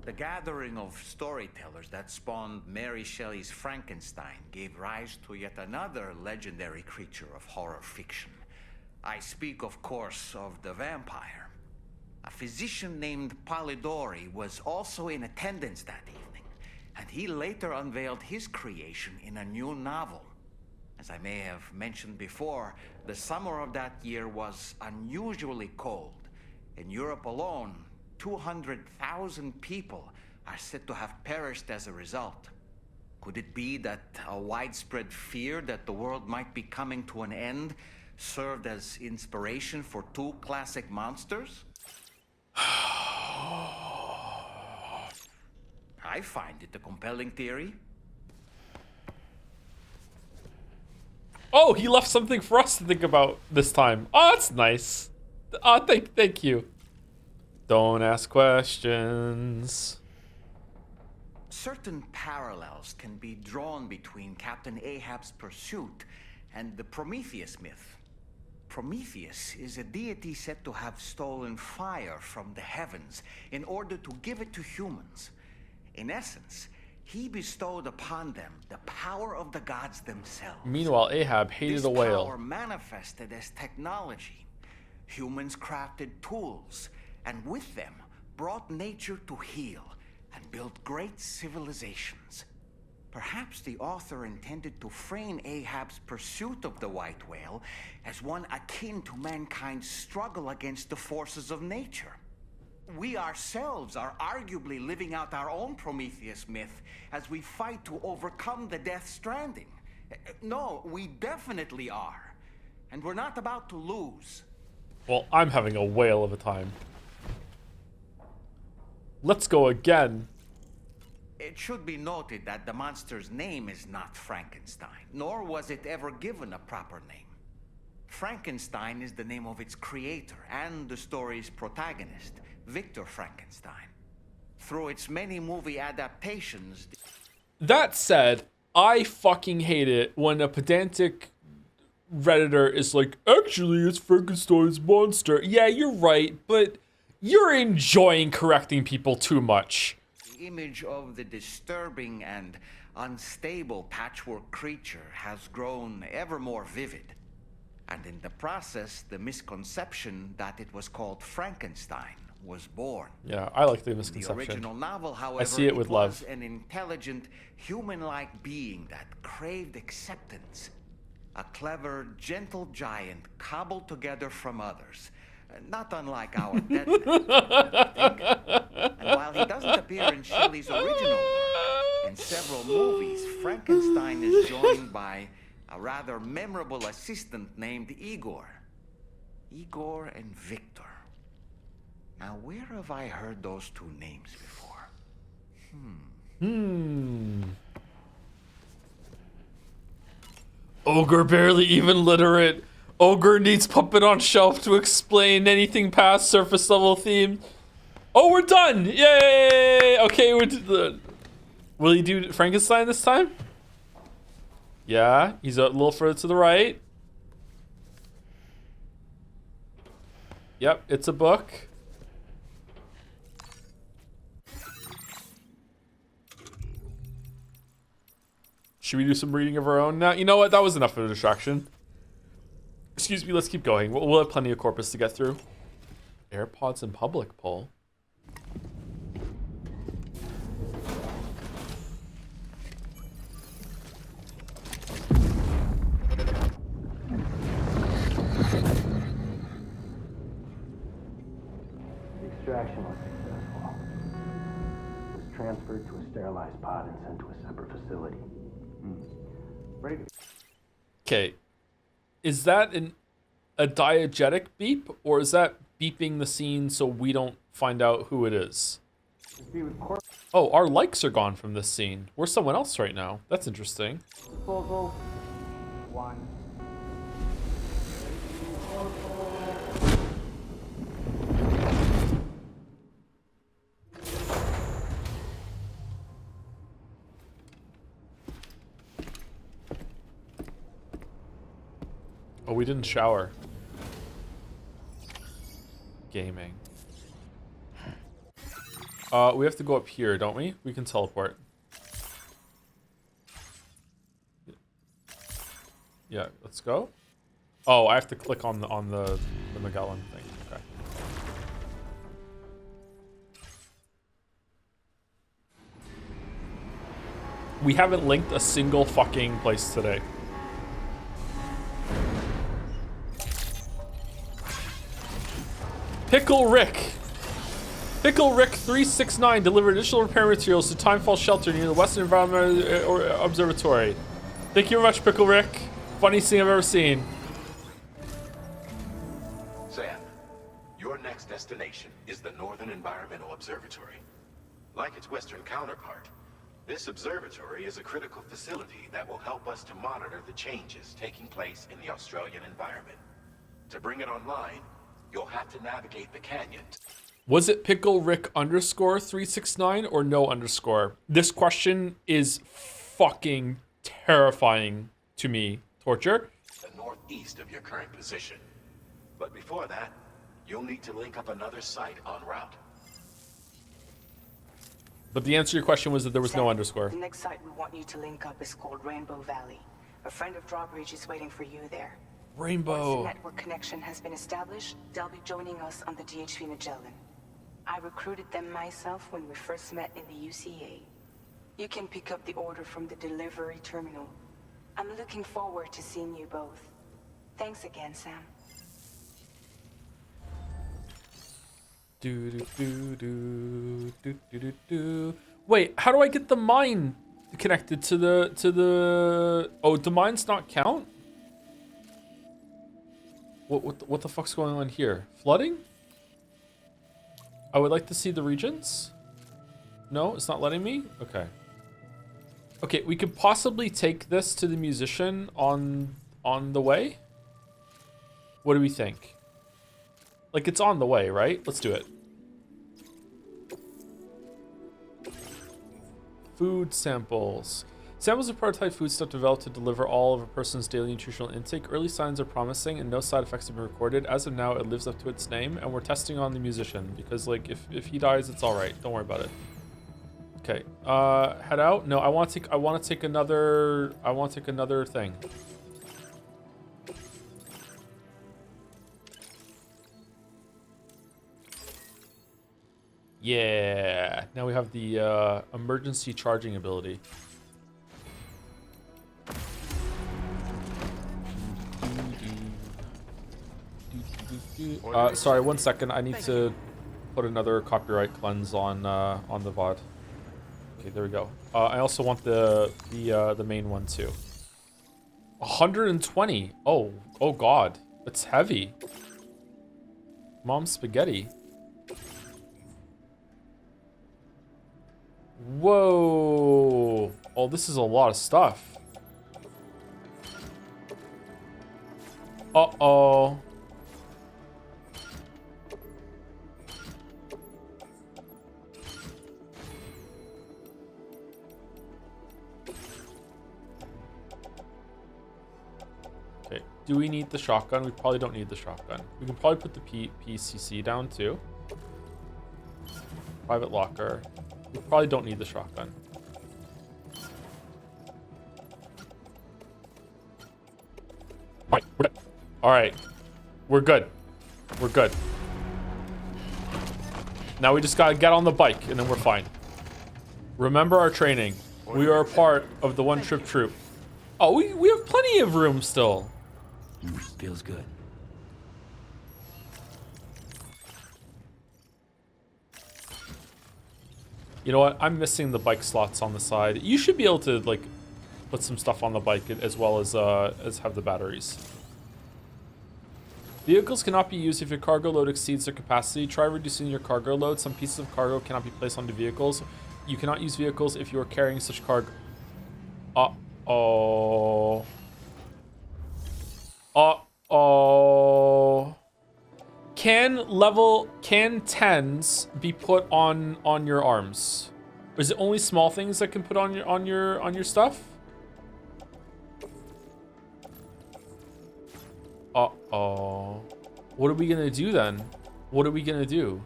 The gathering of storytellers that spawned Mary Shelley's Frankenstein gave rise to yet another legendary creature of horror fiction. I speak, of course, of the vampire. A physician named Polidori was also in attendance that evening, and he later unveiled his creation in a new novel. As I may have mentioned before, the summer of that year was unusually cold. In Europe alone, 200,000 people are said to have perished as a result. Could it be that a widespread fear that the world might be coming to an end served as inspiration for two classic monsters? I find it a compelling theory. Oh, he left something for us to think about this time. Oh, that's nice. Oh, thank you. Don't ask questions. Certain parallels can be drawn between Captain Ahab's pursuit and the Prometheus myth. Prometheus is a deity said to have stolen fire from the heavens in order to give it to humans. In essence, he bestowed upon them the power of the gods themselves. Meanwhile, Ahab hated a whale. This power manifested as technology. Humans crafted tools, and with them brought nature to heal and built great civilizations. Perhaps the author intended to frame Ahab's pursuit of the white whale as one akin to mankind's struggle against the forces of nature. We ourselves are arguably living out our own Prometheus myth as we fight to overcome the Death Stranding. No, we definitely are. And we're not about to lose. Well, I'm having a whale of a time. Let's go again. It should be noted that the monster's name is not Frankenstein, nor was it ever given a proper name. Frankenstein is the name of its creator and the story's protagonist, Victor Frankenstein. Through its many movie adaptations... That said, I fucking hate it when a pedantic Redditor is like, actually, it's Frankenstein's monster. Yeah, you're right, but you're enjoying correcting people too much. The image of the disturbing and unstable patchwork creature has grown ever more vivid. And in the process, the misconception that it was called Frankenstein was born. Yeah, I like the misconception. The original novel, however, I see it with was love. an intelligent, human-like being that craved acceptance. A clever, gentle giant cobbled together from others. Not unlike our dead man, I think. And while he doesn't appear in Shelley's original work, in several movies, Frankenstein is joined by a rather memorable assistant named Igor. Igor and Victor. Now, where have I heard those two names before? Ogre barely even literate. Ogre needs puppet on shelf to explain anything past surface level theme. Oh, we're done! Yay! Okay, will he do Frankenstein this time? Yeah, he's a little further to the right. Yep, it's a book. Should we do some reading of our own now? You know what? That was enough of a distraction. Excuse me, let's keep going. We'll have plenty of corpus to get through. AirPods in public poll. The extraction was successful. It was transferred to a sterilized pod and sent to a separate facility. Ready to... Okay. Is that a diegetic beep, or is that beeping the scene so we don't find out who it is? Oh, our likes are gone from this scene. We're someone else right now. That's interesting. Disposal 1. Oh, we didn't shower. Gaming. We have to go up here, don't we? We can teleport. Yeah, let's go. Oh, I have to click on the Magellan thing. Okay. We haven't linked a single fucking place today. Pickle Rick 369 delivered additional repair materials to Timefall Shelter near the Western Environmental Observatory. Thank you very much, Pickle Rick. Funniest thing I've ever seen. Sam, your next destination is the Northern Environmental Observatory. Like its Western counterpart, this observatory is a critical facility that will help us to monitor the changes taking place in the Australian environment. To bring it online, you'll have to navigate the canyon. Was it Pickle Rick underscore 369 or no underscore? This question is fucking terrifying to me. Torture? The northeast of your current position. But before that, you'll need to link up another site en route. But the answer to your question was that there was no Sam, underscore. The next site we want you to link up is called Rainbow Valley. A friend of Drawbridge is waiting for you there. Rainbow. Once the network connection has been established, they'll be joining us on the DHV Magellan. I recruited them myself when we first met in the UCA. You can pick up the order from the delivery terminal. I'm looking forward to seeing you both. Thanks again, Sam. Wait, how do I get the mine connected to the? Oh, do mines not count? What the fuck's going on here? Flooding? I would like to see the regions. No, it's not letting me? Okay. Okay, we could possibly take this to the musician on the way. What do we think? Like, it's on the way, right? Let's do it. Food samples. Samples of prototype foodstuff developed to deliver all of a person's daily nutritional intake. Early signs are promising and no side effects have been recorded. As of now, it lives up to its name, and we're testing on the musician because, like, if he dies, it's all right. Don't worry about it. Okay. Head out. No, I want to take another thing. Yeah. Now we have the emergency charging ability. Sorry, 1 second. I need to put another copyright cleanse on the VOD. Okay, there we go. I also want the main one too. 120. Oh God, that's heavy. Mom's spaghetti. Whoa. Oh, this is a lot of stuff. Uh-oh. Okay, do we need the shotgun? We probably don't need the shotgun. We can probably put the PCC down too. Private locker. We probably don't need the shotgun. All right, we're good. We're good. Now we just gotta get on the bike and then we're fine. Remember our training. We are a part of the one trip troop. Oh, we have plenty of room still. Feels good. You know what? I'm missing the bike slots on the side. You should be able to like put some stuff on the bike as well as have the batteries. Vehicles cannot be used if your cargo load exceeds their capacity. Try reducing your cargo load. Some pieces of cargo cannot be placed onto vehicles. You cannot use vehicles if you are carrying such cargo. Uh-oh. Uh-oh. Can 10s be put on your arms? Or is it only small things that can put on your stuff? Uh-oh. What are we gonna do then? What are we gonna do?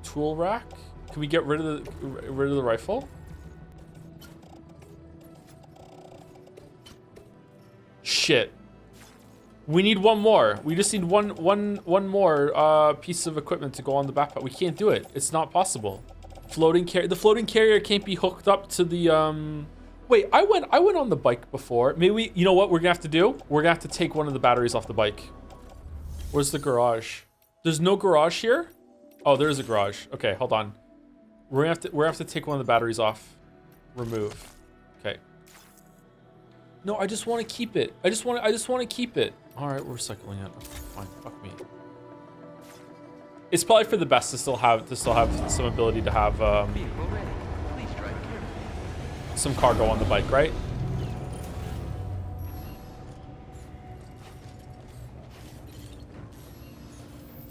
Tool rack? Can we get rid of the rifle? Shit. We need one more. We just need one more piece of equipment to go on the backpack. We can't do it. It's not possible. The floating carrier can't be hooked up to the Wait, I went on the bike before. Maybe you know what we're gonna have to do? We're gonna have to take one of the batteries off the bike. Where's the garage? There's no garage here? Oh, there's a garage. Okay, hold on. We're gonna have to take one of the batteries off. Remove. Okay. No, I just want to keep it. I just want to keep it. All right, we're recycling it. Okay, fine. Fuck me. It's probably for the best to still have some ability to have some cargo on the bike, right?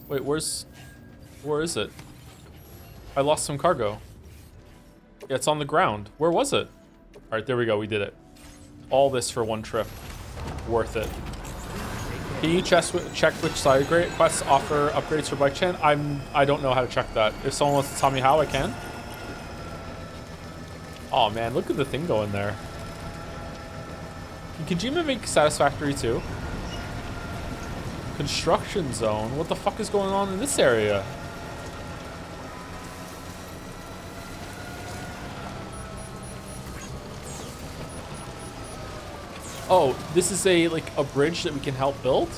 Wait, where is it? I lost some cargo. Yeah, it's on the ground. Where was it? All right, there we go. We did it. All this for one trip. Worth it. Can you check which side quests offer upgrades for bike chain? I don't know how to check that. If someone wants to tell me how, I can. Oh man, look at the thing going there. Can Kojima make Satisfactory too? Construction zone? What the fuck is going on in this area? Oh, this is a bridge that we can help build?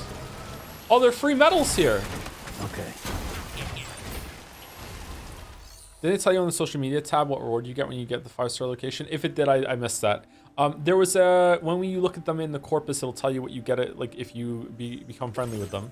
Oh, there are free medals here. Okay. Did it tell you on the social media tab what reward you get when you get the 5-star location? If it did, I missed that. There was when you look at them in the corpus, it'll tell you what you get it like if you become friendly with them.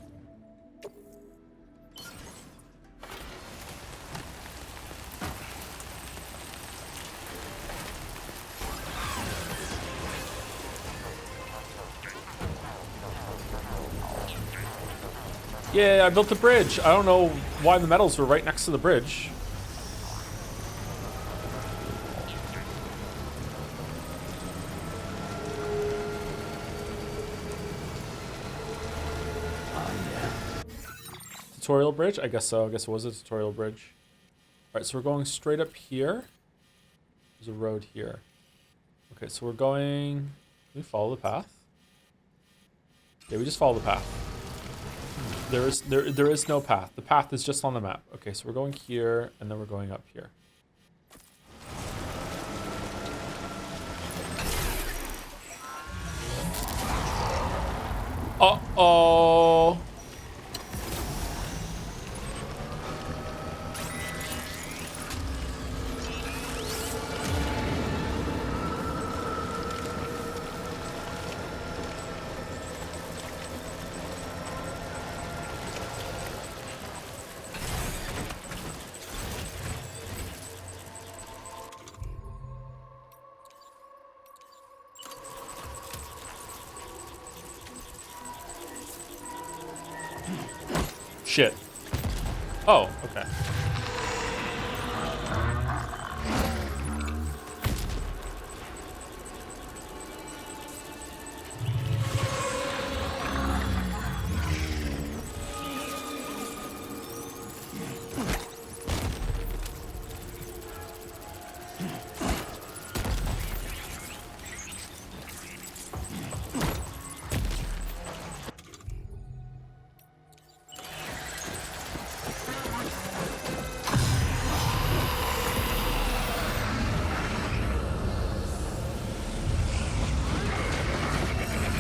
Yeah, I built the bridge. I don't know why the medals were right next to the bridge. Tutorial bridge? I guess so. I guess it was a tutorial bridge. All right, so we're going straight up here. There's a road here. Okay, so we're going... Can we follow the path? Yeah, we just follow the path. There is no path. The path is just on the map. Okay, so we're going here, and then we're going up here. Uh-oh. shit. Oh, okay.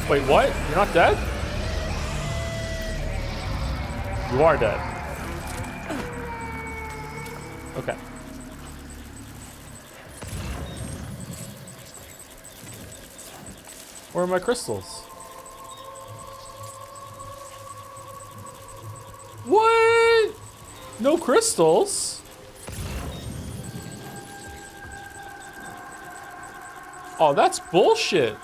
Wait, what? You're not dead? You are dead. Okay. Where are my crystals? What? No crystals? Oh, that's bullshit.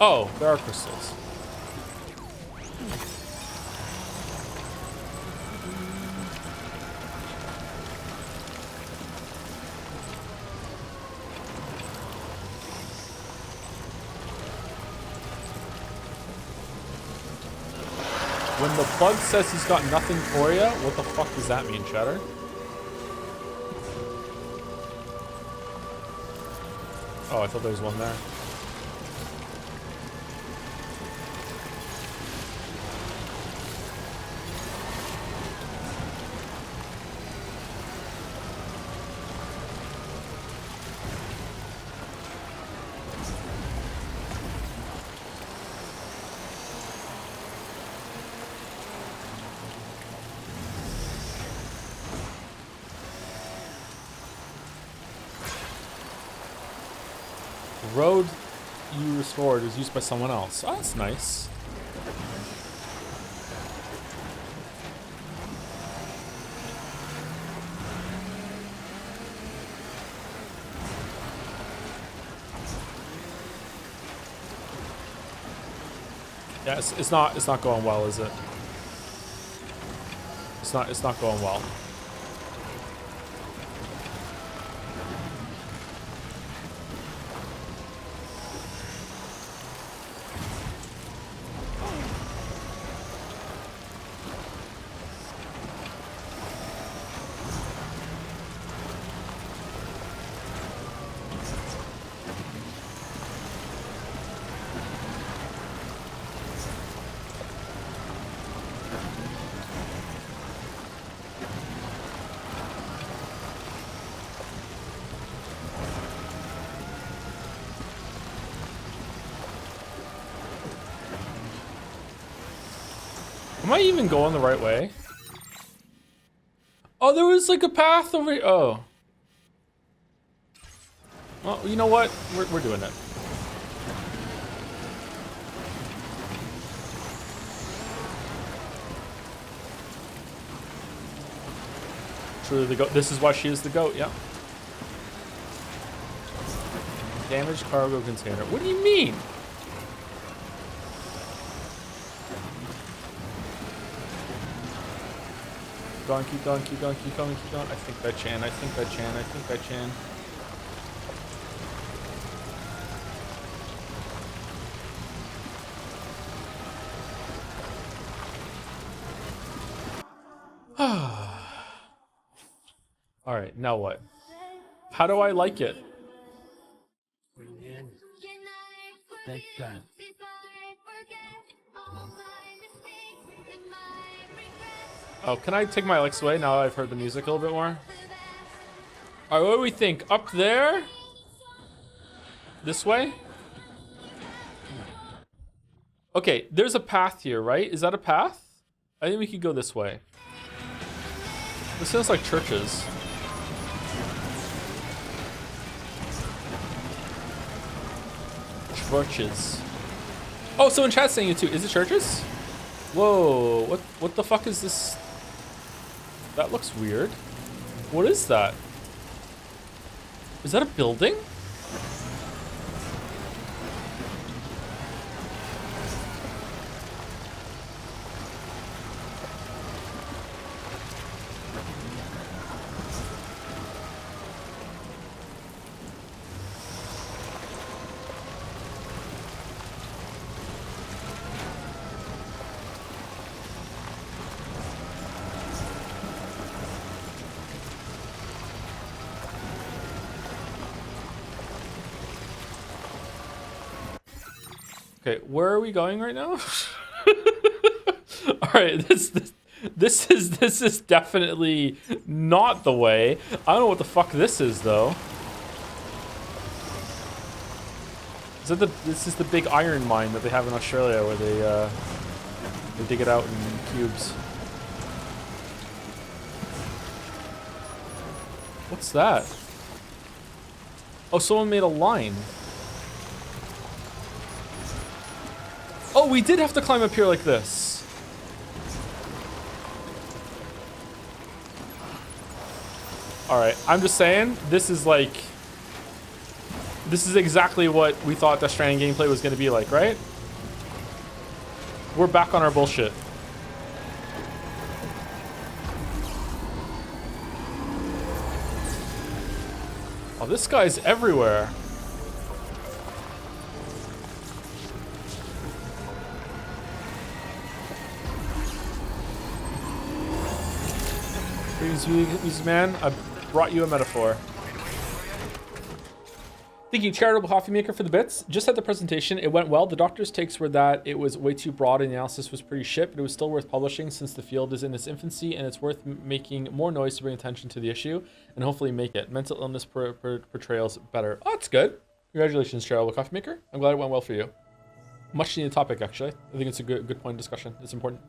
Oh, there are crystals. When the plug says he's got nothing for you, what the fuck does that mean, Cheddar? Oh, I thought there was one there. Road you restored was used by someone else. Oh, that's nice. Yeah, it's not going well, is it? It's not going well. Am I even going the right way? Oh, there was like a path over here. Oh. Well, you know what? We're doing it. Truly the goat. This is why she is the goat, yeah. Damaged cargo container. What do you mean? Going, keep going, keep going, keep going, keep going. I think that Chan, I think that Chan, I think that Chan. All right, now what? How do I like it? Take that. Oh, can I take my Alex away now that I've heard the music a little bit more? All right, what do we think? Up there? This way? Okay, there's a path here, right? Is that a path? I think we could go this way. This sounds like churches. Churches. Oh, someone chat's saying it too. Is it churches? Whoa, what the fuck is this? That looks weird. What is that? Is that a building? Okay, where are we going right now? All right, this is definitely not the way. I don't know what the fuck this is though. This is the big iron mine that they have in Australia where they dig it out in cubes. What's that? Oh, someone made a line. Oh, we did have to climb up here like this. All right, I'm just saying, this is exactly what we thought the Stranding gameplay was going to be like, right? We're back on our bullshit. Oh, this guy's everywhere. Greetings, man. I brought you a metaphor. Thank you, Charitable Coffee Maker, for the bits. Just at the presentation, it went well. The doctor's takes were that it was way too broad and the analysis was pretty shit, but it was still worth publishing since the field is in its infancy and it's worth making more noise to bring attention to the issue and hopefully make it. Mental illness portrayals better. Oh, that's good. Congratulations, Charitable Coffee Maker. I'm glad it went well for you. Much needed topic, actually. I think it's a good point of discussion. It's important.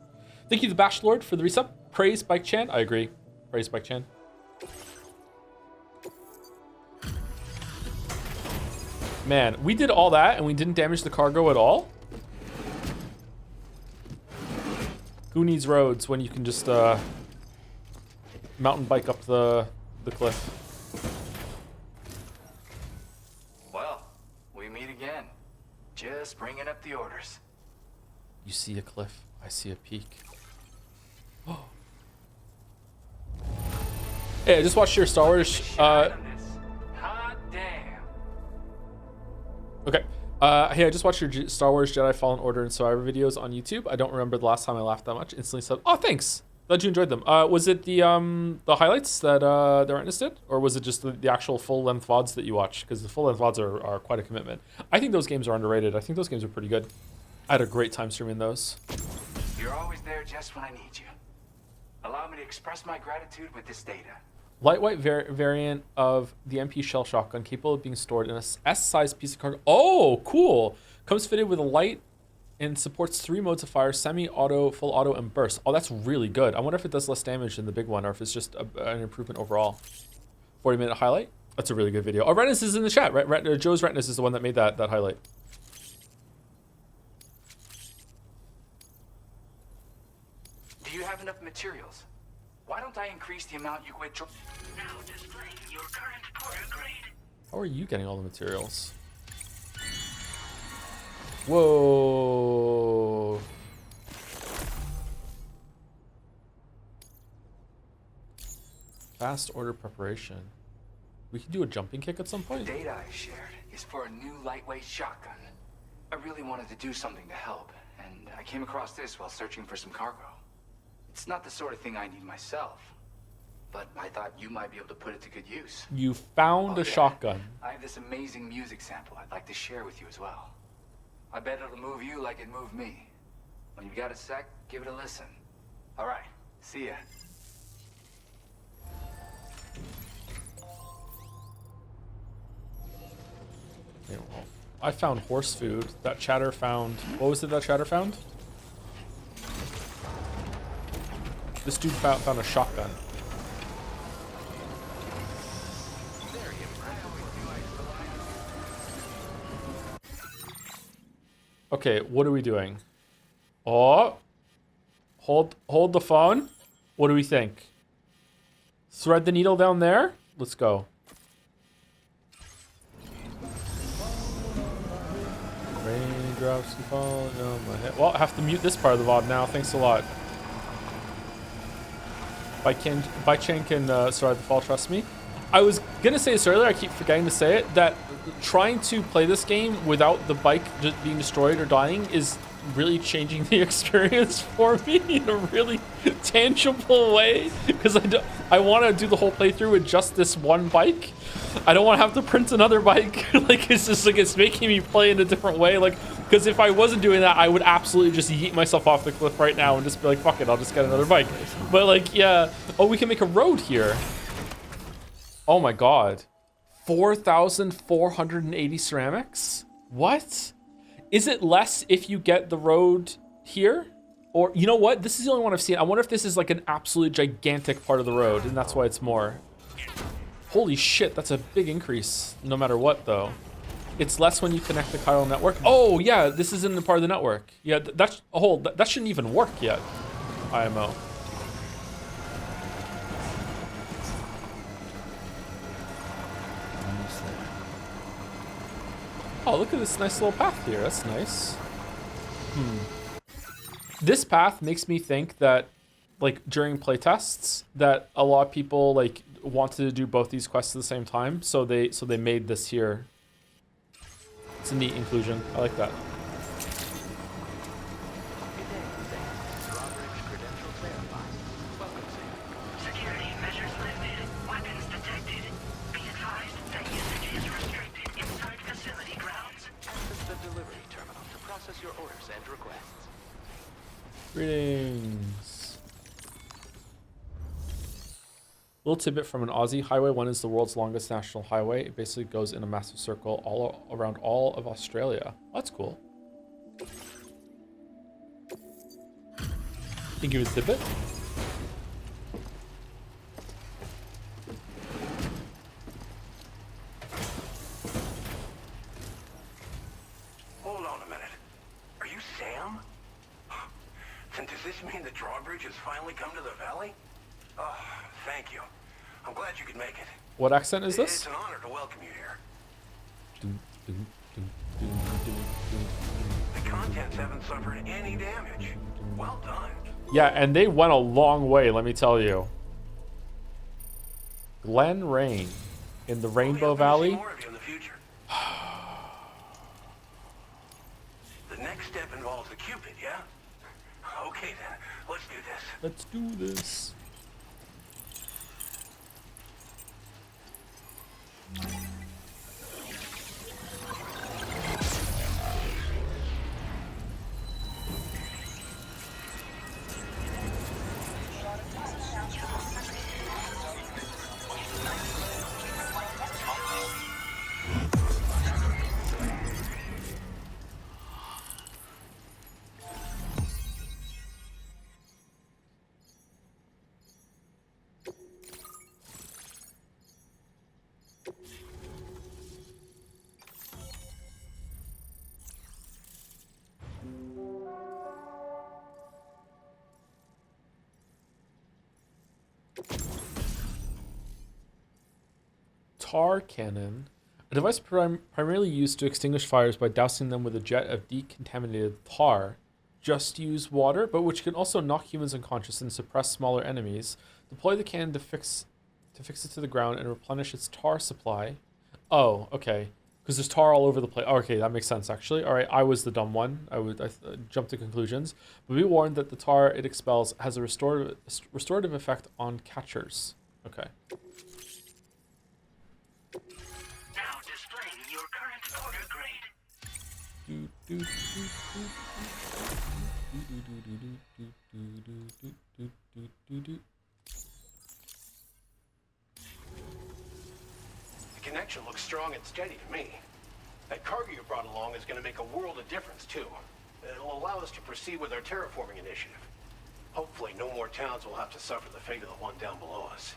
Thank you, the Bash Lord, for the resub. Praise Bike Chan. I agree. Praise Bike Chan. Man, we did all that and we didn't damage the cargo at all? Who needs roads when you can just mountain bike up the cliff? Well, we meet again. Just bringing up the orders. You see a cliff, I see a peak. Oh. Hey, I just watched your Star Wars. Hot damn. Okay. Hey, I just watched your Star Wars Jedi Fallen Order and Survivor videos on YouTube. I don't remember the last time I laughed that much. Instantly said, "Oh, thanks. Glad you enjoyed them." Was it the highlights that the Retinas did, or was it just the actual full length VODs that you watched? Because the full length VODs are quite a commitment. I think those games are underrated. I think those games are pretty good. I had a great time streaming those. You're always there just when I need you. Allow me to express my gratitude with this data. Lightweight variant of the MP shell shotgun, capable of being stored in a S-sized piece of cargo. Oh, cool! Comes fitted with a light and supports 3 modes of fire: semi-auto, full auto, and burst. Oh, that's really good. I wonder if it does less damage than the big one, or if it's just an improvement overall. 40-minute highlight. That's a really good video. Oh, Retinas is in the chat. Right? Joe's Retinas is the one that made that highlight. Do you have enough materials? Why don't I increase the amount you quit? Now displaying your current porter grade. How are you getting all the materials? Whoa. Fast order preparation. We can do a jumping kick at some point. The data I shared is for a new lightweight shotgun. I really wanted to do something to help, and I came across this while searching for some cargo. It's not the sort of thing I need myself, but I thought you might be able to put it to good use. You found a shotgun. I have this amazing music sample I'd like to share with you as well. I bet it'll move you like it moved me. When you've got a sec, give it a listen. All right, see ya. I found horse food. That chatter found... What was it that chatter found? This dude found a shotgun. Okay, what are we doing? Oh, hold the phone. What do we think? Thread the needle down there. Let's go. Raindrops keep falling on my head. Well, I have to mute this part of the VOD now. Thanks a lot. Bike chain can survive the fall, trust me. I was gonna say this earlier, I keep forgetting to say it, that trying to play this game without the bike just being destroyed or dying is really changing the experience for me in a really tangible way, because I want to do the whole playthrough with just this one bike. I don't want to have to print another bike. Like, it's just like, it's making me play in a different way. Like, Because if I wasn't doing that, I would absolutely just yeet myself off the cliff right now and just be like, fuck it, I'll just get another bike. But like, yeah. Oh, we can make a road here. Oh my god. 4,480 ceramics? What? Is it less if you get the road here? Or, you know what? This is the only one I've seen. I wonder if this is like an absolute gigantic part of the road, and that's why it's more. Holy shit, that's a big increase, no matter what, though. It's less when you connect the chiral network. Oh, yeah, this isn't a part of the network. Yeah, that's a whole, that shouldn't even work yet, IMO. Oh, look at this nice little path here. That's nice. This path makes me think that, like, during playtests, that a lot of people, like, wanted to do both these quests at the same time, so they made this here. It's a neat inclusion. I like that. Security measures lifted. Weapons detected. Be advised that usage is restricted inside facility grounds. Access the delivery terminal to process your orders and requests. Greetings. Little tidbit from an Aussie. Highway 1 is the world's longest national highway. It basically goes in a massive circle all around all of Australia. Oh, that's cool. Can you give me a tidbit? Hold on a minute. Are you Sam? Then does this mean the drawbridge has finally come to the valley? Oh, thank you. I'm glad you could make it. What accent is this? It's an honor to welcome you here. The contents haven't suffered any damage. Well done. Yeah, and they went a long way, let me tell you. Glen Rain in the Rainbow Valley. More of you in the future. The next step involves the Cupid, yeah? Okay then, let's do this. Let's do this. Tar cannon, a device primarily used to extinguish fires by dousing them with a jet of decontaminated tar. Just use water, but which can also knock humans unconscious and suppress smaller enemies. Deploy the cannon to fix it to the ground and replenish its tar supply. Oh, okay. Because there's tar all over the place. Oh, okay, that makes sense, actually. All right, I was the dumb one. I jumped to conclusions. But be warned that the tar it expels has a restorative effect on catchers. Okay. Now displaying your current order grade. The connection looks strong and steady to me. That cargo you brought along is going to make a world of difference, too. It'll allow us to proceed with our terraforming initiative. Hopefully, no more towns will have to suffer the fate of the one down below us.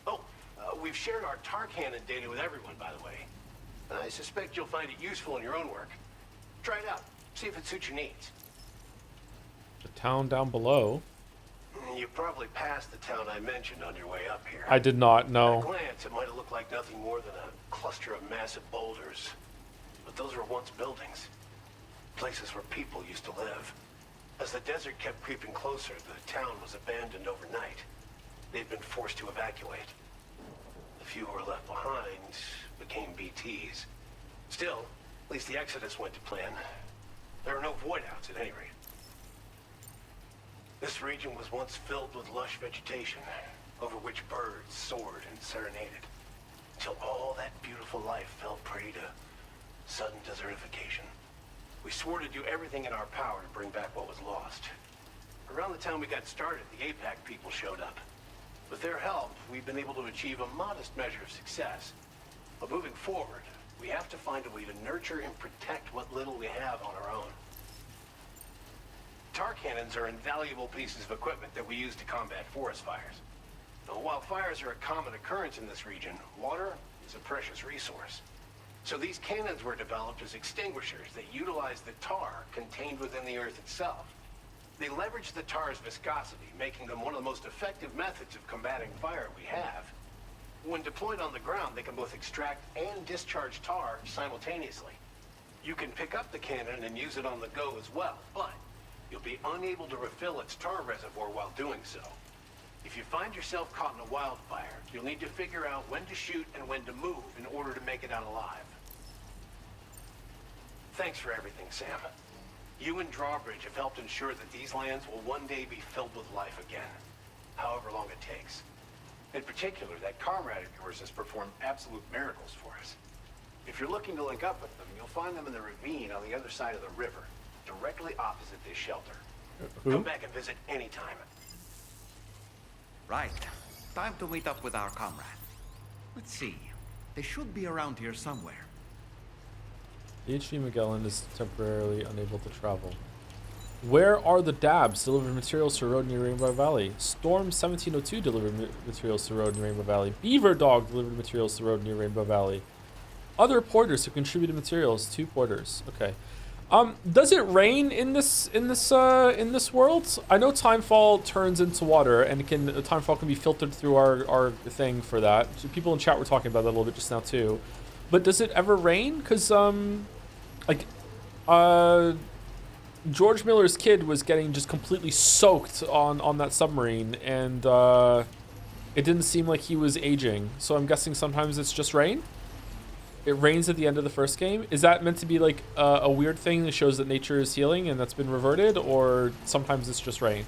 Oh, we've shared our tar cannon data with everyone, by the way. I suspect you'll find it useful in your own work. Try it out. See if it suits your needs. The town down below. You probably passed the town I mentioned on your way up here. I did not know. At a glance, it might have looked like nothing more than a cluster of massive boulders. But those were once buildings. Places where people used to live. As the desert kept creeping closer, the town was abandoned overnight. They'd been forced to evacuate. The few who were left behind became BTs. Still, at least the exodus went to plan. There are no void-outs at any rate. This region was once filled with lush vegetation, over which birds soared and serenaded, until all that beautiful life fell prey to sudden desertification. We swore to do everything in our power to bring back what was lost. Around the time we got started, the APAC people showed up. With their help, we've been able to achieve a modest measure of success. But moving forward, we have to find a way to nurture and protect what little we have on our own. Tar cannons are invaluable pieces of equipment that we use to combat forest fires. Now, while fires are a common occurrence in this region, water is a precious resource. So these cannons were developed as extinguishers that utilize the tar contained within the earth itself. They leverage the tar's viscosity, making them one of the most effective methods of combating fire we have. When deployed on the ground, they can both extract and discharge tar simultaneously. You can pick up the cannon and use it on the go as well, but you'll be unable to refill its tar reservoir while doing so. If you find yourself caught in a wildfire, you'll need to figure out when to shoot and when to move in order to make it out alive. Thanks for everything, Sam. You and Drawbridge have helped ensure that these lands will one day be filled with life again, however long it takes. In particular, that comrade of yours has performed absolute miracles for us. If you're looking to link up with them, you'll find them in the ravine on the other side of the river, directly opposite this shelter. Come back and visit anytime. Right. Time to meet up with our comrade. Let's see. They should be around here somewhere. H.G. Magellan is temporarily unable to travel. Where are the Dabs? Delivered materials to road near Rainbow Valley. Storm 1702 delivered materials to road near Rainbow Valley. Beaver Dog delivered materials to road near Rainbow Valley. Other porters have contributed materials. 2 porters. Okay. Does it rain in this world? I know timefall turns into water, and timefall can be filtered through our thing for that. So people in chat were talking about that a little bit just now too. But does it ever rain? Because George Miller's kid was getting just completely soaked on that submarine, and it didn't seem like he was aging. So I'm guessing sometimes it's just rain. It rains at the end of the first game. Is that meant to be like a weird thing that shows that nature is healing and that's been reverted, or sometimes it's just rain?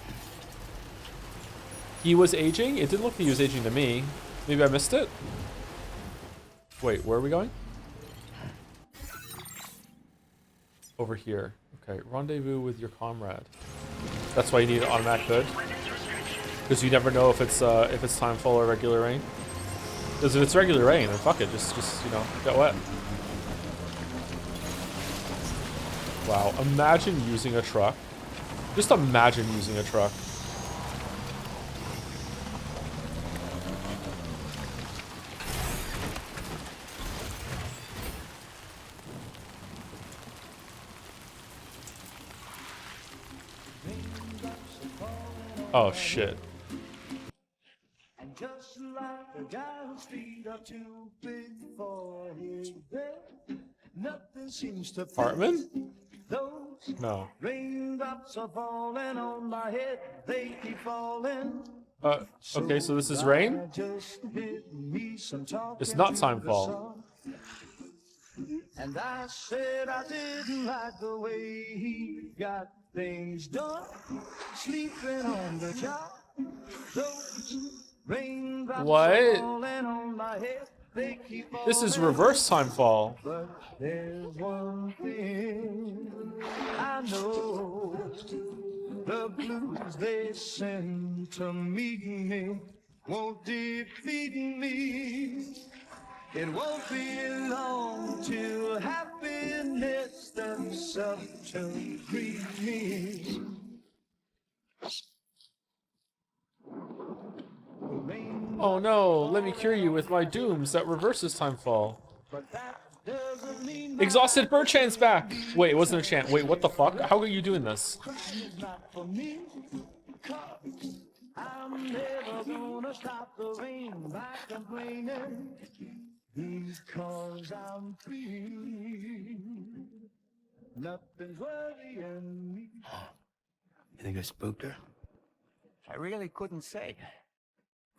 He was aging? It didn't look like he was aging to me. Maybe I missed it? Wait, where are we going? Over here. Okay, rendezvous with your comrade. That's why you need an automatic hood? Because you never know if it's timefall or regular rain? Because if it's regular rain, then fuck it, just you know, get wet. Wow, imagine using a truck. Just imagine using a truck. Oh shit. And just like a guy whose feet are too big for his bed, nothing seems to Hartman? Those No. raindrops are falling on my head, they keep falling. Okay, so this is rain? It's not timefall. And I said I didn't like the way he got things done, sleeping on the job. Those raindrops What? falling on my head, they keep This is reverse timefall. But there's one thing I know, the blues they send to meet me won't defeat me. It won't be long till happiness steps up to greet me. Oh no, let me cure you with my dooms that reverses timefall. Exhausted Birdchan's back! Wait, it wasn't a chant. Wait, what the fuck? How are you doing this? I'm never gonna stop the rain by complaining, because I'm free. Nothing's worrying me. You think I spooked her? I really couldn't say.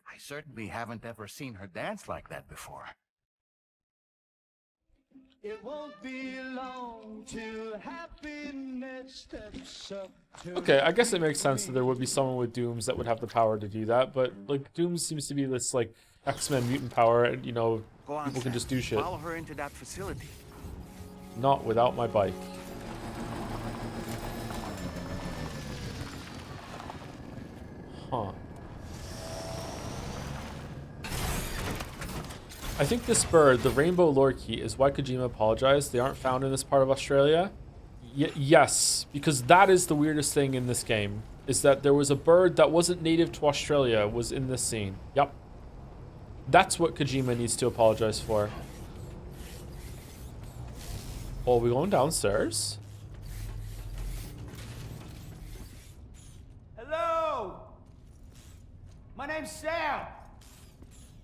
I certainly haven't ever seen her dance like that before. It won't be long till happiness steps up to Okay, I guess it makes sense that there would be someone with dooms that would have the power to do that, but like dooms seems to be this like X-Men mutant power, and you know, people can just do shit. Follow her into that facility. Not without my bike. Huh. I think this bird, the rainbow lorikeet, is why Kojima apologized. They aren't found in this part of Australia. Yes, because that is the weirdest thing in this game, is that there was a bird that wasn't native to Australia was in this scene. Yep. That's what Kojima needs to apologize for. Oh, are we going downstairs? Hello! My name's Sam!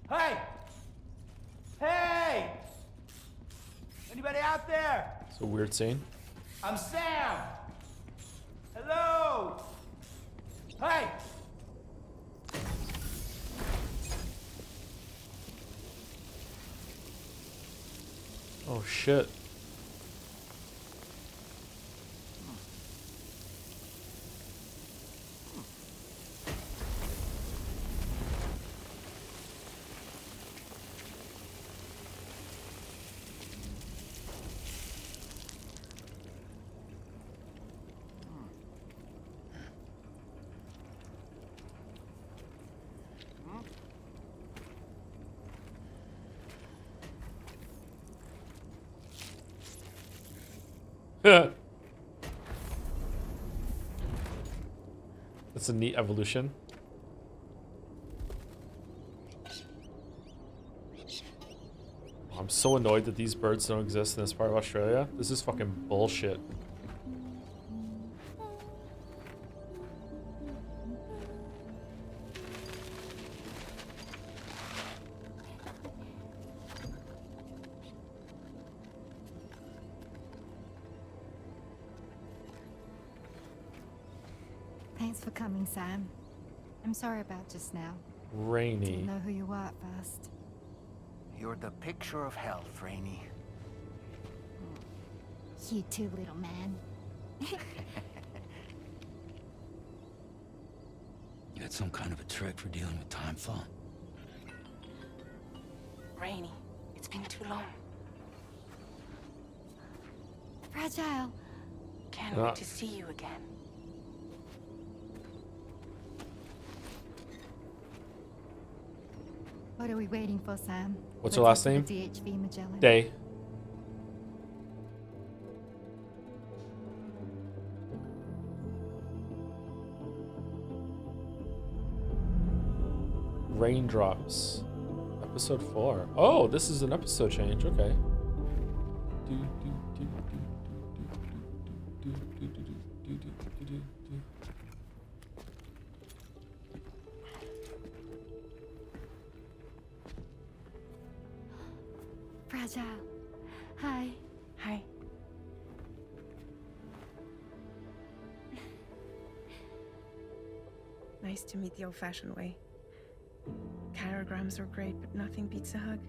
Hey! Hey! Anybody out there? It's a weird scene. I'm Sam! Hello! Hey! Oh shit. That's a neat evolution. I'm so annoyed that these birds don't exist in this part of Australia. This is fucking bullshit. Thanks for coming, Sam. I'm sorry about just now. Rainy. Didn't know who you were at first. You're the picture of health, Rainy. You too, little man. You had some kind of a trick for dealing with time flow. Rainy, it's been too long. Fragile. Can't wait to see you again. What are we waiting for, Sam? What's her last name? DHV Magellan. Day. Raindrops. Episode 4. Oh, this is an episode change. Okay. Fragile. Hi. Hi. Nice to meet the old-fashioned way. Carograms are great, but nothing beats a hug.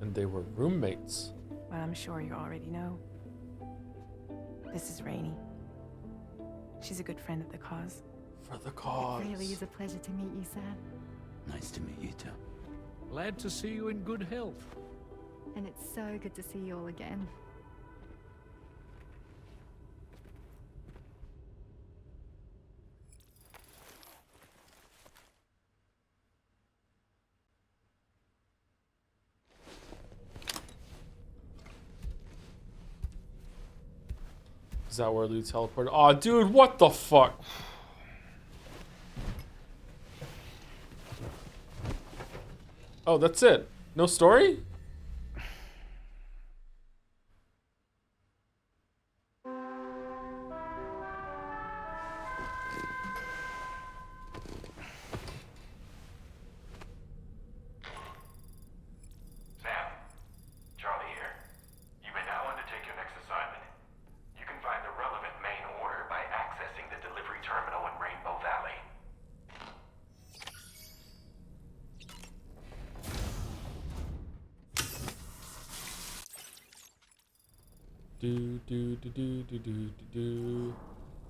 And they were roommates. Well, I'm sure you already know. This is Rainy. She's a good friend of the cause. For the cause. It really is a pleasure to meet you, Sam. Nice to meet you too. Glad to see you in good health. And it's so good to see you all again. Is that where Lou teleported? Aw, dude, what the fuck? Oh, that's it. No story? Sam, Charlie here. You may now undertake your next assignment. You can find the relevant main order by accessing the delivery terminal in Rainbow Valley.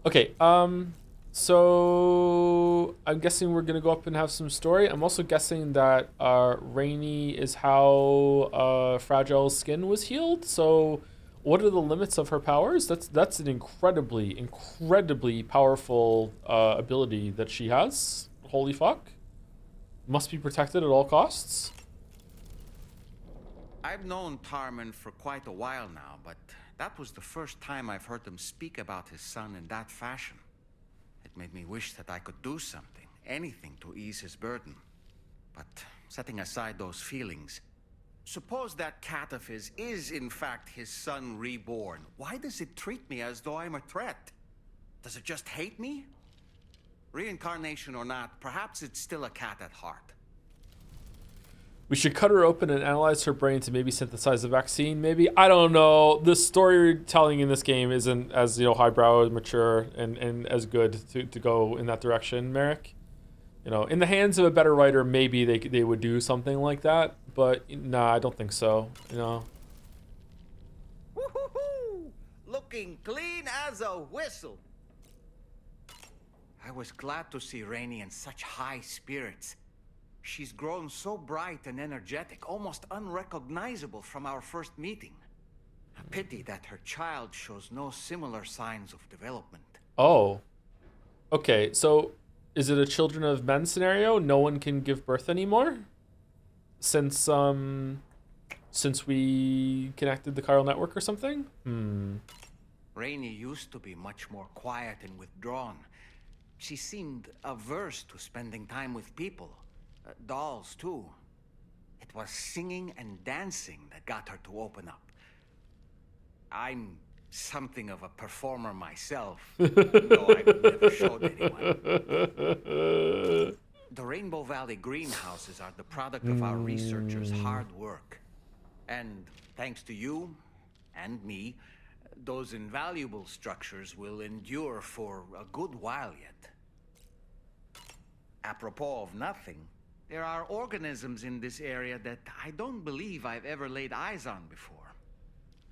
Okay, so I'm guessing we're gonna go up and have some story. I'm also guessing that Rainy is how Fragile's skin was healed. So What are the limits of her powers? That's an incredibly powerful ability that she has. Holy fuck. Must be protected at all costs. I've known Tarman for quite a while now, but that was the first time I've heard him speak about his son in that fashion. It made me wish that I could do something, anything to ease his burden. But setting aside those feelings, suppose that cat of his is in fact his son reborn. Why does it treat me as though I'm a threat? Does it just hate me? Reincarnation or not, perhaps it's still a cat at heart. We should cut her open and analyze her brain to maybe synthesize a vaccine, maybe? I don't know. The storytelling in this game isn't as, you know, highbrow, mature, and as good to go in that direction, Merrick. You know, in the hands of a better writer, maybe they would do something like that, but nah, I don't think so, you know. Woo-hoo-hoo! Looking clean as a whistle. I was glad to see Rainey in such high spirits. She's grown so bright and energetic, almost unrecognizable from our first meeting. A pity that her child shows no similar signs of development. Oh. Okay, so is it a Children of Men scenario? No one can give birth anymore? Since we connected the chiral network or something? Rainey used to be much more quiet and withdrawn. She seemed averse to spending time with people. Dolls, too. It was singing and dancing that got her to open up. I'm something of a performer myself, though I've never showed anyone. The Rainbow Valley greenhouses are the product of our researchers' hard work. And thanks to you and me, those invaluable structures will endure for a good while yet. Apropos of nothing, there are organisms in this area that I don't believe I've ever laid eyes on before.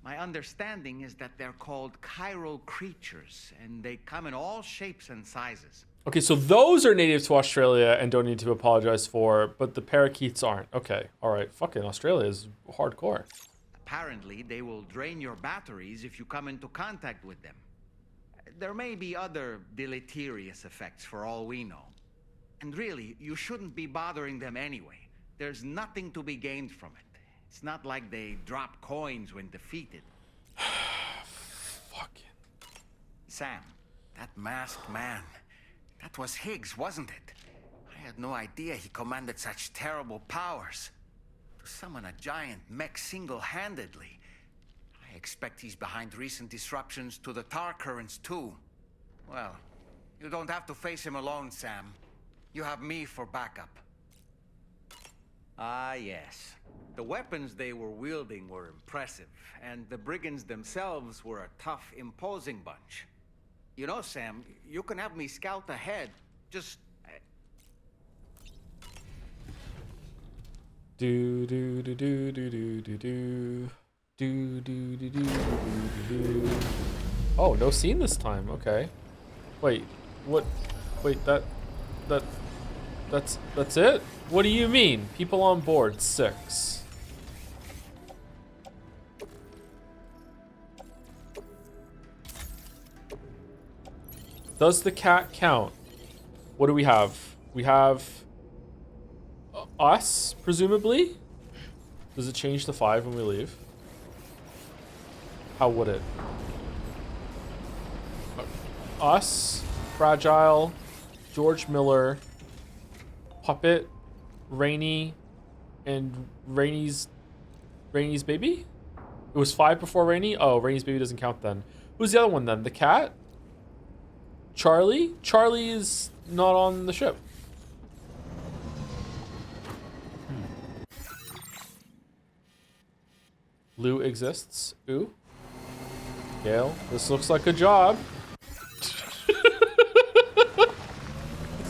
My understanding is that they're called chiral creatures, and they come in all shapes and sizes. Okay, so those are native to Australia and don't need to apologize for, but the parakeets aren't. Okay, all right. Fucking Australia is hardcore. Apparently, they will drain your batteries if you come into contact with them. There may be other deleterious effects for all we know. And really, you shouldn't be bothering them anyway. There's nothing to be gained from it. It's not like they drop coins when defeated. Fucking. Sam, that masked man. That was Higgs, wasn't it? I had no idea he commanded such terrible powers. To summon a giant mech single-handedly. I expect he's behind recent disruptions to the tar currents, too. Well, you don't have to face him alone, Sam. You have me for backup. Ah, yes. The weapons they were wielding were impressive, and the brigands themselves were a tough, imposing bunch. You know, Sam, you can have me scout ahead. Just... Do do do do do do do do do do do do do. Oh, no scene this time. Okay. Wait. What? Wait. That's it? What do you mean? People on board 6. Does the cat count? What do we have? We have us, presumably? Does it change to 5 when we leave? How would it? Us, Fragile, George Miller, Puppet, Rainey, and Rainey's baby? It was 5 before Rainey? Oh, Rainey's baby doesn't count then. Who's the other one then? The cat? Charlie? Charlie is not on the ship. Lou exists. Ooh. Gail, this looks like a job.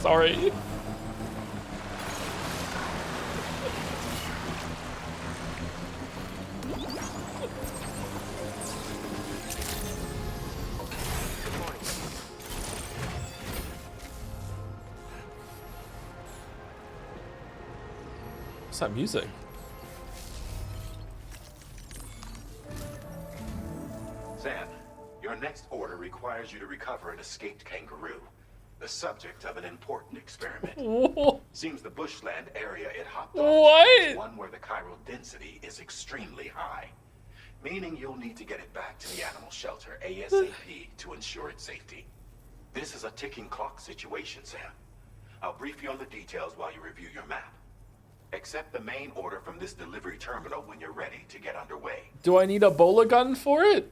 Sorry. What's that music? requires you to recover an escaped kangaroo, the subject of an important experiment. Seems the bushland area it hopped off is one where the chiral density is extremely high, meaning you'll need to get it back to the animal shelter ASAP to ensure its safety. This is a ticking clock situation, Sam. I'll brief you on the details while you review your map. Accept the main order from this delivery terminal when you're ready to get underway. Do I need a bola gun for it?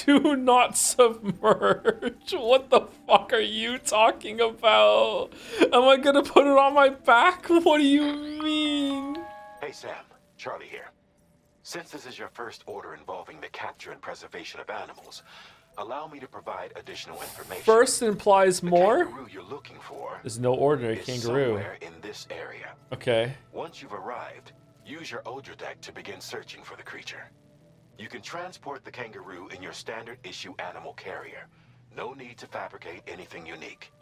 Do not submerge. What the fuck are you talking about? Am I gonna put it on my back? What do you mean? Hey Sam, Charlie here. Since this is your first order involving the capture and preservation of animals, allow me to provide additional information. First implies more? The kangaroo you're looking for is no ordinary is kangaroo. somewhere in this area. Okay. Once you've arrived, use your Odra deck to begin searching for the creature. You can transport the kangaroo in your standard issue animal carrier. No need to fabricate anything unique.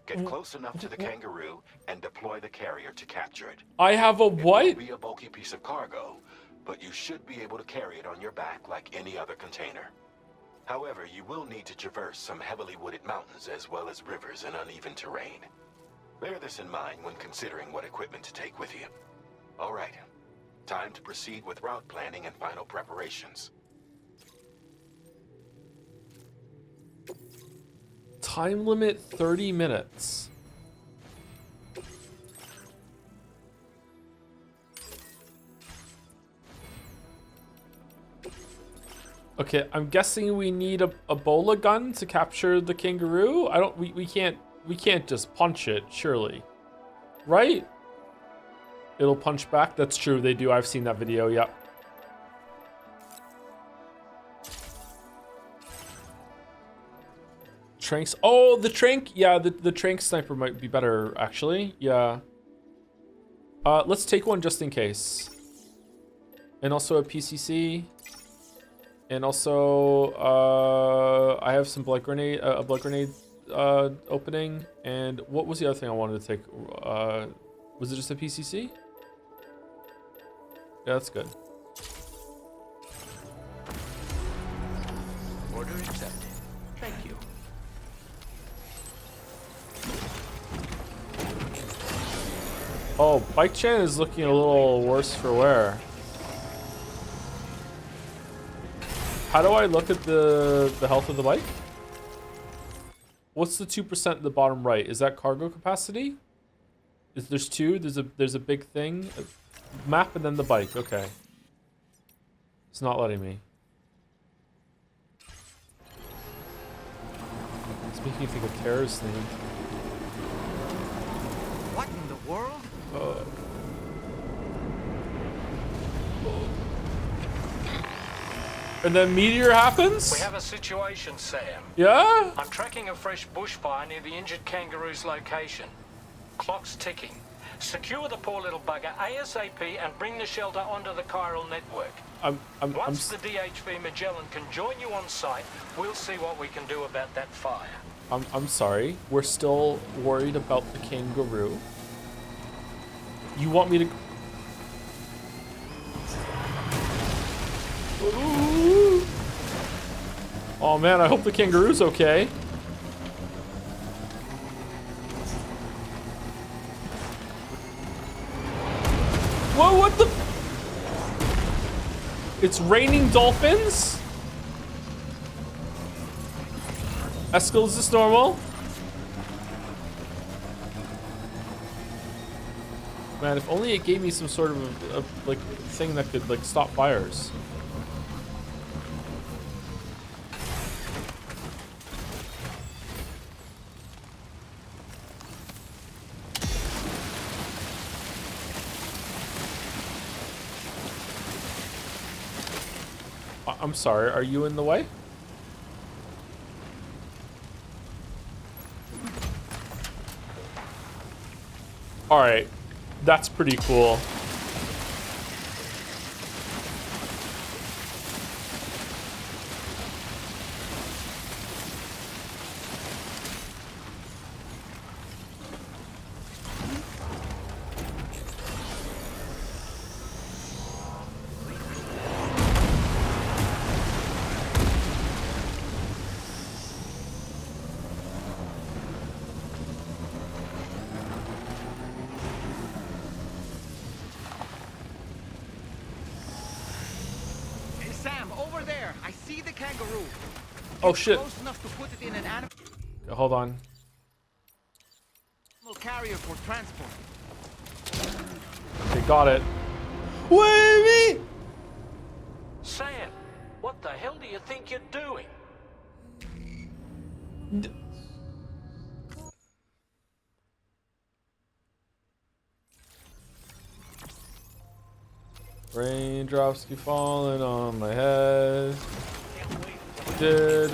Get close enough to the kangaroo and deploy the carrier to capture it. I have a what? It will be a bulky piece of cargo, but you should be able to carry it on your back like any other container. However, you will need to traverse some heavily wooded mountains as well as rivers and uneven terrain. Bear this in mind when considering what equipment to take with you. All right, time to proceed with route planning and final preparations. Time limit 30 minutes. Okay, I'm guessing we need a bola gun to capture the kangaroo. We can't just punch it, surely. Right? It'll punch back. That's true, they do. I've seen that video, yep. Tranks. Oh, the trank. Yeah, the trank sniper might be better, actually. Yeah. Let's take one just in case. And also a PCC. And also, I have some blood grenade, a blood grenade opening. And what was the other thing I wanted to take? Was it just a PCC? Yeah, that's good. Order accepted. Thank you. Oh, Bike Chan is looking a little worse for wear. How do I look at the health of the bike? What's the 2% at the bottom right? Is that cargo capacity? There's two? There's a big thing? Map and then the bike. Okay. It's not letting me. It's making me think of terrorist thing. What in the world? And then meteor happens? We have a situation, Sam. Yeah? I'm tracking a fresh bushfire near the injured kangaroo's location. Clock's ticking. Secure the poor little bugger ASAP and bring the shelter onto the chiral network. Once the DHV Magellan can join you on site, we'll see what we can do about that fire. I'm sorry. We're still worried about the kangaroo. You want me to... Ooh. Oh man, I hope the kangaroo's okay. Whoa, what the? It's raining dolphins? Eskel, is this normal? Man, if only it gave me some sort of like thing that could like stop fires. I'm sorry, are you in the way? Alright, that's pretty cool. I see the kangaroo. Oh shit. Close enough to put it in an animal Hold on. carrier for transport. Okay, got it. Wait, Sam, what the hell do you think you're doing? Raindrops keep falling on my head. Da.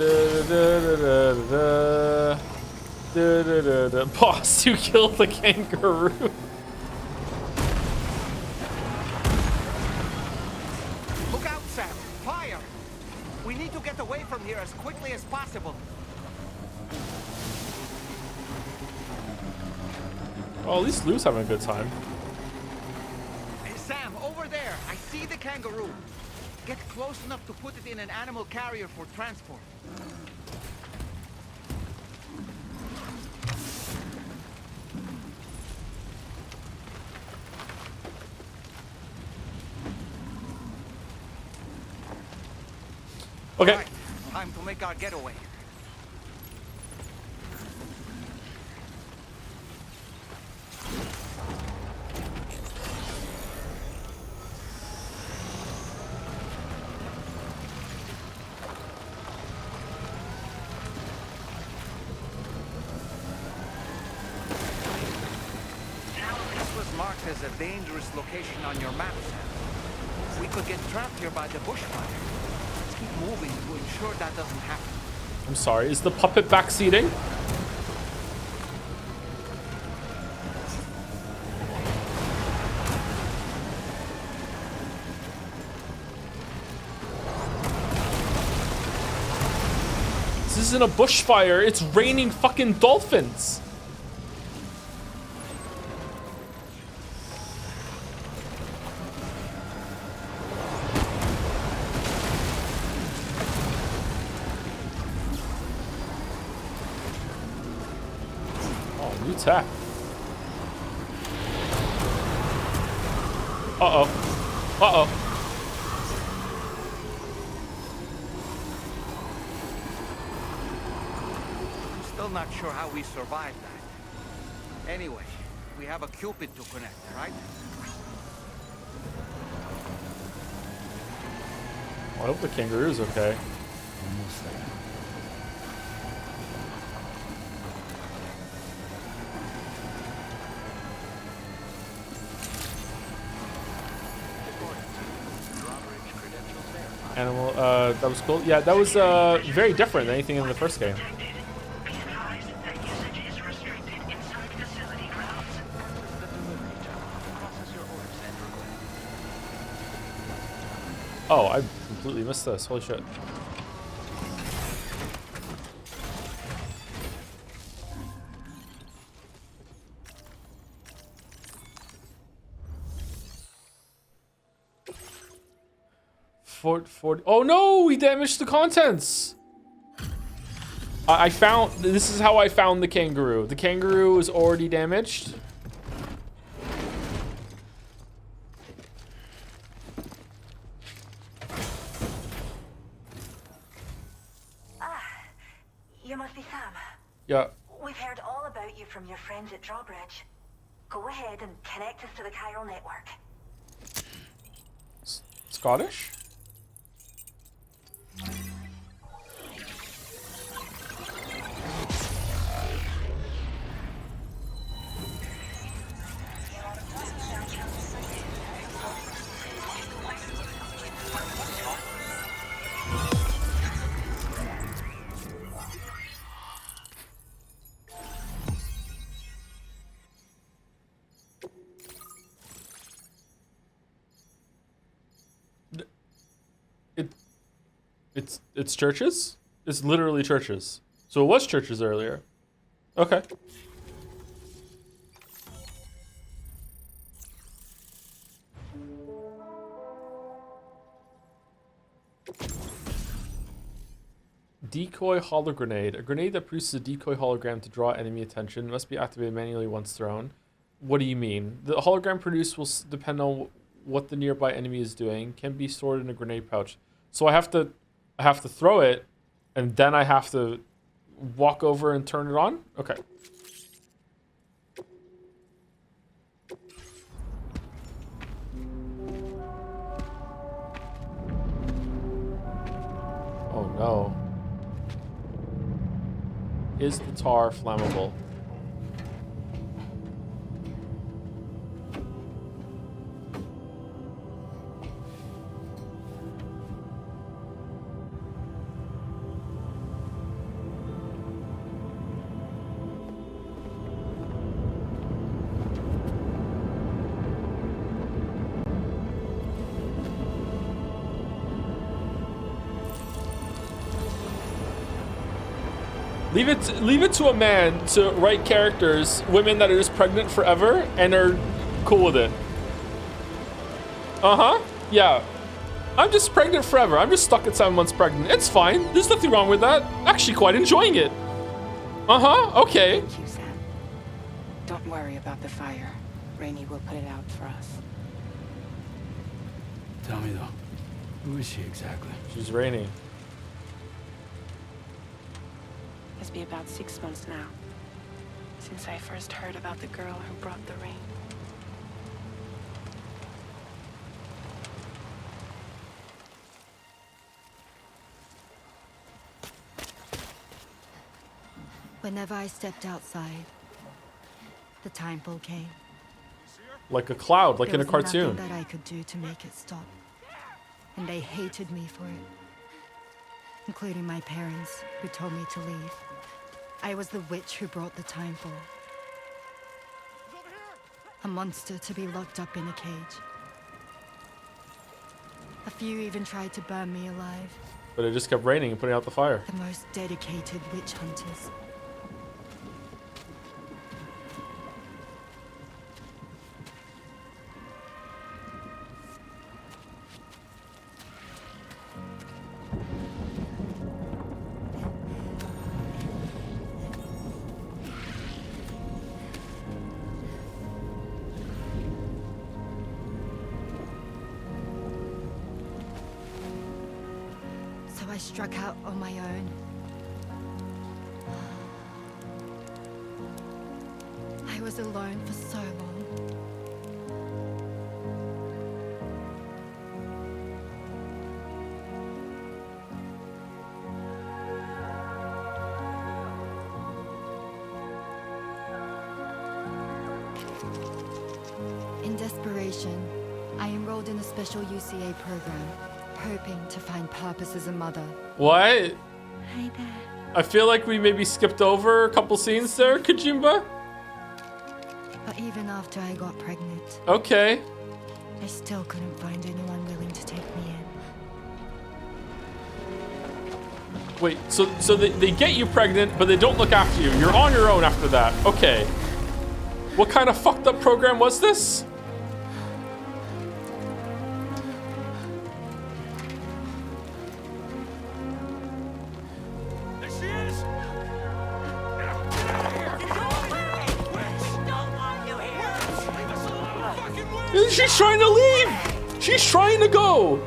Boss, you killed the kangaroo. Look out, Sam. Fire. We need to get away from here as quickly as possible. Well, at least Lou's having a good time. Hey, Sam, over there. I see the kangaroo. Get close enough to put it in an animal carrier for transport. Okay. Right, time to make our getaway. This was marked as a dangerous location on your map, Sam. We could get trapped here by the bushfire. Let's keep moving to ensure that doesn't happen. I'm sorry, is the puppet backseating? This isn't a bushfire, it's raining fucking dolphins. Attack. Uh-oh. Uh-oh. I'm still not sure how we survived that. Anyway, we have a Cupid to connect, right? Well, I hope the kangaroo's okay. Almost there. Animal, that was cool. Yeah, that was very different than anything in the first game. Oh, I completely missed this. Holy shit. Fort 40. Oh no, we damaged the contents. I found, this is how I found the kangaroo. The kangaroo is already damaged. You must be Sam. Yeah. We've heard all about you from your friends at Drawbridge. Go ahead and connect us to the chiral network. Scottish? It's churches? It's literally churches. So it was churches earlier. Okay. Decoy holo grenade. A grenade that produces a decoy hologram to draw enemy attention must be activated manually once thrown. What do you mean? The hologram produced will depend on what the nearby enemy is doing. Can be stored in a grenade pouch. So I have to I have to throw it, and then I have to walk over and turn it on? Okay. Oh no. Is the tar flammable? Leave it to a man to write characters, women that are just pregnant forever and are cool with it. Uh-huh. Yeah. I'm just pregnant forever. I'm just stuck at 7 months pregnant. It's fine. There's nothing wrong with that. Actually quite enjoying it. Uh-huh. Okay. Thank you, Sam. Don't worry about the fire. Rainey will put it out for us. Tell me though, who is she exactly? She's Rainey. It's been about 6 months now, since I first heard about the girl who brought the rain. Whenever I stepped outside, the timefall came. Like a cloud, like There in a was cartoon. nothing that I could do to make it stop. And they hated me for it. Including my parents, who told me to leave. I was the witch who brought the timefall. A monster to be locked up in a cage. A few even tried to burn me alive. But it just kept raining and putting out the fire. The most dedicated witch hunters. I struck out on my own. I was alone for so long. In desperation, I enrolled in a special UCA program. Hoping to find purpose as a mother. What? Hi there. I feel like we maybe skipped over a couple scenes there, Kojimba. But even after I got pregnant, okay, I still couldn't find anyone willing to take me in. Wait, so they get you pregnant, but they don't look after you. You're on your own after that. Okay. What kind of fucked up program was this? She's trying to leave! She's trying to go!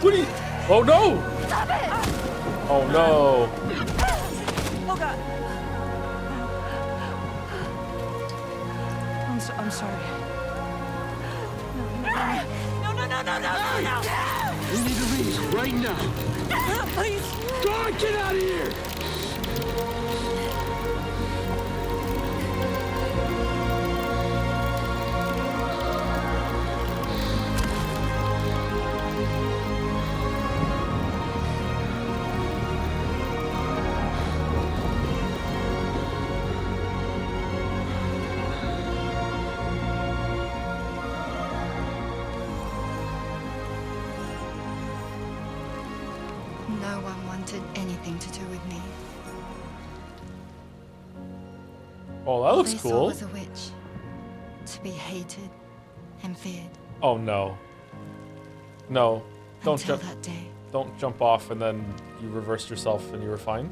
What are you... Oh no! Stop it! Oh no. Oh god. I'm sorry. No. We need to leave right now. Please. God, get out of here! No one wanted anything to do with me. Oh, that looks All they saw cool. was a witch, to be hated and feared. Oh no. No. Don't Until jump. that day. Don't jump off and then you reversed yourself and you were fine.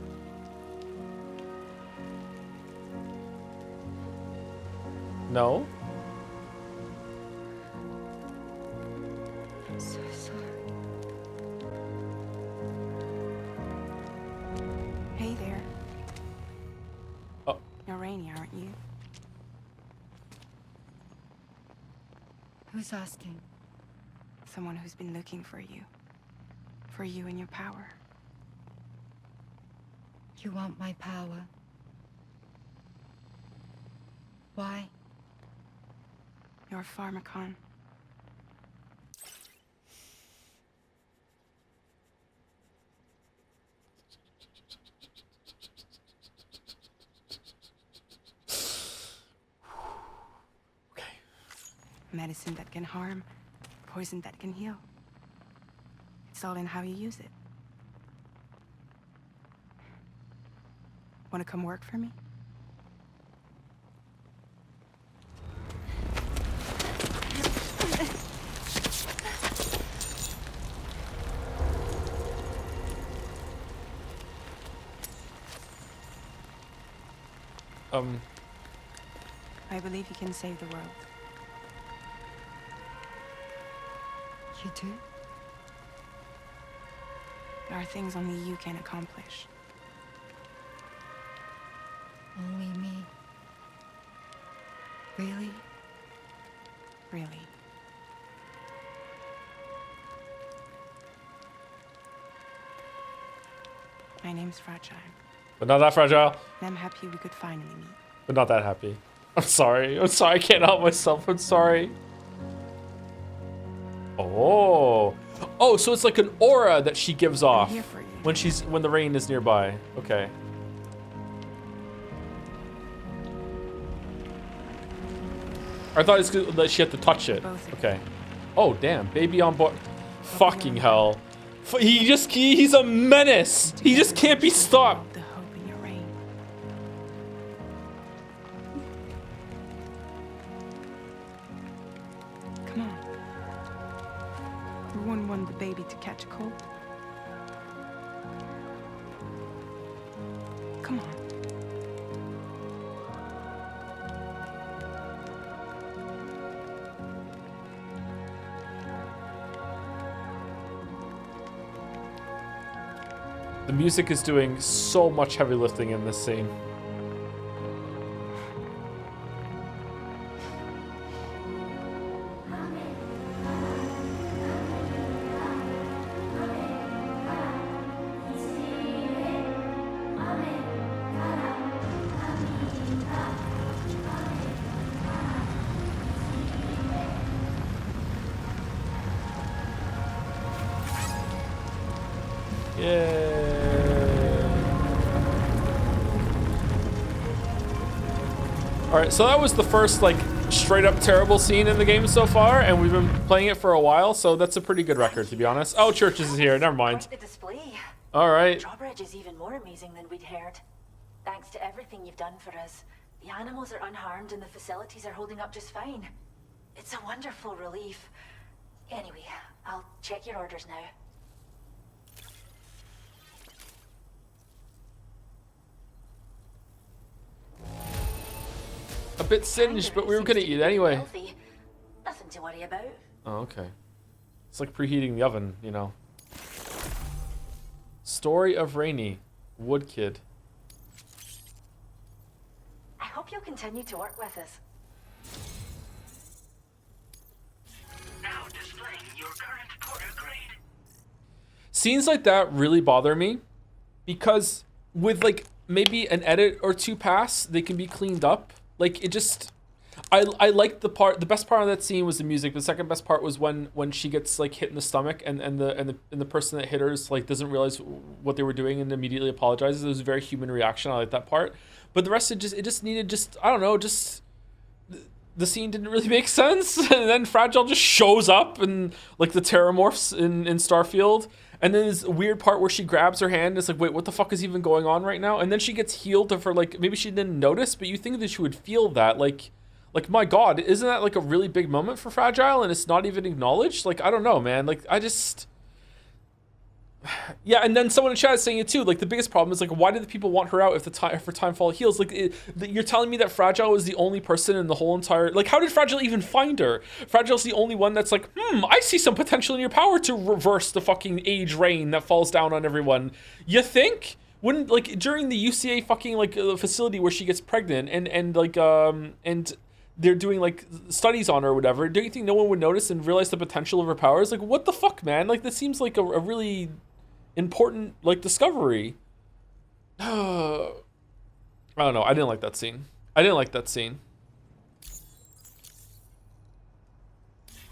No. I'm so sorry. Rainey, aren't you? Who's asking? Someone who's been looking for you. For you and your power. You want my power? Why? You're a pharmacon. Medicine that can harm, poison that can heal. It's all in how you use it. Want to come work for me? I believe you can save the world. You do? There are things only you can accomplish. Only me. Really? Really. My name's Fragile. But not that fragile. And I'm happy we could finally meet. But not that happy. I'm sorry. I'm sorry. I can't help myself. I'm sorry. Oh. Oh, so it's like an aura that she gives off when the rain is nearby. Okay. I thought it's good that she had to touch it. Okay. Oh, damn. Baby on board. Fucking hell. He's a menace. He just can't be stopped. The hope in your rain. Come on. We wouldn't want the baby to catch a cold. Come on. The music is doing so much heavy lifting in this scene. Alright, so that was the first, like, straight up terrible scene in the game so far, and we've been playing it for a while, so that's a pretty good record, to be honest. Oh, Churches is here, never mind. Quite the display. Alright. Drawbridge is even more amazing than we'd heard. Thanks to everything you've done for us. The animals are unharmed and the facilities are holding up just fine. It's a wonderful relief. Anyway, I'll check your orders now. A bit singed, but we were gonna eat it anyway. Healthy. Nothing to worry about. Oh, okay. It's like preheating the oven, you know. Story of Rainey, Wood Kid. I hope you'll continue to work with us. Now displaying your current Porter grade. Scenes like that really bother me because with like maybe an edit or two pass, they can be cleaned up. Like it just, I liked the best part of that scene was the music. The second best part was when she gets like hit in the stomach and the person that hit her is like doesn't realize what they were doing and immediately apologizes. It was a very human reaction. I like that part. But the rest it just needed I don't know, just the scene didn't really make sense. And then Fragile just shows up and like the Terramorphs in Starfield. And then this weird part where she grabs her hand and it's like, wait, what the fuck is even going on right now? And then she gets healed for like, maybe she didn't notice, but you think that she would feel that. Like my God, isn't that like a really big moment for Fragile and it's not even acknowledged? Like, I don't know, man. Like, I just... Yeah, and then someone in chat is saying it too. Like, the biggest problem is like, why did the people want her out if Timefall heals? Like, you're telling me that Fragile is the only person in the whole entire... Like, how did Fragile even find her? Fragile's the only one that's like, I see some potential in your power to reverse the fucking age rain that falls down on everyone. You think? Wouldn't, like, during the UCA fucking, like, facility where she gets pregnant and they're doing, like, studies on her or whatever, do you think no one would notice and realize the potential of her powers? Like, what the fuck, man? Like, this seems like a really important, like, discovery. I don't know. I didn't like that scene.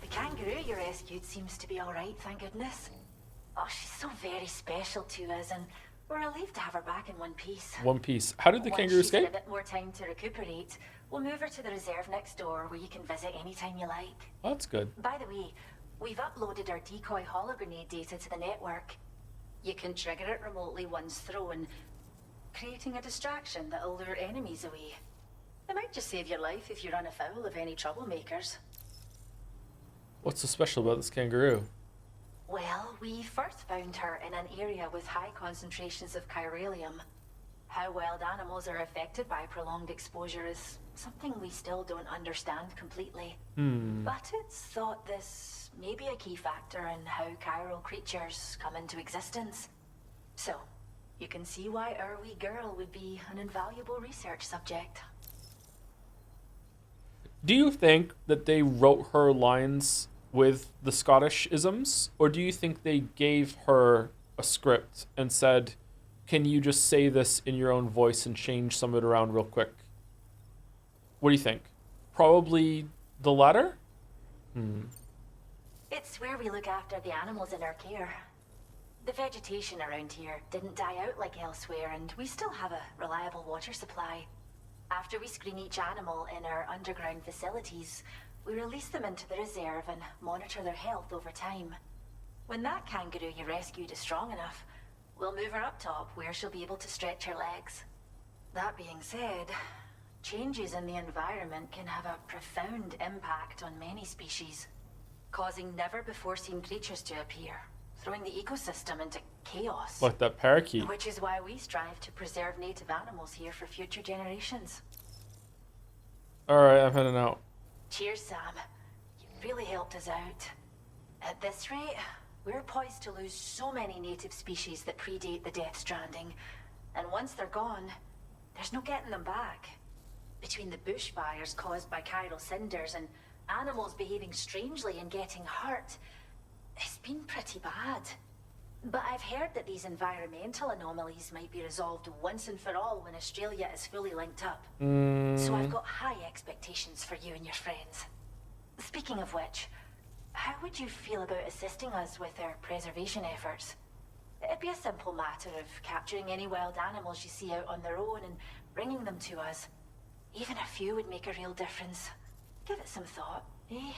The kangaroo you rescued seems to be alright, thank goodness. Oh, she's so very special to us, and we're relieved to have her back in one piece. One Piece. How did the kangaroo Once she's escape? had a bit more time to recuperate, we'll move her to the reserve next door where you can visit anytime you like. Oh, that's good. By the way, we've uploaded our decoy holo grenade data to the network. You can trigger it remotely once thrown, creating a distraction that'll lure enemies away. It might just save your life if you run afoul of any troublemakers. What's so special about this kangaroo? Well, we first found her in an area with high concentrations of chiralium. How wild animals are affected by prolonged exposure is something we still don't understand completely. But it's thought this may be a key factor in how chiral creatures come into existence. So, you can see why our wee girl would be an invaluable research subject. Do you think that they wrote her lines with the Scottish isms, or do you think they gave her a script and said, can you just say this in your own voice and change some of it around real quick? What do you think? Probably the latter? It's where we look after the animals in our care. The vegetation around here didn't die out like elsewhere, and we still have a reliable water supply. After we screen each animal in our underground facilities, we release them into the reserve and monitor their health over time. When that kangaroo you rescued is strong enough, we'll move her up top where she'll be able to stretch her legs. That being said, changes in the environment can have a profound impact on many species, causing never-before-seen creatures to appear, throwing the ecosystem into chaos. Like that parakeet. Which is why we strive to preserve native animals here for future generations. Alright, I'm heading out. Cheers, Sam. You really helped us out. At this rate, we're poised to lose so many native species that predate the Death Stranding. And once they're gone, there's no getting them back. Between the bushfires caused by chiral cinders and animals behaving strangely and getting hurt, it's been pretty bad. But I've heard that these environmental anomalies might be resolved once and for all when Australia is fully linked up. So I've got high expectations for you and your friends. Speaking of which, how would you feel about assisting us with our preservation efforts? It'd be a simple matter of capturing any wild animals you see out on their own and bringing them to us. Even a few would make a real difference. Give it some thought, eh?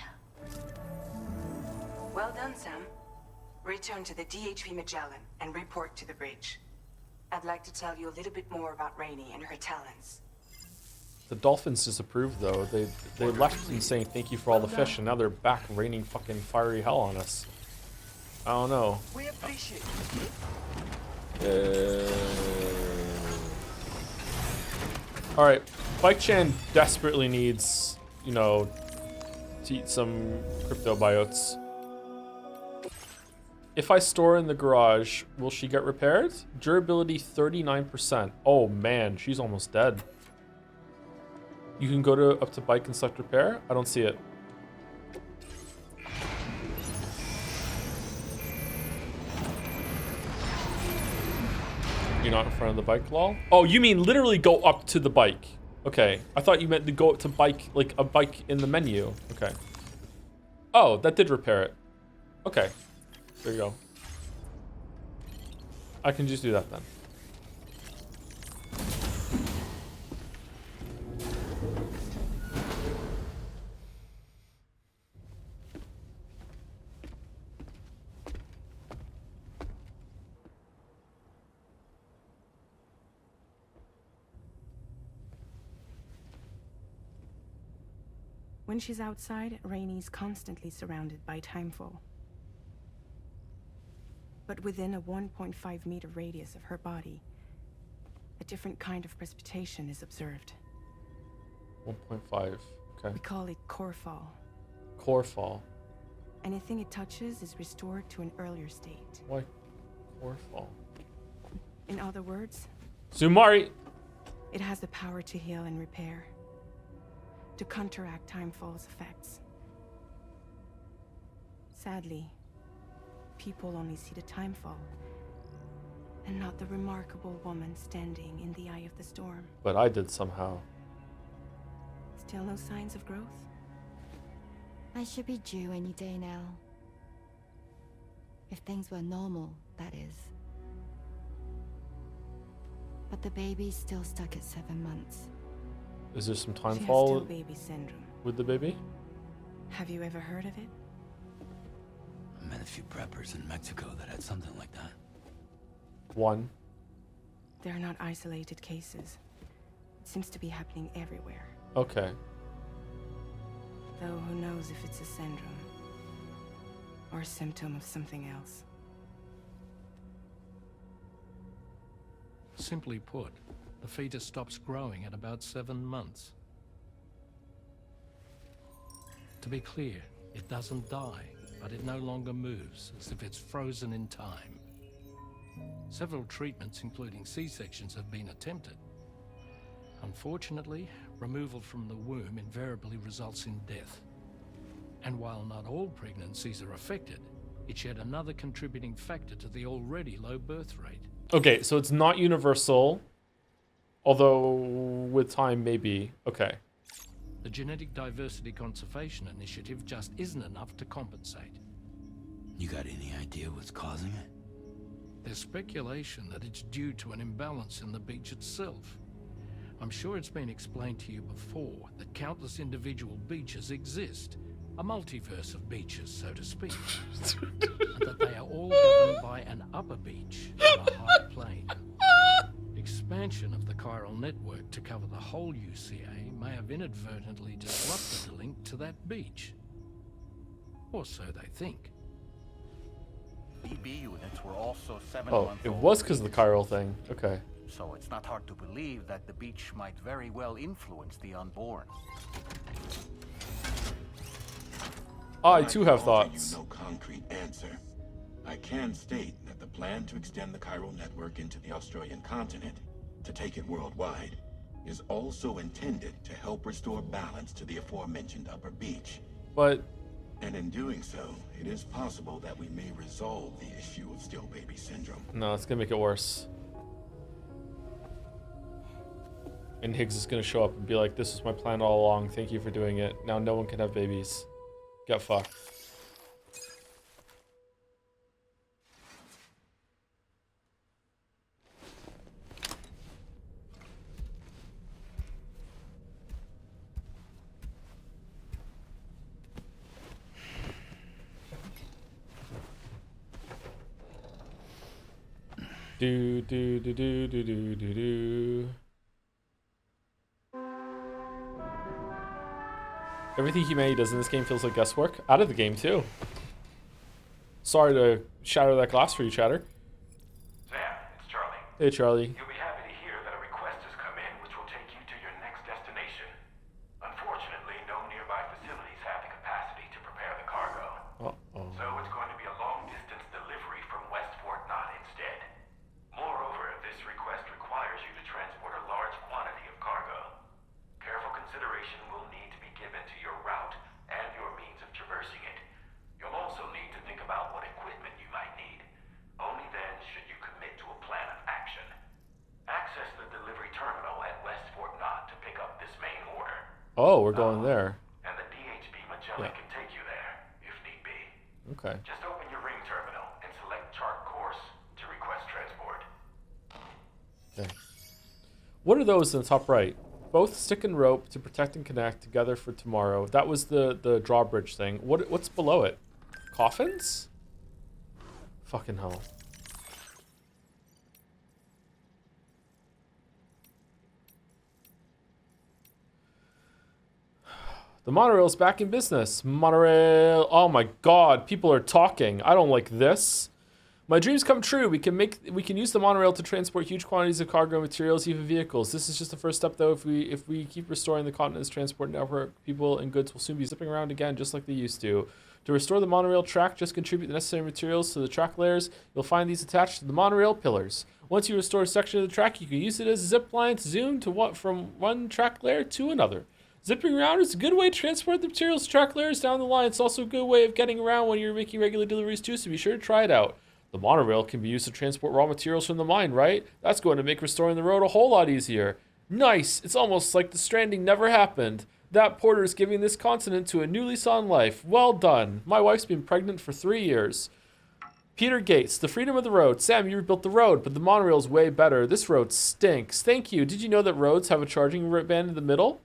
Well done, Sam. Return to the DHV Magellan and report to the bridge. I'd like to tell you a little bit more about Rainey and her talents. The dolphins disapproved, though. They left and saying thank you for all the fish, and now they're back raining fucking fiery hell on us. I don't know. We appreciate Alright, Bike Chan desperately needs, you know, to eat some cryptobiotes. If I store in the garage, will she get repaired? Durability 39%. Oh man, she's almost dead. You can go up to bike and select repair? I don't see it. You're not in front of the bike, lol? Oh, you mean literally go up to the bike. Okay. I thought you meant to go up to bike, like a bike in the menu. Okay. Oh, that did repair it. Okay. There you go. I can just do that then. When she's outside, Rainey's constantly surrounded by timefall. But within a 1.5 meter radius of her body, a different kind of precipitation is observed. 1.5. Okay. We call it core fall. Core fall. Anything it touches is restored to an earlier state. Why core fall? In other words, Sumari. it has the power to heal and repair, to counteract Timefall's effects. Sadly, people only see the Timefall, and not the remarkable woman standing in the eye of the storm. But I did somehow. Still no signs of growth? I should be due any day now. If things were normal, that is. But the baby's still stuck at 7 months. Is there some She has still timefall baby syndrome. with the baby? Have you ever heard of it? I met a few preppers in Mexico that had something like that. One. They're not isolated cases. It seems to be happening everywhere. Okay. Though who knows if it's a syndrome or a symptom of something else. Simply put, the fetus stops growing at about 7 months. To be clear, it doesn't die, but it no longer moves, as if it's frozen in time. Several treatments, including C-sections, have been attempted. Unfortunately, removal from the womb invariably results in death. And while not all pregnancies are affected, it's yet another contributing factor to the already low birth rate. Okay, so it's not universal, although with time maybe. Okay. The Genetic Diversity Conservation Initiative just isn't enough to compensate. You got any idea what's causing it? There's speculation that it's due to an imbalance in the beach itself. I'm sure it's been explained to you before that countless individual beaches exist, a multiverse of beaches, so to speak, and that they are all governed by an upper beach on a high plane. Expansion of the chiral network to cover the whole UCA may have inadvertently disrupted the link to that beach. Or so they think. BB units were also 7 Oh, months it old was because of the babies. chiral thing. Okay. So it's not hard to believe that the beach might very well influence the unborn. I too have While I can thoughts. offer you no concrete answer, I can state that the plan to extend the chiral network into the Australian continent, to take it worldwide, is also intended to help restore balance to the aforementioned upper beach. But... And in doing so, it is possible that we may resolve the issue of still baby syndrome. No, it's gonna make it worse. And Higgs is gonna show up and be like, this was my plan all along, thank you for doing it. Now no one can have babies. Get fucked. Do do do do do do do do. Everything humanity does in this game feels like guesswork. Out of the game too. Sorry to shatter that glass for you, Chatter. Sam, it's Charlie. Hey, Charlie. You'll be happy to hear that a request has come in which will take you to your next destination. Unfortunately, no nearby facilities have the capacity to prepare the cargo. Uh-oh. So it's going to be a long-distance delivery from West Fort Knott instead. Moreover, this request requires you to transport a large quantity of cargo. Careful consideration will need to be given to your route and your means of traversing it. You'll also need to think about what equipment you might need. Only then should you commit to a plan of action. Access the delivery terminal at West Fort Knott to pick up this main order. Oh, we're going there. And the DHB Magellan Yeah. can take you there, if need be. Okay. Just open your ring terminal and select chart course to request transport. Okay. What are those in the top right? Both stick and rope to protect and connect together for tomorrow. That was the drawbridge thing. What's below it? Coffins? Fucking hell. The monorail's back in business. Monorail. Oh my god, people are talking. I don't like this. My dreams come true. We can use the monorail to transport huge quantities of cargo, materials, even vehicles. This is just the first step, though. If we keep restoring the continent's transport network, people and goods will soon be zipping around again, just like they used to. To restore the monorail track, just contribute the necessary materials to the track layers. You'll find these attached to the monorail pillars. Once you restore a section of the track, you can use it as a zip line to zoom from one track layer to another. Zipping around is a good way to transport the materials to track layers down the line. It's also a good way of getting around when you're making regular deliveries too, so be sure to try it out. The monorail can be used to transport raw materials from the mine, right? That's going to make restoring the road a whole lot easier. Nice! It's almost like the Stranding never happened. That porter is giving this continent to a new lease on life. Well done. My wife's been pregnant for 3 years. Peter Gates, the freedom of the road. Sam, you rebuilt the road, but the monorail's way better. This road stinks. Thank you. Did you know that roads have a charging band in the middle?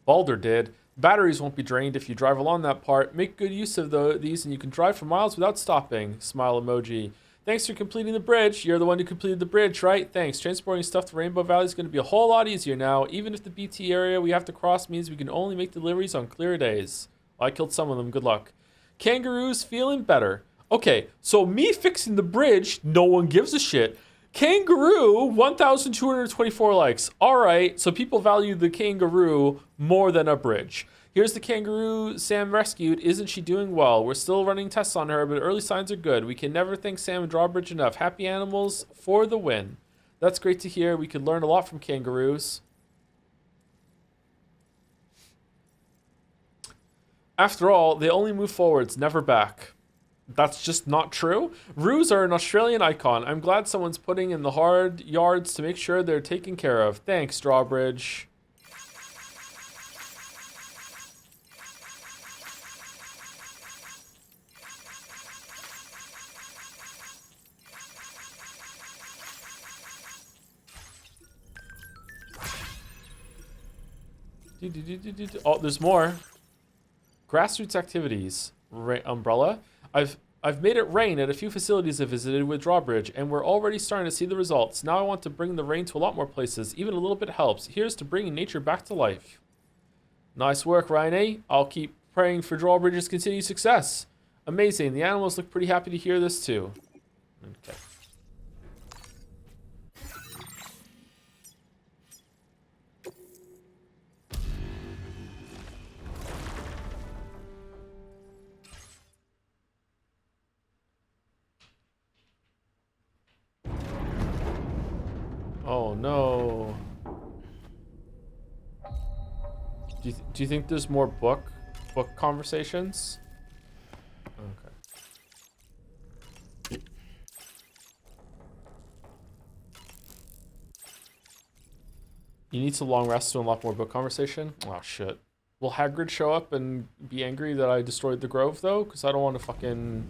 Balder did. Batteries won't be drained if you drive along that part. Make good use of these and you can drive for miles without stopping. Smile emoji. Thanks for completing the bridge. You're the one who completed the bridge, right? Thanks. Transporting stuff to Rainbow Valley is going to be a whole lot easier now. Even if the BT area we have to cross means we can only make deliveries on clear days. Well, I killed some of them. Good luck. Kangaroo's feeling better. Okay, so me fixing the bridge, no one gives a shit. Kangaroo, 1,224 likes. All right, so people value the kangaroo more than a bridge. Here's the kangaroo Sam rescued. Isn't she doing well? We're still running tests on her, but early signs are good. We can never thank Sam and Drawbridge enough. Happy animals for the win. That's great to hear. We could learn a lot from kangaroos. After all, they only move forwards, never back. That's just not true. Roos are an Australian icon. I'm glad someone's putting in the hard yards to make sure they're taken care of. Thanks, Drawbridge. Oh, there's more. Grassroots activities. Umbrella. I've made it rain at a few facilities I visited with Drawbridge, and we're already starting to see the results. Now I want to bring the rain to a lot more places. Even a little bit helps. Here's to bringing nature back to life. Nice work, Ryan. I'll keep praying for Drawbridge's continued success. Amazing. The animals look pretty happy to hear this too. Okay. Oh no. Do you think there's more book conversations? Okay. You need to long rest to unlock more book conversation? Oh shit. Will Hagrid show up and be angry that I destroyed the grove though? Because I don't want to fucking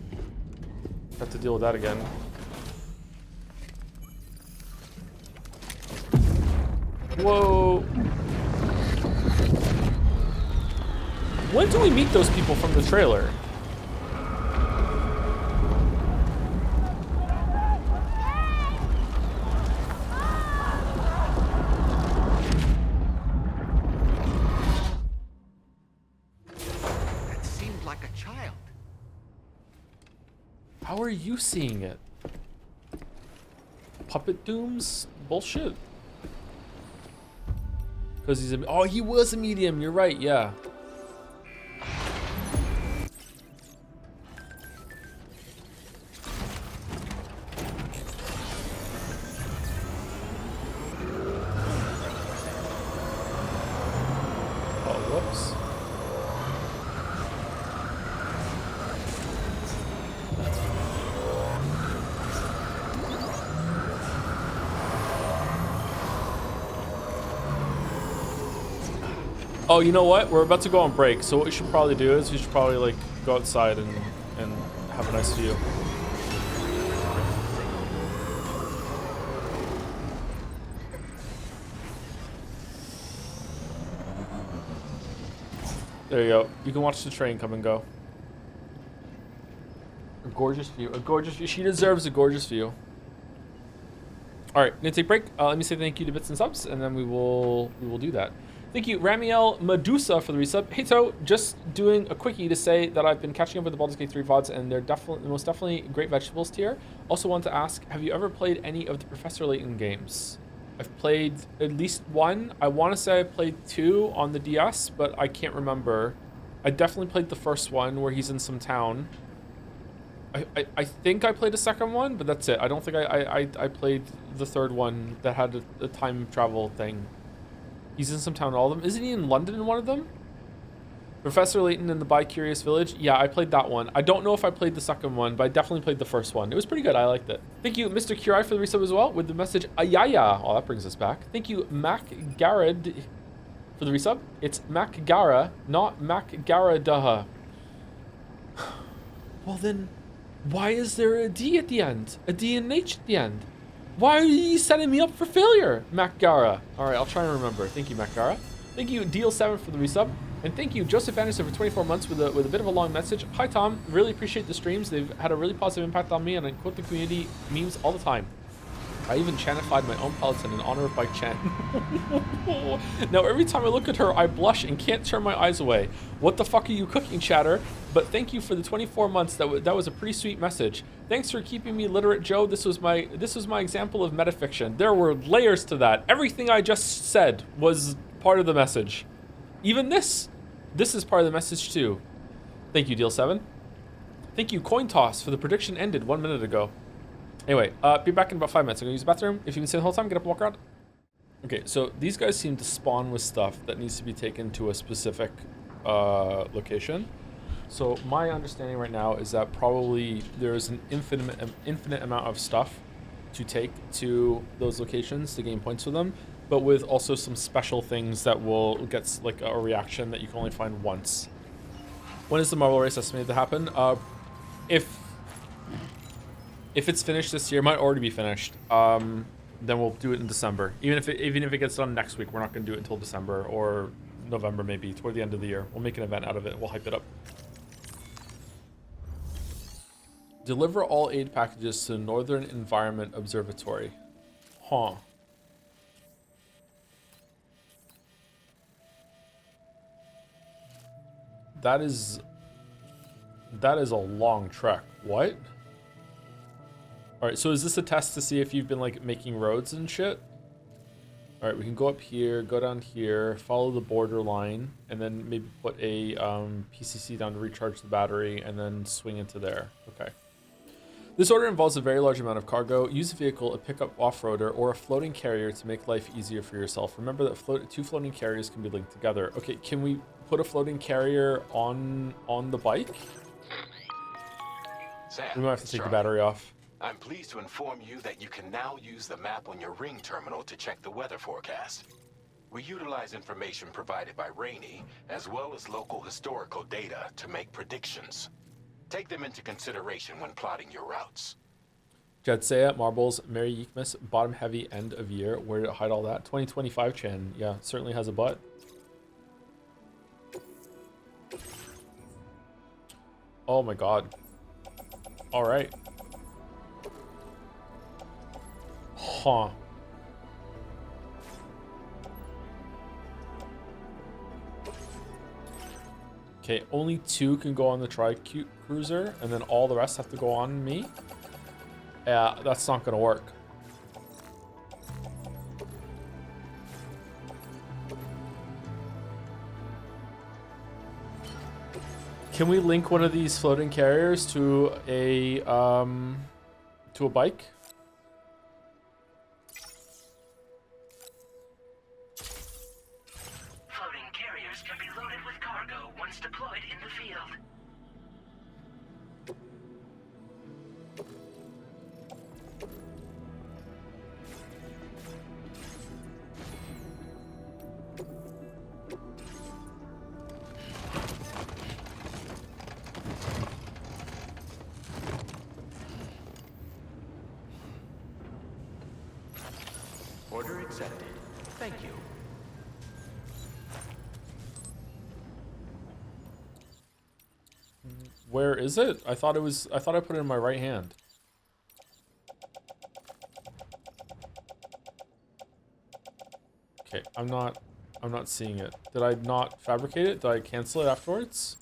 have to deal with that again. Whoa. When do we meet those people from the trailer? That seemed like a child. How are you seeing it? Puppet Dooms? Bullshit. Because he's a... Oh, he was a medium. You're right, yeah. Oh, whoops. Oh, you know what? We're about to go on break, so what we should probably do is we should probably like go outside and have a nice view. There you go. You can watch the train come and go. A gorgeous view. A gorgeous view. She deserves a gorgeous view. All right, gonna take a break. Let me say thank you to Bits and Subs, and then we will do that. Thank you, Ramiel Medusa, for the resub. Hey, To, just doing a quickie to say that I've been catching up with the Baldur's Gate 3 VODs, and they're most definitely great vegetables tier. Also want to ask, have you ever played any of the Professor Layton games? I've played at least one. I want to say I played 2 on the DS, but I can't remember I definitely played the first one where he's in some town. I think I played a second one, but that's it. I don't think I played the third one that had a time travel thing. He's in some town in all of them. Isn't he in London in one of them? Professor Layton in the Bi-Curious Village. Yeah, I played that one. I don't know if I played the second one, but I definitely played the first one. It was pretty good. I liked it. Thank you, Mr. Curie, for the resub as well with the message Ayaya. Oh, that brings us back. Thank you, Mac Garrett, for the resub. It's Mac Gara, not Mac Garadaha. Well then, why is there a D at the end? A D and an H at the end? Why are you setting me up for failure, Mac Gara? All right, I'll try and remember. Thank you, Mac Gara. Thank you, Deal7 for the resub. And thank you, Joseph Anderson, for 24 months with a bit of a long message. Hi, Tom. Really appreciate the streams. They've had a really positive impact on me, and I quote the community memes all the time. I even chanified my own Peloton in honor of Bike Chan. Now, every time I look at her, I blush and can't turn my eyes away. What the fuck are you cooking, Chatter? But thank you for the 24 months. That was a pretty sweet message. Thanks for keeping me literate, Joe. This was my example of metafiction. There were layers to that. Everything I just said was part of the message. Even this is part of the message too. Thank you, Deal7. Thank you, Coin Toss, for the prediction ended 1 minute ago. Anyway, be back in about 5 minutes. I'm gonna use the bathroom. If you can stay the whole time, get up and walk around. Okay, so these guys seem to spawn with stuff that needs to be taken to a specific location. So my understanding right now is that probably there's an infinite amount of stuff to take to those locations to gain points for them, but with also some special things that will get like a reaction that you can only find once. When is the Marble race estimated to happen? If it's finished this year, it might already be finished. Then we'll do it in December. Even if it gets done next week, we're not going to do it until December or November, maybe toward the end of the year. We'll make an event out of it. We'll hype it up. Deliver all aid packages to the Northern Environment Observatory. Huh. That is a long trek. What? All right, so is this a test to see if you've been like making roads and shit? All right, we can go up here, go down here, follow the border line, and then maybe put a PCC down to recharge the battery, and then swing into there. Okay. This order involves a very large amount of cargo. Use a vehicle, a pickup off-roader, or a floating carrier to make life easier for yourself. Remember that two floating carriers can be linked together. Okay, can we put a floating carrier on the bike? Sam, We might have to take the battery off. I'm pleased to inform you that you can now use the map on your ring terminal to check the weather forecast. We utilize information provided by Rainey, as well as local historical data, to make predictions. Take them into consideration when plotting your routes. Jedsea, Marbles, Mary Yeekmas, bottom heavy end of year. Where did it hide all that? 2025 Chen. Yeah, certainly has a butt. Oh my god. All right. Huh. Okay, only 2 can go on the Tri-Cruiser, and then all the rest have to go on me? Yeah, that's not gonna work. Can we link one of these floating carriers to a bike? Floating carriers can be loaded with cargo once deployed in the field. Order accepted. Thank you. Where is it? I thought I put it in my right hand. Okay, I'm not seeing it. Did I not fabricate it? Did I cancel it afterwards?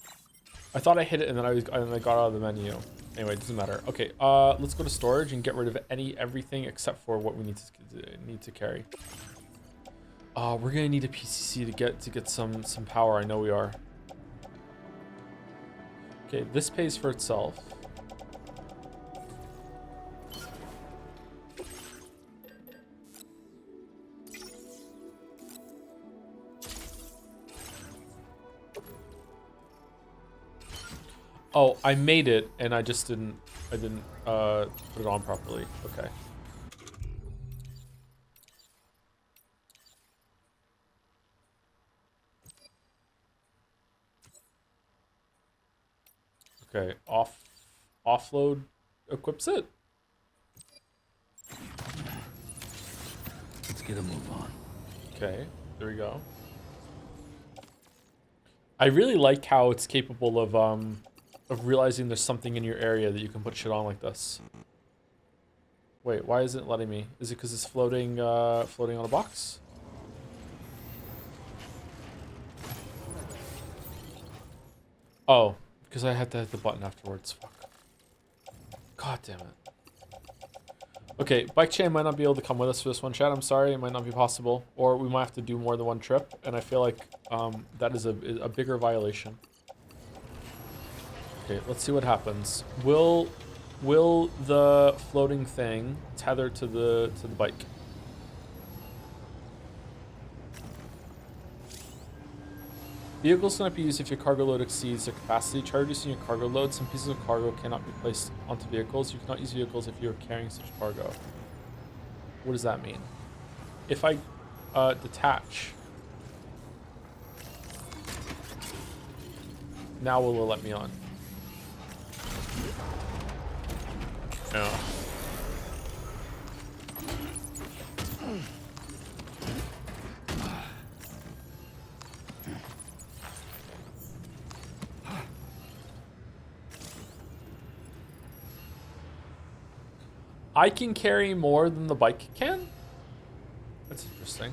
I thought I hit it and then I got out of the menu. Anyway, it doesn't matter. Okay, let's go to storage and get rid of everything except for what we need to carry. We're gonna need a PCC to get some power. I know we are. Okay, this pays for itself. Oh, I made it and I just didn't put it on properly. Okay. Okay, offload equips it. Let's get a move on. Okay, there we go. I really like how it's capable of realizing there's something in your area that you can put shit on like this. Wait, why isn't it letting me? Is it because it's floating floating on a box? Oh, because I had to hit the button afterwards. Fuck. God damn it. Okay, Bike Chain might not be able to come with us for this one, chat. I'm sorry, it might not be possible. Or we might have to do more than one trip, and I feel like that is a bigger violation. Okay, let's see what happens. Will the floating thing tether to the bike? Vehicles cannot be used if your cargo load exceeds their capacity. Try reducing your cargo load. Some pieces of cargo cannot be placed onto vehicles. You cannot use vehicles if you are carrying such cargo. What does that mean? If I detach, now will it let me on? No. I can carry more than the bike can? That's interesting.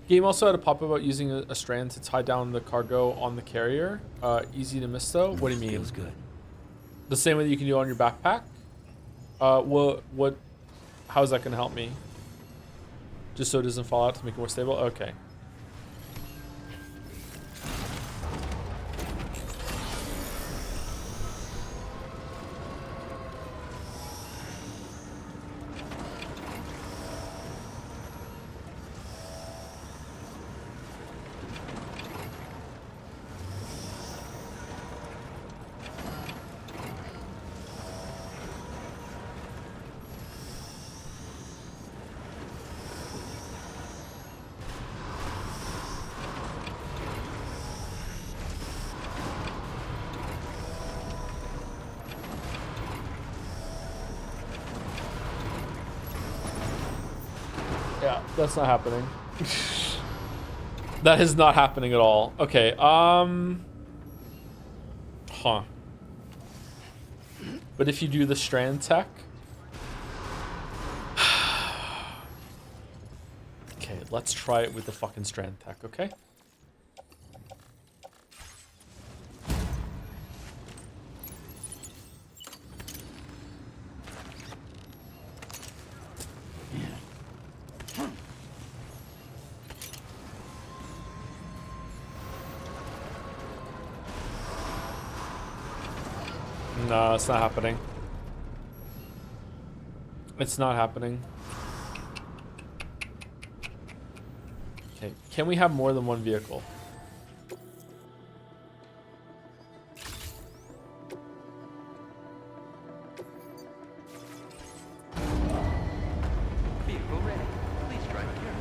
Game also had a pop-up about using a strand to tie down the cargo on the carrier. Easy to miss though. What do you mean? Feels good. The same way that you can do on your backpack? How is that gonna help me? Just so it doesn't fall out to make it more stable? Okay. Yeah, that's not happening. That is not happening at all. Okay, huh. But if you do the strand tech... Okay, let's try it with the fucking strand tech, okay? No, it's not happening. It's not happening. Okay, can we have more than one vehicle? Vehicle ready. Please drive carefully.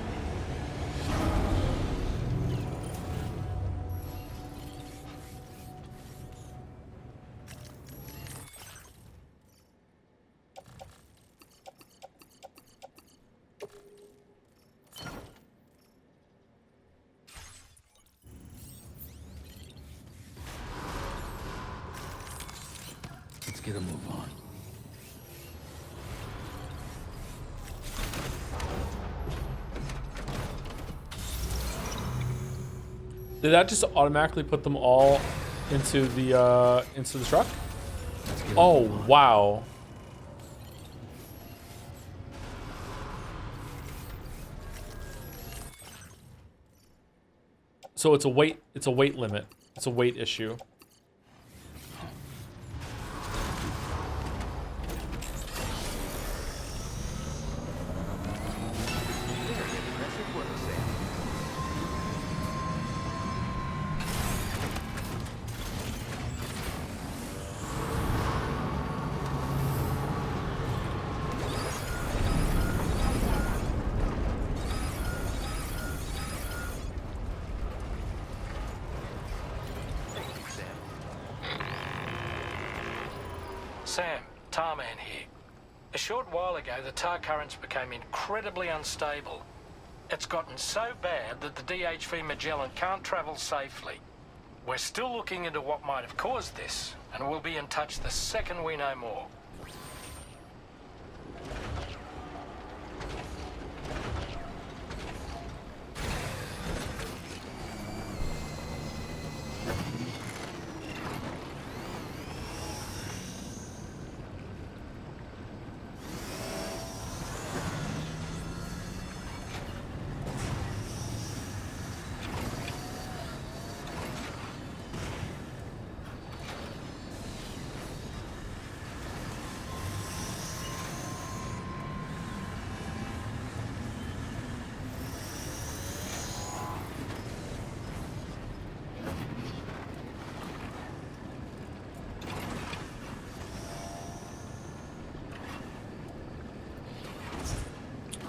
Let's get a move on. Did that just automatically put them all into the truck? Oh, wow. So it's a weight limit. It's a weight issue. Sam, Tarman here. A short while ago, the tar currents became incredibly unstable. It's gotten so bad that the DHV Magellan can't travel safely. We're still looking into what might have caused this, and we'll be in touch the second we know more.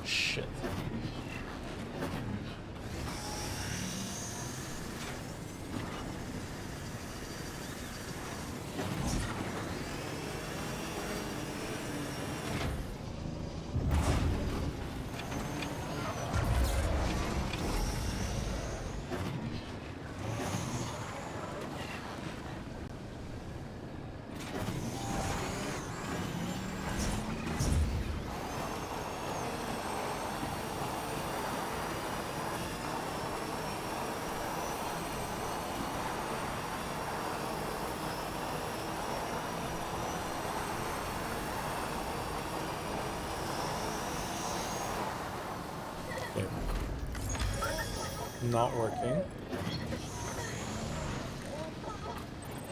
Shit. Not working.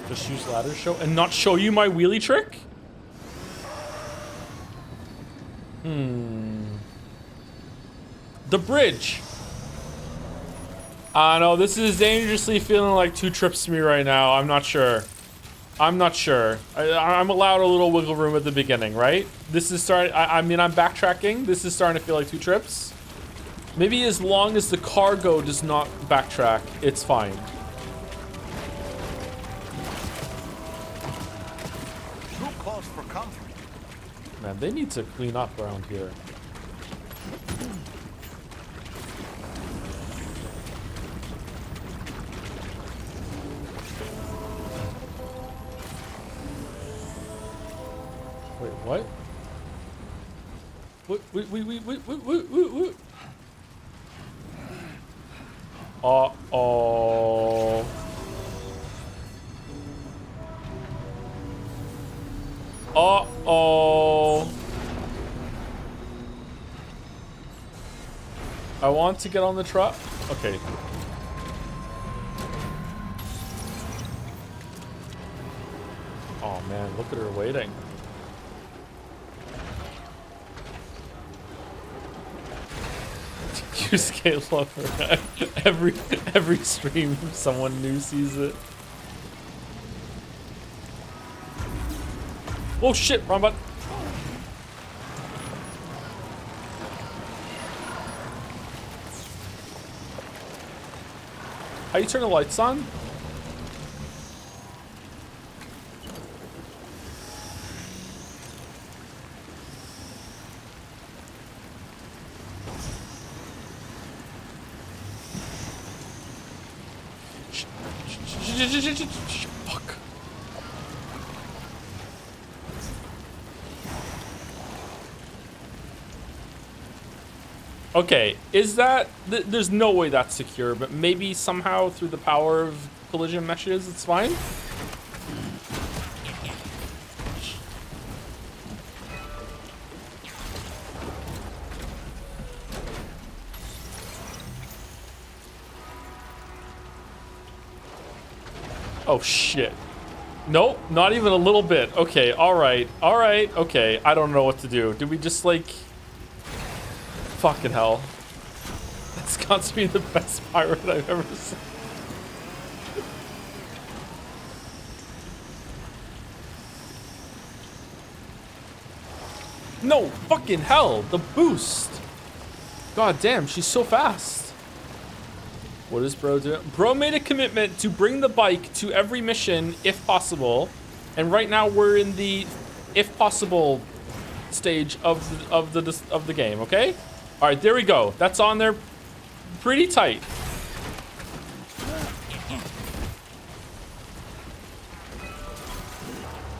Just use ladder show and not show you my wheelie trick? The bridge. No, this is dangerously feeling like 2 trips to me right now. I'm not sure. I'm not sure. I'm allowed a little wiggle room at the beginning, right? This is starting. I mean, I'm backtracking. This is starting to feel like 2 trips. Maybe as long as the cargo does not backtrack, it's fine. Too close for comfort. Man, they need to clean up around here. Wait, what? Wait. Uh-oh. Uh-oh. I want to get on the truck. Okay. Oh man, look at her waiting. You scale lover. Every stream someone new sees it. Oh shit, wrong button. How you turn the lights on? Fuck. Okay, is that... there's no way that's secure, but maybe somehow through the power of collision meshes, it's fine? Oh shit. Nope, not even a little bit. Okay, alright, okay. I don't know what to do. Did we just like... Fucking hell. That's got to be the best pirate I've ever seen. No, fucking hell, the boost. God damn, she's so fast. What is bro doing? Bro made a commitment to bring the bike to every mission if possible. And right now we're in the if possible, stage of the game. Okay. All right, there we go. That's on there, pretty tight.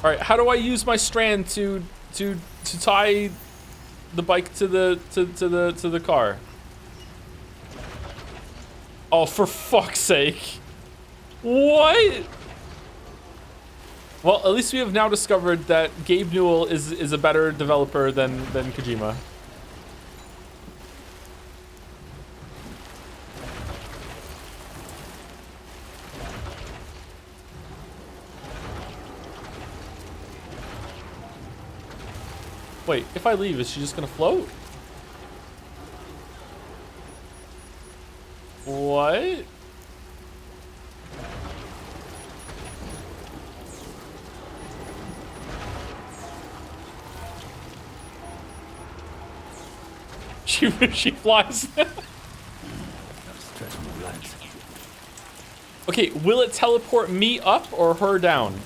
All right, how do I use my strand to tie the bike to the car? Oh, for fuck's sake! What? Well, at least we have now discovered that Gabe Newell is a better developer than Kojima. Wait, if I leave, is she just gonna float? What? She flies. Okay, will it teleport me up or her down?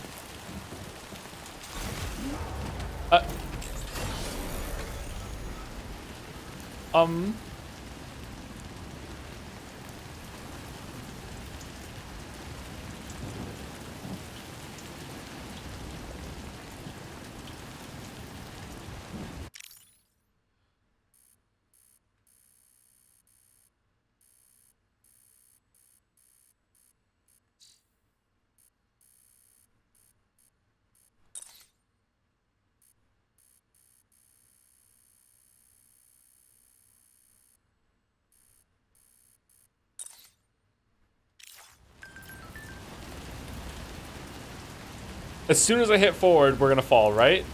As soon as I hit forward, we're gonna fall, right?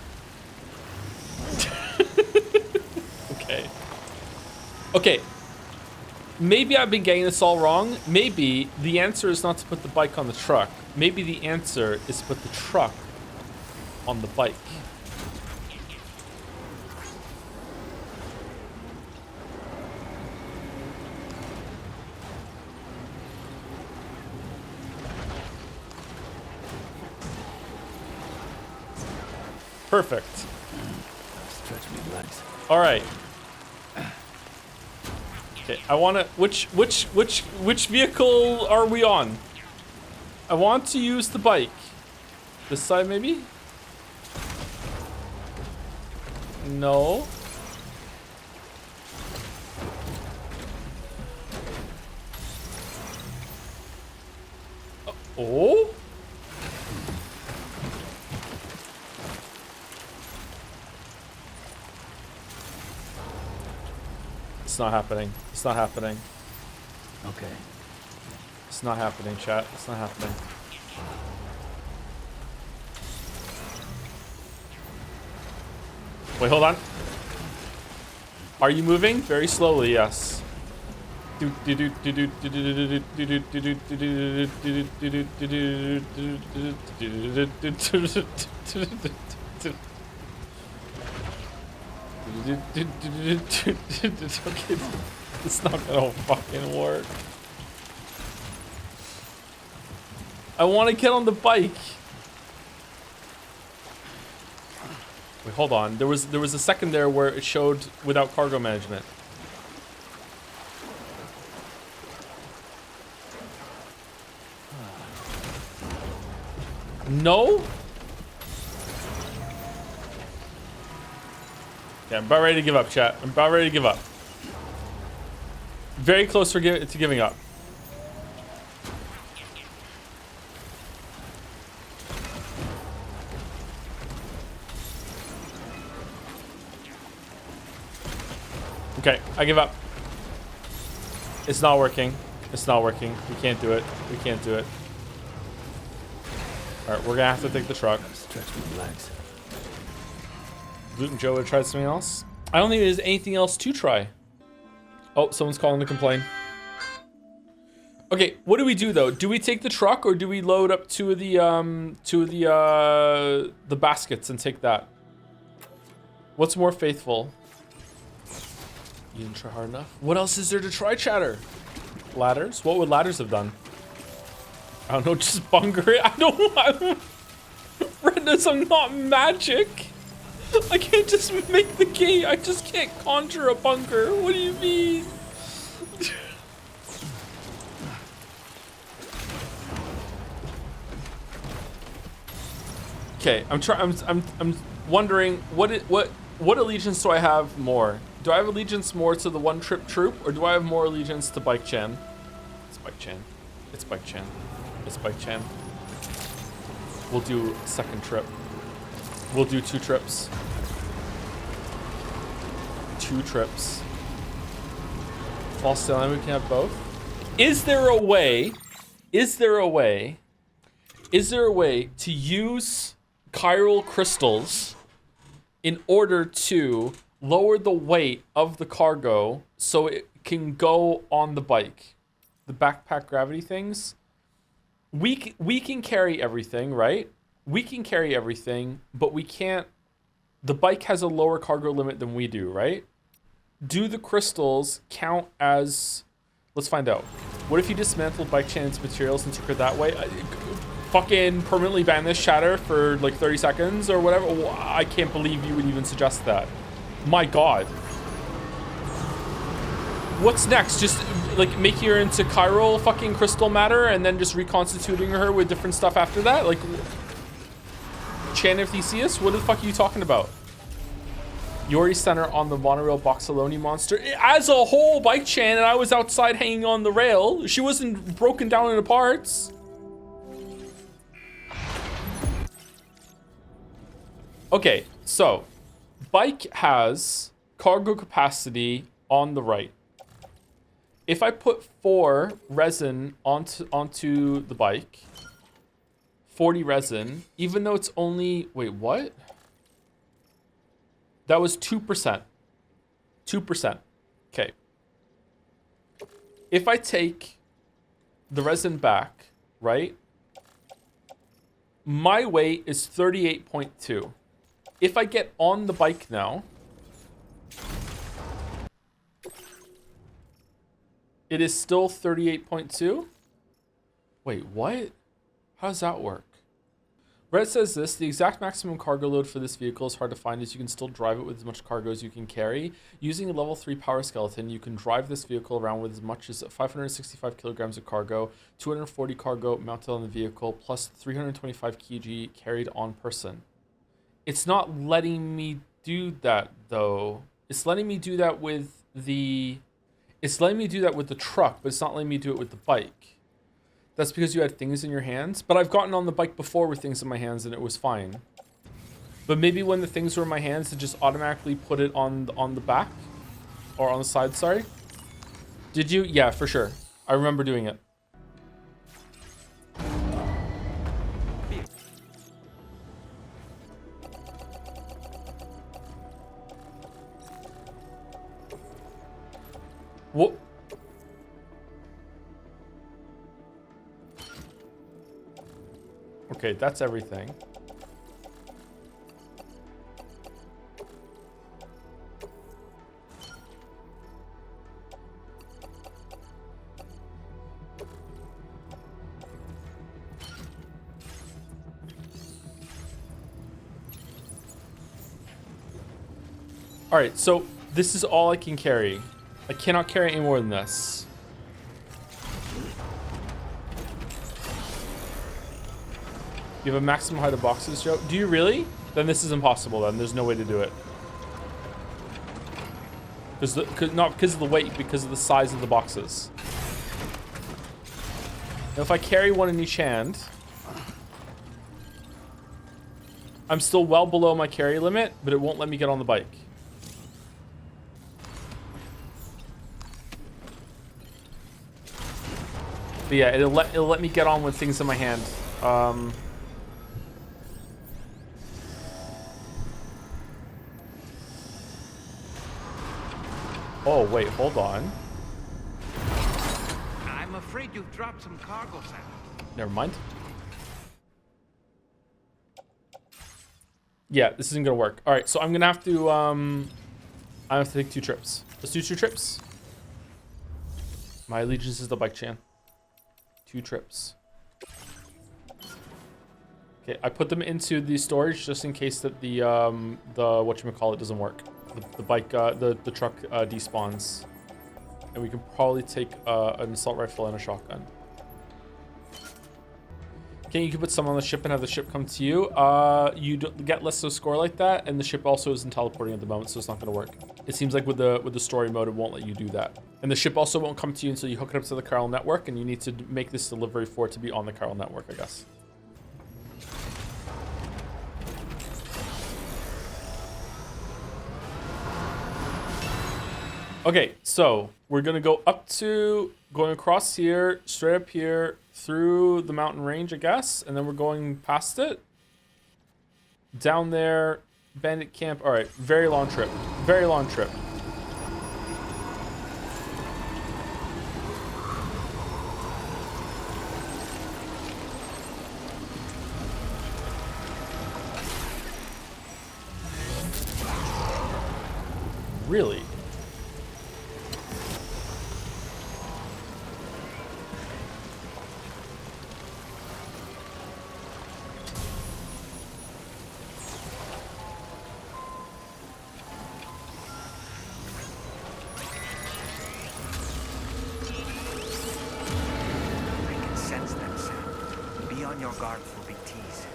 Okay. Okay. Maybe I've been getting this all wrong. Maybe the answer is not to put the bike on the truck. Maybe the answer is to put the truck on the bike. Perfect. Stretch me legs. All right. Okay, I want to. Which vehicle are we on? I want to use the bike. This side, maybe? No. Oh? It's not happening. It's not happening. Okay. It's not happening, chat. It's not happening. Wait, hold on. Are you moving? Very slowly, yes. Okay, it's not gonna fucking work. I want to get on the bike. Wait, hold on. There was a second there where it showed without cargo management. No? Yeah, I'm about ready to give up, chat. I'm about ready to give up. Very close to giving up. Okay, I give up. It's not working. It's not working. We can't do it. We can't do it. Alright, we're gonna have to take the truck. Stretch my legs. Luke and Joe would try something else. I don't think there's anything else to try. Oh, someone's calling to complain. Okay, what do we do though? Do we take the truck or do we load up two of the baskets and take that? What's more faithful? You didn't try hard enough. What else is there to try, chatter? Ladders? What would ladders have done? I don't know, just bunker it. I don't Red does, I'm not magic. I can't just make the gate. I just can't conjure a bunker. What do you mean? Okay, I'm wondering what allegiance do I have more? Do I have allegiance more to the one trip troop, or do I have more allegiance to Bike Chan? It's Bike Chan. It's Bike Chan. It's Bike Chan. We'll do a second trip. We'll do 2 trips. 2 trips. While still, we can have both. Is there a way to use chiral crystals in order to lower the weight of the cargo so it can go on the bike? The backpack gravity things. We can carry everything, right? We can carry everything, but we can't. The bike has a lower cargo limit than we do, right? Do the crystals count as... Let's find out. What if you dismantled Bike Chan's materials and took her that way? Fucking permanently ban this shatter for like 30 seconds or whatever? I can't believe you would even suggest that. My God. What's next? Just like making her into chiral fucking crystal matter and then just reconstituting her with different stuff after that? Like, Chan of Theseus? What the fuck are you talking about? You already sent her on the monorail Boxaloni monster. As a whole, Bike Chan, and I was outside hanging on the rail. She wasn't broken down into parts. Okay, so bike has cargo capacity on the right. If I put 4 resin onto the bike, 40 resin, even though it's only, wait, what? That was 2%. 2%. Okay. If I take the resin back, right? My weight is 38.2. If I get on the bike now, it is still 38.2. Wait, what? How does that work? Reddit says this: the exact maximum cargo load for this vehicle is hard to find, as you can still drive it with as much cargo as you can carry. Using a level 3 power skeleton, you can drive this vehicle around with as much as 565 kilograms of cargo, 240 cargo mounted on the vehicle, plus 325 kg carried on person. It's not letting me do that though. It's letting me do that with the... It's letting me do that with the truck, but it's not letting me do it with the bike. That's because you had things in your hands. But I've gotten on the bike before with things in my hands and it was fine. But maybe when the things were in my hands, it just automatically put it on the back. Or on the side, sorry. Did you? Yeah, for sure. I remember doing it. What? Okay, that's everything. All right, so this is all I can carry. I cannot carry any more than this. You have a maximum height of boxes, Joe? Do you really? Then this is impossible then. There's no way to do it. Not because of the weight, because of the size of the boxes. Now if I carry one in each hand, I'm still well below my carry limit, but it won't let me get on the bike. But yeah, it'll let me get on with things in my hand. Oh, wait, hold on. I'm afraid you've dropped some cargo, Sam. Never mind. Yeah, this isn't gonna work. All right, so I'm gonna have to, I have to take 2 trips. Let's do 2 trips. My allegiance is the Bike Chan. 2 trips. Okay, I put them into the storage just in case that the whatchamacallit doesn't work. The bike, the truck despawns. And we can probably take an assault rifle and a shotgun. Okay, you can put some on the ship and have the ship come to you. You get less of a score like that, and the ship also isn't teleporting at the moment, so it's not going to work. It seems like with the story mode, it won't let you do that. And the ship also won't come to you until you hook it up to the chiral network, and you need to make this delivery for it to be on the chiral network, I guess. Okay, so we're gonna go going across here, straight up here, through the mountain range, I guess, and then we're going past it. Down there, bandit camp. All right, very long trip. Very long trip. Really? Your guard for big T's.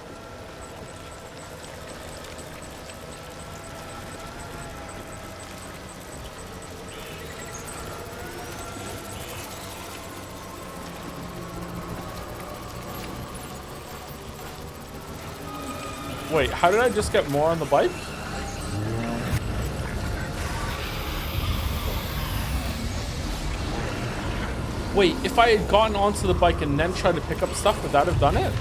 Wait, how did I just get more on the bike? Wait, if I had gotten onto the bike and then tried to pick up stuff, would that have done it?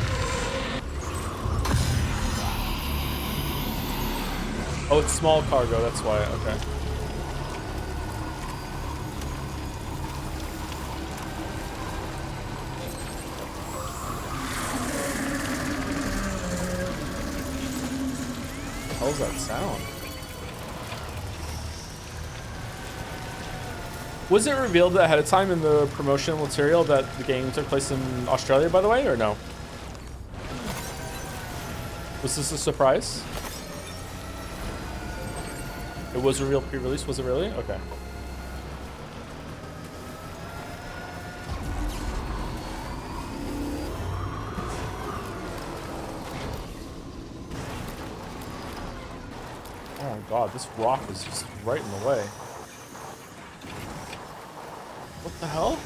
Oh, it's small cargo, that's why, okay. What the hell is that sound? Was it revealed ahead of time in the promotional material that the game took place in Australia, by the way, or no? Was this a surprise? It was revealed pre-release, was it really? Okay. Oh my god, this rock is just right in the way. What the hell?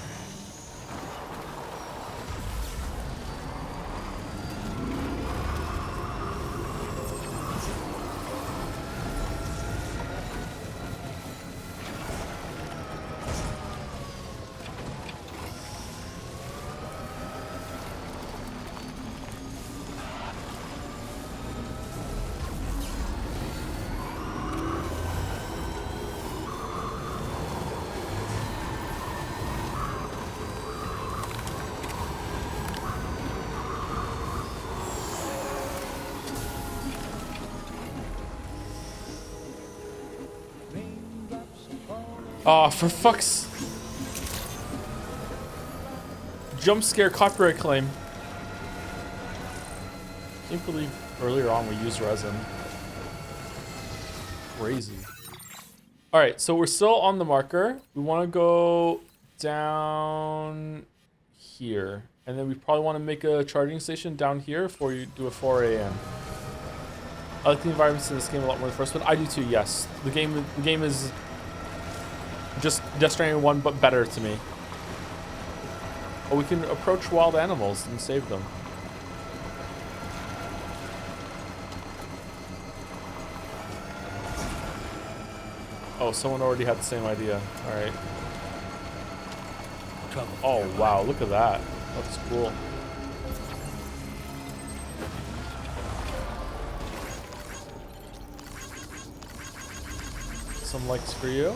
Oh, for fuck's... Jump scare copyright claim. Can't believe earlier on we used resin. Crazy. Alright, so we're still on the marker. We want to go down here. And then we probably want to make a charging station down here before you do a 4 a.m. I like the environments in this game a lot more than the first one. I do too, yes. The game is just Death Stranding 1, but better to me. Oh, we can approach wild animals and save them. Oh, someone already had the same idea. Alright. Oh, wow, look at that. That's cool. Some likes for you.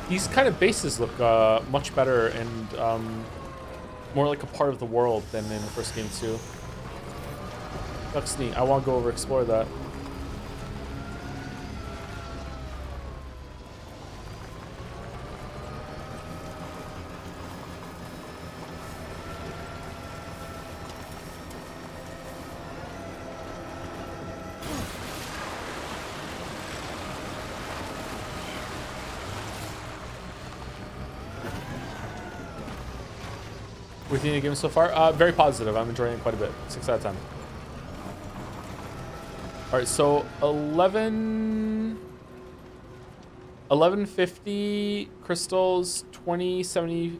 These kind of bases look much better and more like a part of the world than in the first game too. Looks neat. I want to go over explore that. What do you think of the game so far? Very positive. I'm enjoying it quite a bit. 6 out of 10. All right, so 1150 crystals, 2070,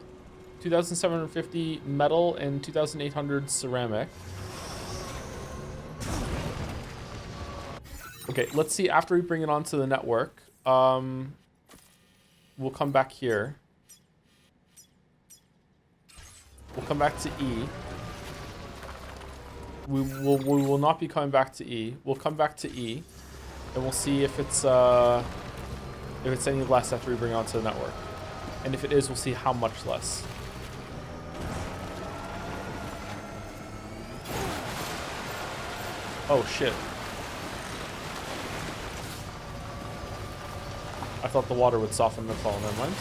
2750 metal, and 2800 ceramic. Okay, let's see after we bring it onto the network. We'll come back here. We'll come back to E. We will not be coming back to E. We'll come back to E, and we'll see if it's any less after we bring it onto the network. And if it is, we'll see how much less. Oh shit. I thought the water would soften the fall. Never mind.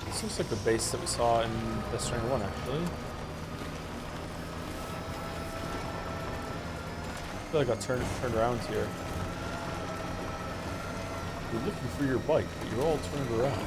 This looks like the base that we saw in Death Stranding 1, actually. I feel like I got turned around here. You're looking for your bike, but you're all turned around.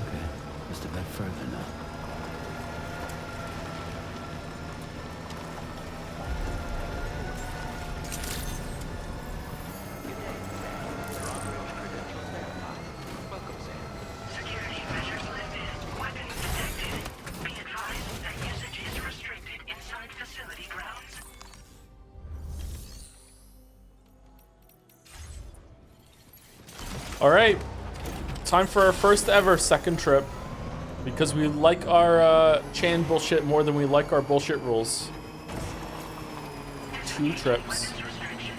Okay, just a bit further now. Security measures lifted. Weapons detected. Be advised that usage is restricted inside facility grounds. All right, time for our first ever second trip, because we like our Chan bullshit more than we like our bullshit rules. 2 trips,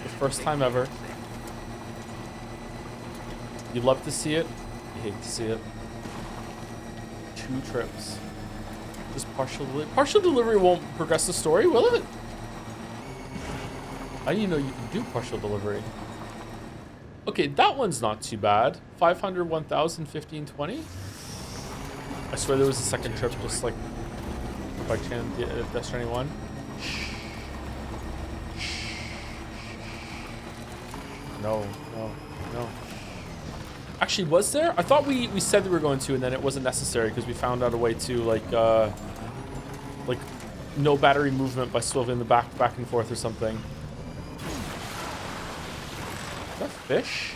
the first time ever. You love to see it, you hate to see it. 2 trips. Just partial delivery. Partial delivery won't progress the story, will it? I didn't know you can do partial delivery. Okay, that one's not too bad. 500, 1,000, 15, 20. I swear there was a second trip just like by chance, Death Stranding 1. No. Actually, was there? I thought we said that we were going to, and then it wasn't necessary because we found out a way to like no battery movement by swiveling the back and forth or something. Is that fish?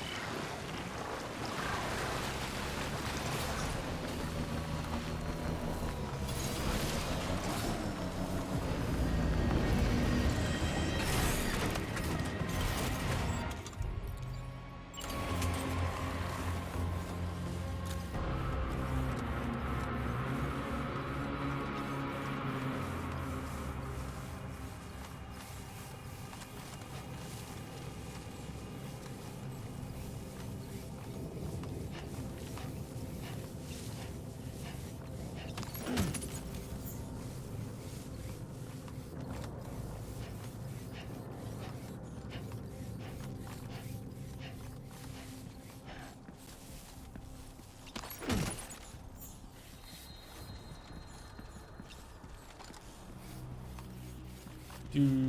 Do.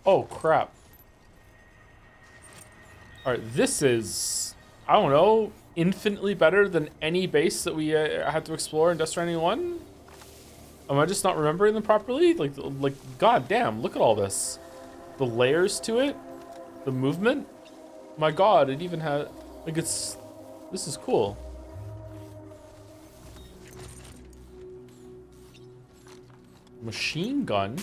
Oh, crap. Alright, this is, I don't know, infinitely better than any base that we had to explore in Death Stranding 1? Am I just not remembering them properly? Like, god damn, look at all this. The layers to it, the movement. My god, it even had, like, this is cool. Machine gun?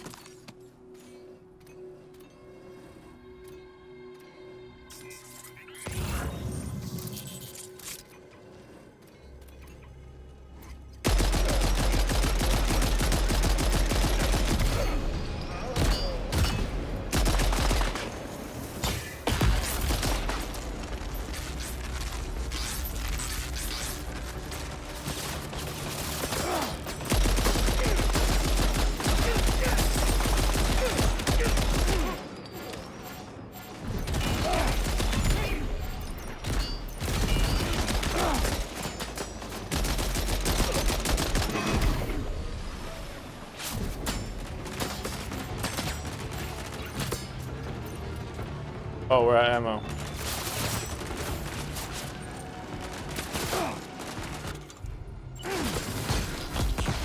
Oh, we're at ammo.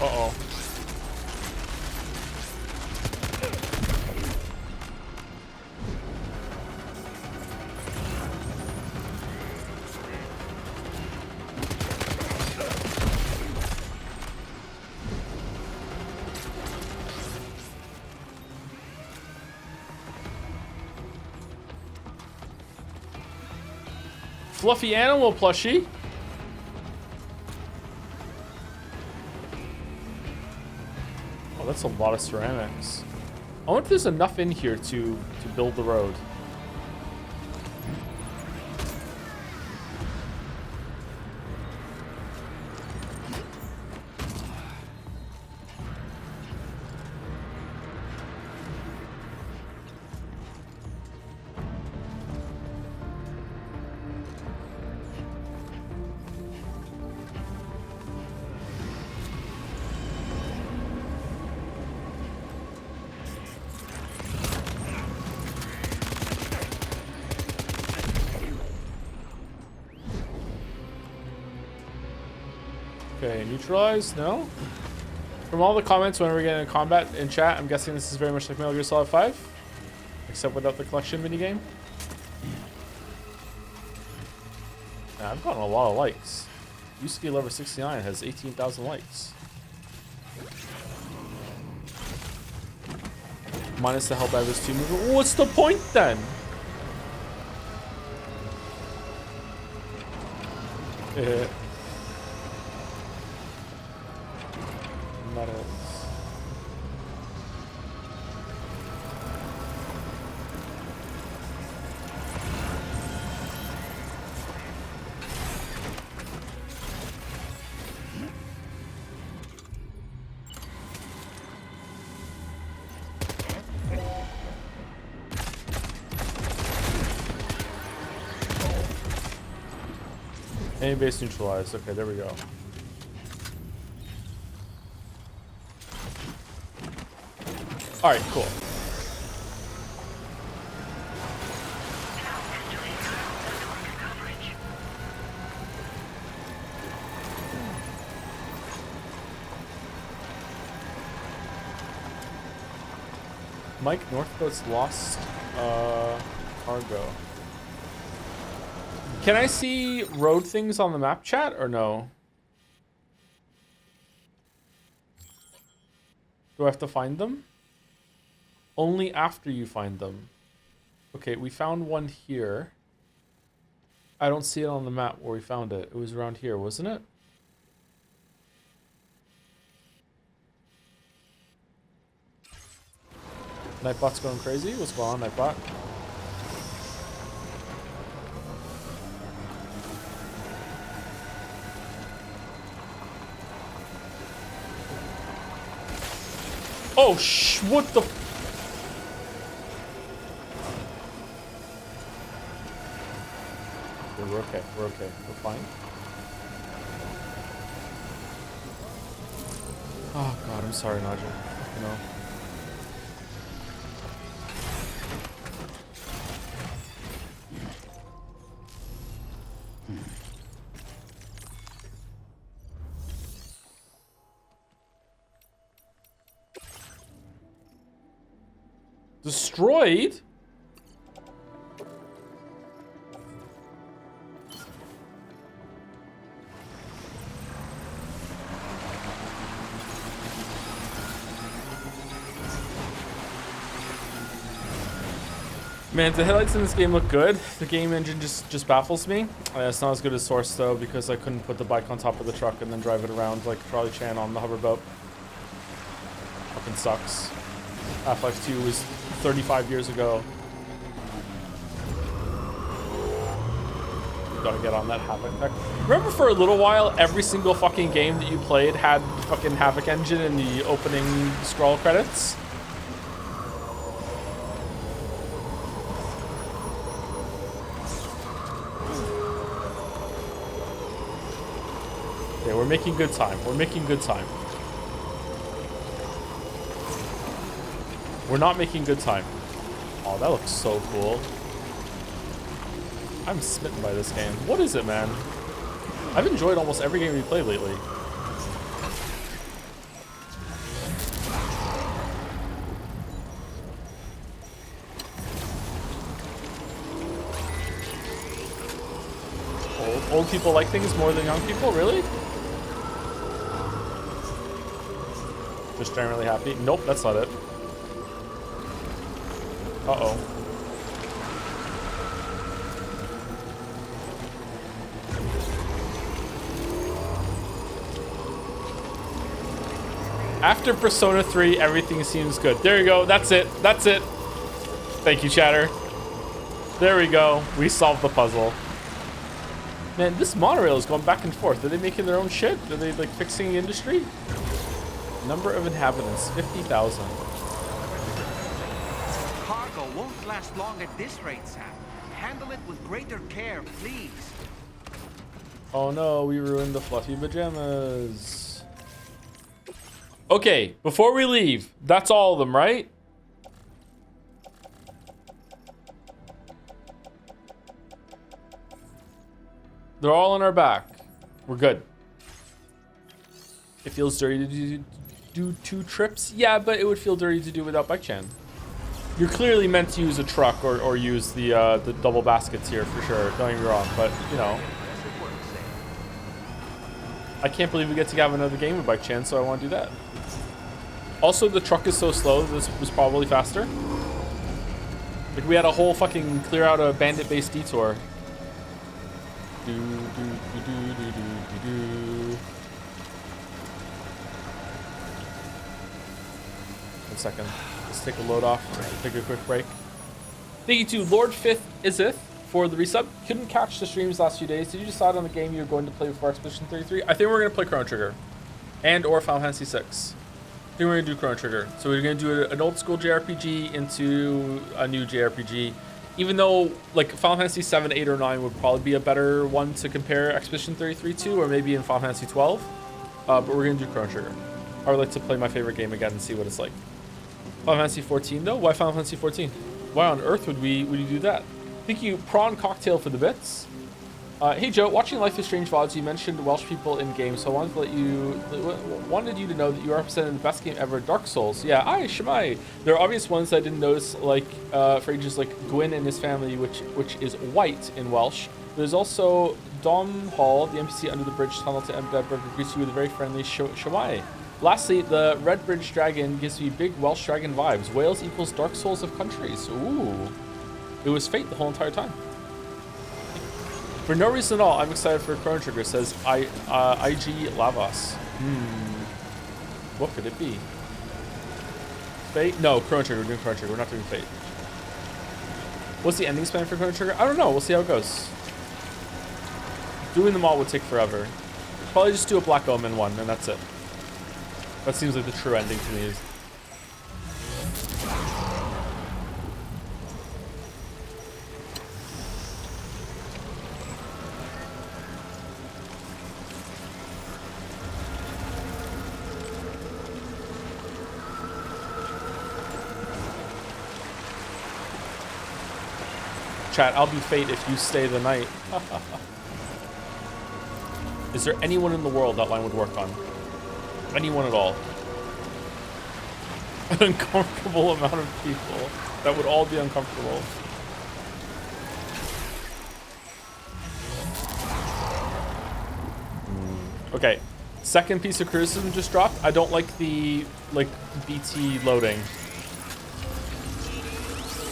Uh-oh. Fluffy animal plushie. Oh, that's a lot of ceramics. I wonder if there's enough in here to build the road. Okay, neutralized? No? From all the comments when we're getting in combat in chat, I'm guessing this is very much like Metal Gear Solid 5. Except without the collection minigame. Yeah, I've gotten a lot of likes. Yusuke Lover 69 has 18,000 likes. Minus the Helldivers 2 movement. What's the point then? Metals. Enemy base neutralized. Okay, there we go. Alright, cool. Mike Northcote's lost cargo. Can I see road things on the map chat or no? Do I have to find them? Only after you find them. Okay, we found one here. I don't see it on the map where we found it. It was around here, wasn't it? Nightbot's going crazy? What's going on, Nightbot? Oh, what the? We're okay. We're okay. We're fine. Oh God, I'm sorry, Nigel. You know. Destroyed? Man, the headlights in this game look good. The game engine just baffles me. It's not as good as Source though, because I couldn't put the bike on top of the truck and then drive it around like Charlie Chan on the hoverboat. Fucking sucks. Half-Life 2 was 35 years ago. Gotta get on that Havoc tech. Remember for a little while, every single fucking game that you played had the fucking Havoc engine in the opening scroll credits? Okay, we're making good time. We're making good time. We're not making good time. Oh, that looks so cool. I'm smitten by this game. What is it, man? I've enjoyed almost every game we played lately. Old people like things more than young people? Really? Just generally happy? Nope, that's not it. Uh-oh. After Persona 3, everything seems good. There you go. That's it. That's it. Thank you, chatter. There we go. We solved the puzzle. Man, this monorail is going back and forth. Are they making their own shit? Are they, like, fixing the industry? Number of inhabitants, 50,000. Cargo won't last long at this rate, Sam. Handle it with greater care, please. Oh no, we ruined the fluffy pajamas. Okay, before we leave, that's all of them, right? They're all on our back. We're good. It feels dirty to do 2 trips. Yeah, but it would feel dirty to do without Bike Chan. You're clearly meant to use a truck or use the double baskets here for sure. Don't get me wrong, but you know. I can't believe we get to have another game with Bike Chan, so I want to do that. Also, the truck is so slow, this was probably faster. Like, we had a whole fucking clear out a bandit-based detour. Do, do, do, do, do, do, do. 1 second. Let's take a load off. Take a quick break. Thank you to Lord Fifth Isith for the resub. Couldn't catch the streams last few days. Did you decide on the game you're going to play before Expedition 33? I think we're going to play Chrono Trigger. And or Final Fantasy 6. I think we're going to do Chrono Trigger. So we're going to do an old school JRPG into a new JRPG. Even though like Final Fantasy 7, 8, or 9 would probably be a better one to compare Expedition 33 to, or maybe in Final Fantasy 12. But we're going to do Chrono Trigger. I would like to play my favorite game again and see what it's like. Final Fantasy 14 though? Why Final Fantasy 14? Why on earth would you do that? Thank you, Prawn Cocktail, for the bits. Hey Joe, watching Life is Strange VODs, you mentioned Welsh people in games, so I wanted you to know that you represented the best game ever, Dark Souls. Yeah, aye, Shemai. There are obvious ones I didn't notice, like for ages, like Gwyn and his family, which is white in Welsh. There's also Dom Hall, the NPC under the bridge tunnel to Edinburgh, greets you with a very friendly Shemai. Lastly, the Red Bridge Dragon gives me big Welsh dragon vibes. Wales equals Dark Souls of countries. Ooh. It was fate the whole entire time. For no reason at all, I'm excited for Chrono Trigger, says IG Lavas. What could it be? Fate? No, Chrono Trigger. We're doing Chrono Trigger. We're not doing Fate. What's the ending span for Chrono Trigger? I don't know. We'll see how it goes. Doing them all would take forever. Probably just do a Black Omen one, and that's it. That seems like the true ending to me. Chat, I'll be fate if you stay the night. Is there anyone in the world that line would work on? Anyone at all? An uncomfortable amount of people. That would all be uncomfortable. Okay, second piece of criticism just dropped. I don't like the BT loading.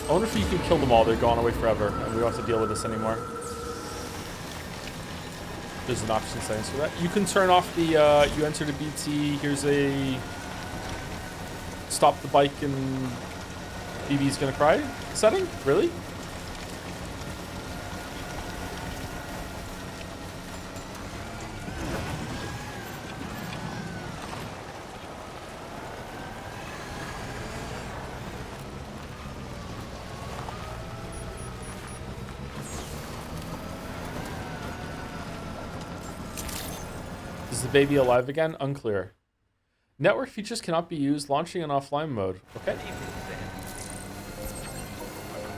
I wonder if you can kill them all. They're gone away forever, and we don't have to deal with this anymore. There's an option settings for that. You can turn off the you enter the BT. Here's a stop the bike and BB's gonna cry setting. Really? Is the baby alive again? Unclear. Network features cannot be used launching in offline mode. Okay.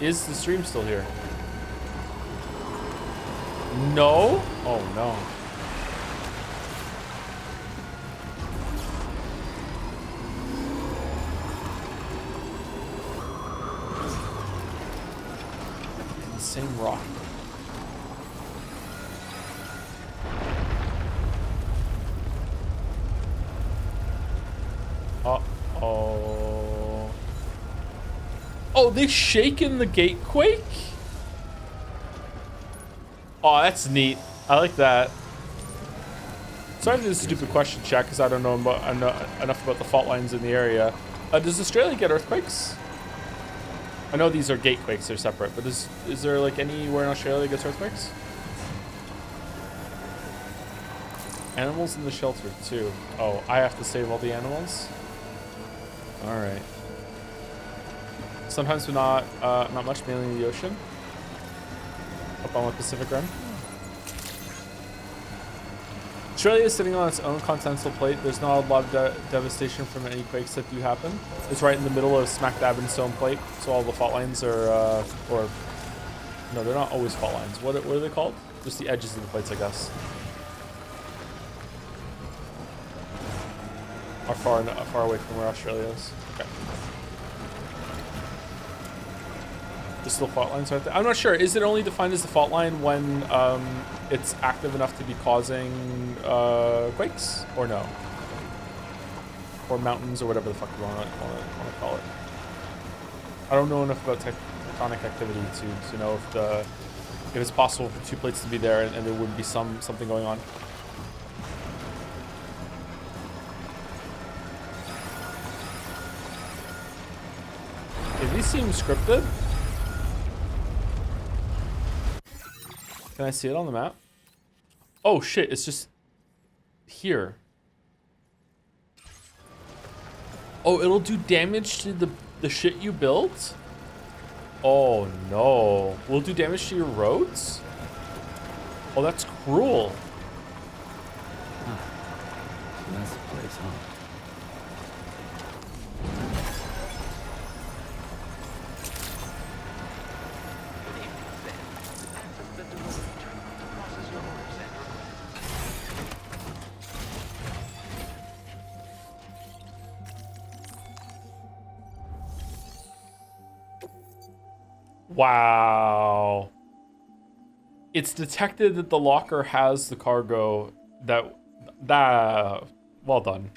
Is the stream still here? No? Oh no. Insane rock. Uh-oh. Oh, they shaking the gate quake? Oh, that's neat. I like that. Sorry if this is a stupid question, chat, because I don't know enough about the fault lines in the area. Does Australia get earthquakes? I know these are gate quakes, they're separate, but is there like anywhere in Australia that gets earthquakes? Animals in the shelter too. Oh, I have to save all the animals? Alright. Sometimes but not much, mainly in the ocean. Up on the Pacific Rim. Australia is sitting on its own continental plate. There's not a lot of devastation from any quakes that do happen. It's right in the middle of smack dab in its own plate, so all the fault lines are, no, they're not always fault lines. What are they called? Just the edges of the plates, I guess. Are far away from where Australia is. Okay. There's still fault lines right there. I'm not sure. Is it only defined as the fault line when it's active enough to be causing quakes, or no? Or mountains, or whatever the fuck you want to call it. I don't know enough about tectonic activity to know if it's possible for two plates to be there and there would be something going on. Okay, these seem scripted. Can I see it on the map? Oh shit, it's just here. Oh, it'll do damage to the shit you built? Oh no. Will it do damage to your roads? Oh, that's cruel. So that's the place, huh? Wow. It's detected that the locker has the cargo that well done.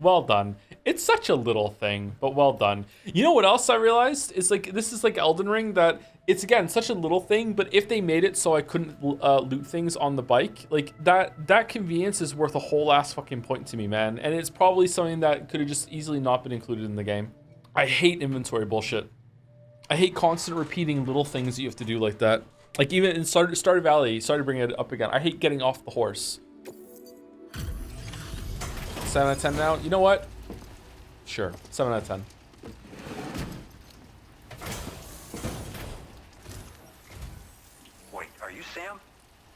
Well done. It's such a little thing, but well done. You know what else I realized? It's like, this is like Elden Ring, that it's, again, such a little thing, but if they made it so I couldn't loot things on the bike, like that convenience is worth a whole ass fucking point to me, man. And it's probably something that could have just easily not been included in the game. I hate inventory bullshit. I hate constant repeating little things that you have to do like that. Like even in Stardew Valley, sorry to bring it up again, I hate getting off the horse. 7 out of 10 now? You know what? Sure, 7 out of 10. Wait, are you Sam?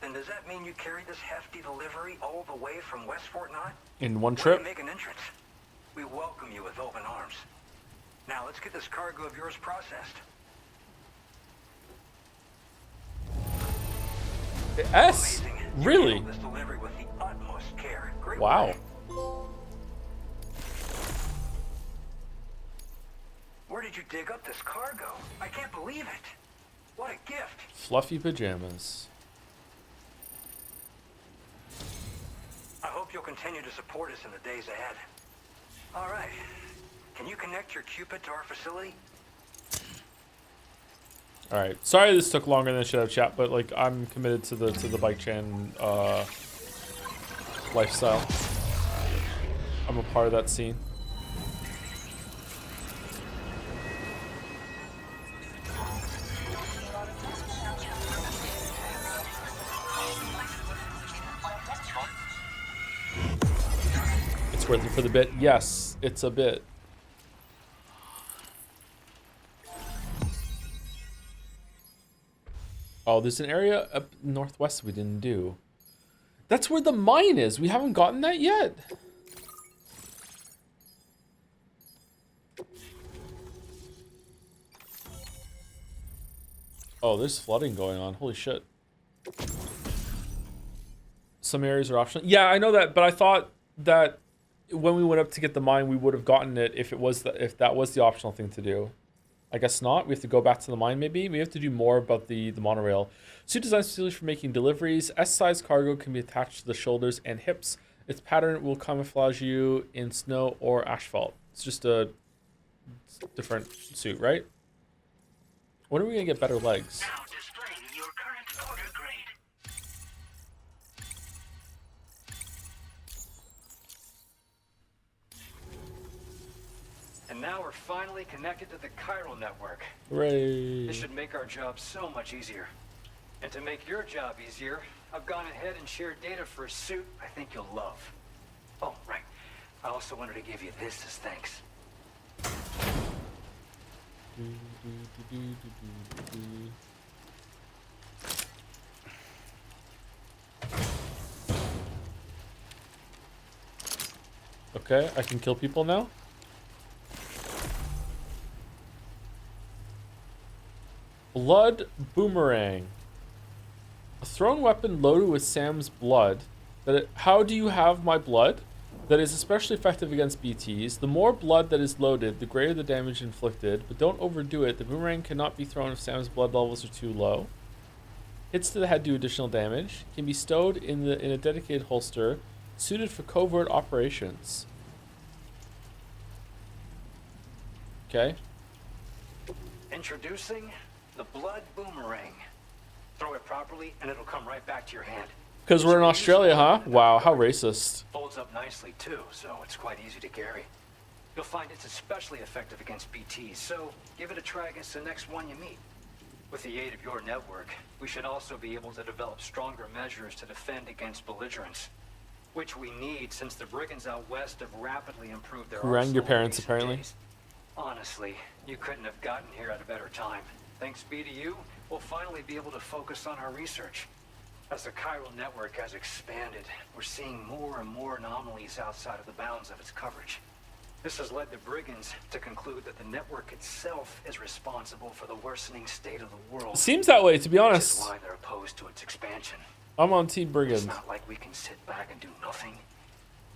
Then does that mean you carried this hefty delivery all the way from West Fort Knott? In one trip? Make an entrance. We welcome you with open arms. Now let's get this cargo of yours processed. S? Amazing. Really? You handled this delivery with the utmost care. Great wow. work. did you dig up this cargo? I can't believe it. What a gift. Fluffy pajamas. I hope you'll continue to support us in the days ahead. All right. Can you connect your Cupid to our facility? All right. Sorry this took longer than it should have, chat, but like I'm committed to the bike chan lifestyle. I'm a part of that scene. It's worth it for the bit. Yes, it's a bit. Oh, there's an area up northwest we didn't do. That's where the mine is. We haven't gotten that yet. Oh, there's flooding going on. Holy shit. Some areas are optional. Yeah, I know that, but I thought that when we went up to get the mine, we would have gotten it if that was the optional thing to do. I guess not. We have to go back to the mine maybe. We have to do more about the monorail. Suit designed specifically for making deliveries. S-size cargo can be attached to the shoulders and hips. Its pattern will camouflage you in snow or asphalt. It's just a different suit, right? When are we gonna get better legs? Now displaying your current order grade. And now we're finally connected to the chiral network. Hooray. This should make our job so much easier. And to make your job easier, I've gone ahead and shared data for a suit I think you'll love. Oh, right. I also wanted to give you this as thanks. Okay, I can kill people now? Blood boomerang. A thrown weapon loaded with Sam's blood. How do you have my blood? That is especially effective against BTs. The more blood that is loaded, the greater the damage inflicted. But don't overdo it. The boomerang cannot be thrown if Sam's blood levels are too low. Hits to the head do additional damage. Can be stowed in a dedicated holster. Suited for covert operations. Okay. Introducing the blood boomerang. Throw it properly and it'll come right back to your hand. Because we're in Australia, huh? Wow, how racist. Folds up nicely too, so it's quite easy to carry. You'll find it's especially effective against BTs, so give it a try against the next one you meet. With the aid of your network, we should also be able to develop stronger measures to defend against belligerents, which we need since the brigands out west have rapidly improved their Who rang your arsenal in parents, recent apparently? days. Honestly, you couldn't have gotten here at a better time. Thanks be to you, we'll finally be able to focus on our research. As the chiral network has expanded, we're seeing more and more anomalies outside of the bounds of its coverage. This has led the brigands to conclude that the network itself is responsible for the worsening state of the world. Seems that way, to be honest. Which is why they're opposed to its expansion. I'm on Team Brigands. It's not like we can sit back and do nothing.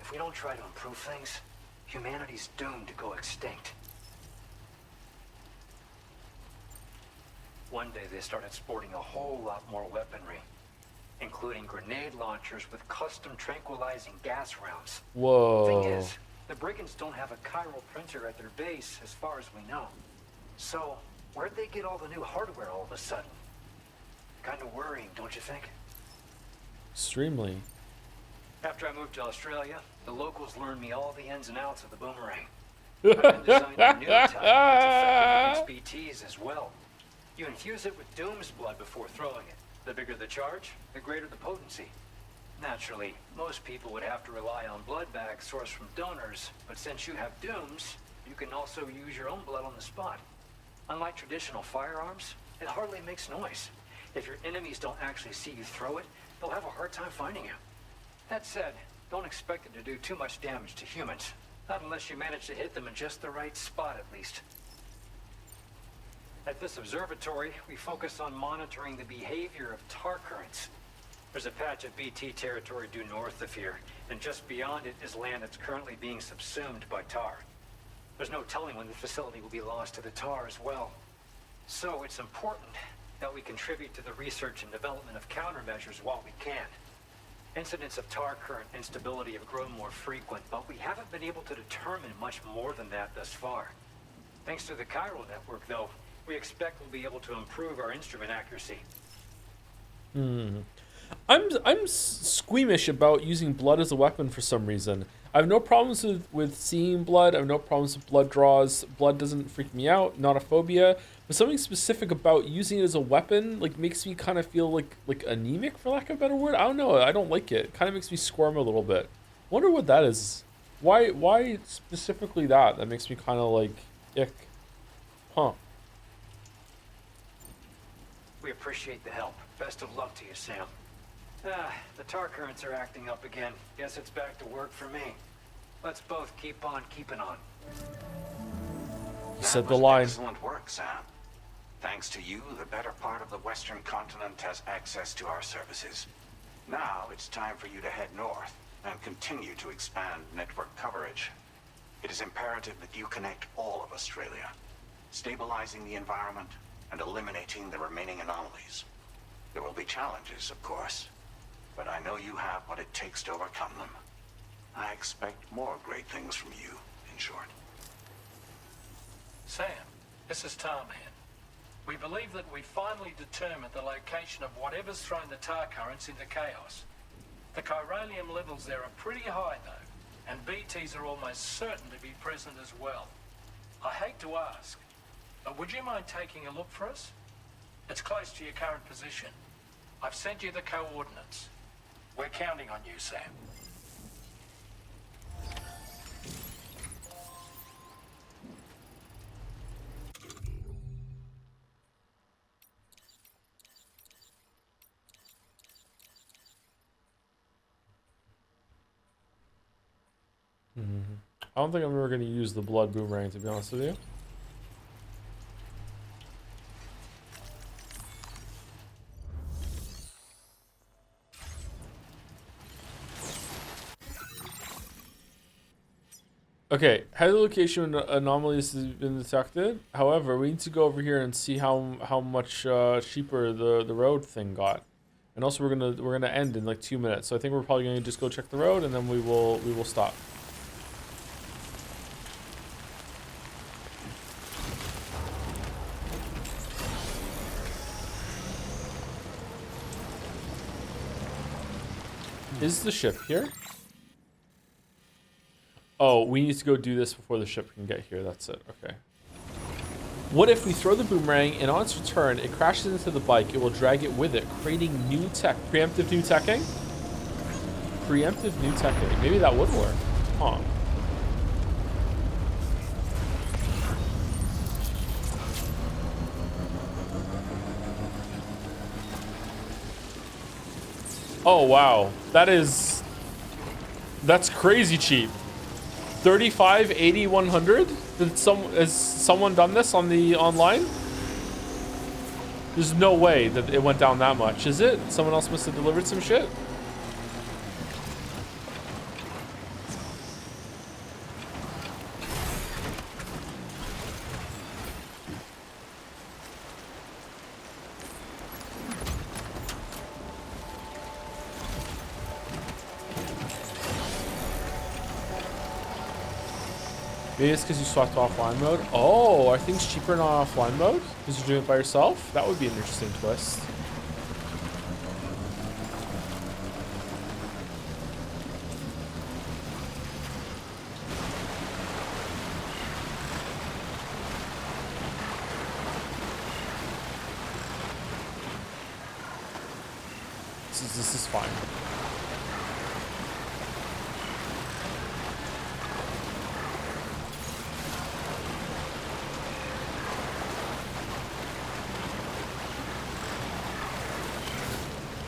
If we don't try to improve things, humanity's doomed to go extinct. One day they started sporting a whole lot more weaponry, including grenade launchers with custom tranquilizing gas rounds. Whoa. Thing is, the brigands don't have a chiral printer at their base as far as we know. So, where'd they get all the new hardware all of a sudden? Kind of worrying, don't you think? Extremely. After I moved to Australia, the locals learned me all the ins and outs of the boomerang. I've been designing a new type that's effective against BTs as well. You infuse it with Doom's blood before throwing it. The bigger the charge, the greater the potency. Naturally, most people would have to rely on blood bags sourced from donors, but since you have Doom's, you can also use your own blood on the spot. Unlike traditional firearms, it hardly makes noise. If your enemies don't actually see you throw it, they'll have a hard time finding you. That said, don't expect it to do too much damage to humans. Not unless you manage to hit them in just the right spot, at least. At this observatory, we focus on monitoring the behavior of tar currents. There's a patch of BT territory due north of here, and just beyond it is land that's currently being subsumed by tar. There's no telling when the facility will be lost to the tar as well. So it's important that we contribute to the research and development of countermeasures while we can. Incidents of tar current instability have grown more frequent, but we haven't been able to determine much more than that thus far. Thanks to the chiral network, though, we expect we'll be able to improve our instrument accuracy. I'm squeamish about using blood as a weapon for some reason. I have no problems with seeing blood. I have no problems with blood draws. Blood doesn't freak me out, not a phobia. But something specific about using it as a weapon like makes me kind of feel like anemic, for lack of a better word. I don't know. I don't like it. It kind of makes me squirm a little bit. Wonder what that is. Why specifically that? That makes me kind of like ick. Huh. We appreciate the help. Best of luck to you, Sam. The tar currents are acting up again. Guess it's back to work for me. Let's both keep on keeping on. You said the line. Excellent work, Sam. Thanks to you, the better part of the Western continent has access to our services. Now it's time for you to head north and continue to expand network coverage. It is imperative that you connect all of Australia, stabilizing the environment and eliminating the remaining anomalies. There will be challenges, of course, but I know you have what it takes to overcome them. I expect more great things from you, in short. Sam, this is Tarman. We believe that we finally determined the location of whatever's thrown the tar currents into chaos. The chiralium levels there are pretty high, though, and BTs are almost certain to be present as well. I hate to ask, but would you mind taking a look for us? It's close to your current position. I've sent you the coordinates. We're counting on you, Sam. I don't think I'm ever going to use the blood boomerang, to be honest with you. Okay, head to the location when anomalies has been detected. However, we need to go over here and see how much cheaper the road thing got. And also we're gonna end in like 2 minutes. So I think we're probably gonna just go check the road and then we will stop. Is the ship here? Oh, we need to go do this before the ship can get here. That's it. Okay. What if we throw the boomerang and on its return, it crashes into the bike? It will drag it with it, creating new tech. Preemptive new teching? Preemptive new teching. Maybe that would work. Huh. Oh, wow. That's crazy cheap. 35, 80, 100? Has someone done this on the online? There's no way that it went down that much, is it? Someone else must have delivered some shit? Maybe it's because you swapped to offline mode. Oh, are things cheaper in offline mode? Because you're doing it by yourself? That would be an interesting twist. This is fine.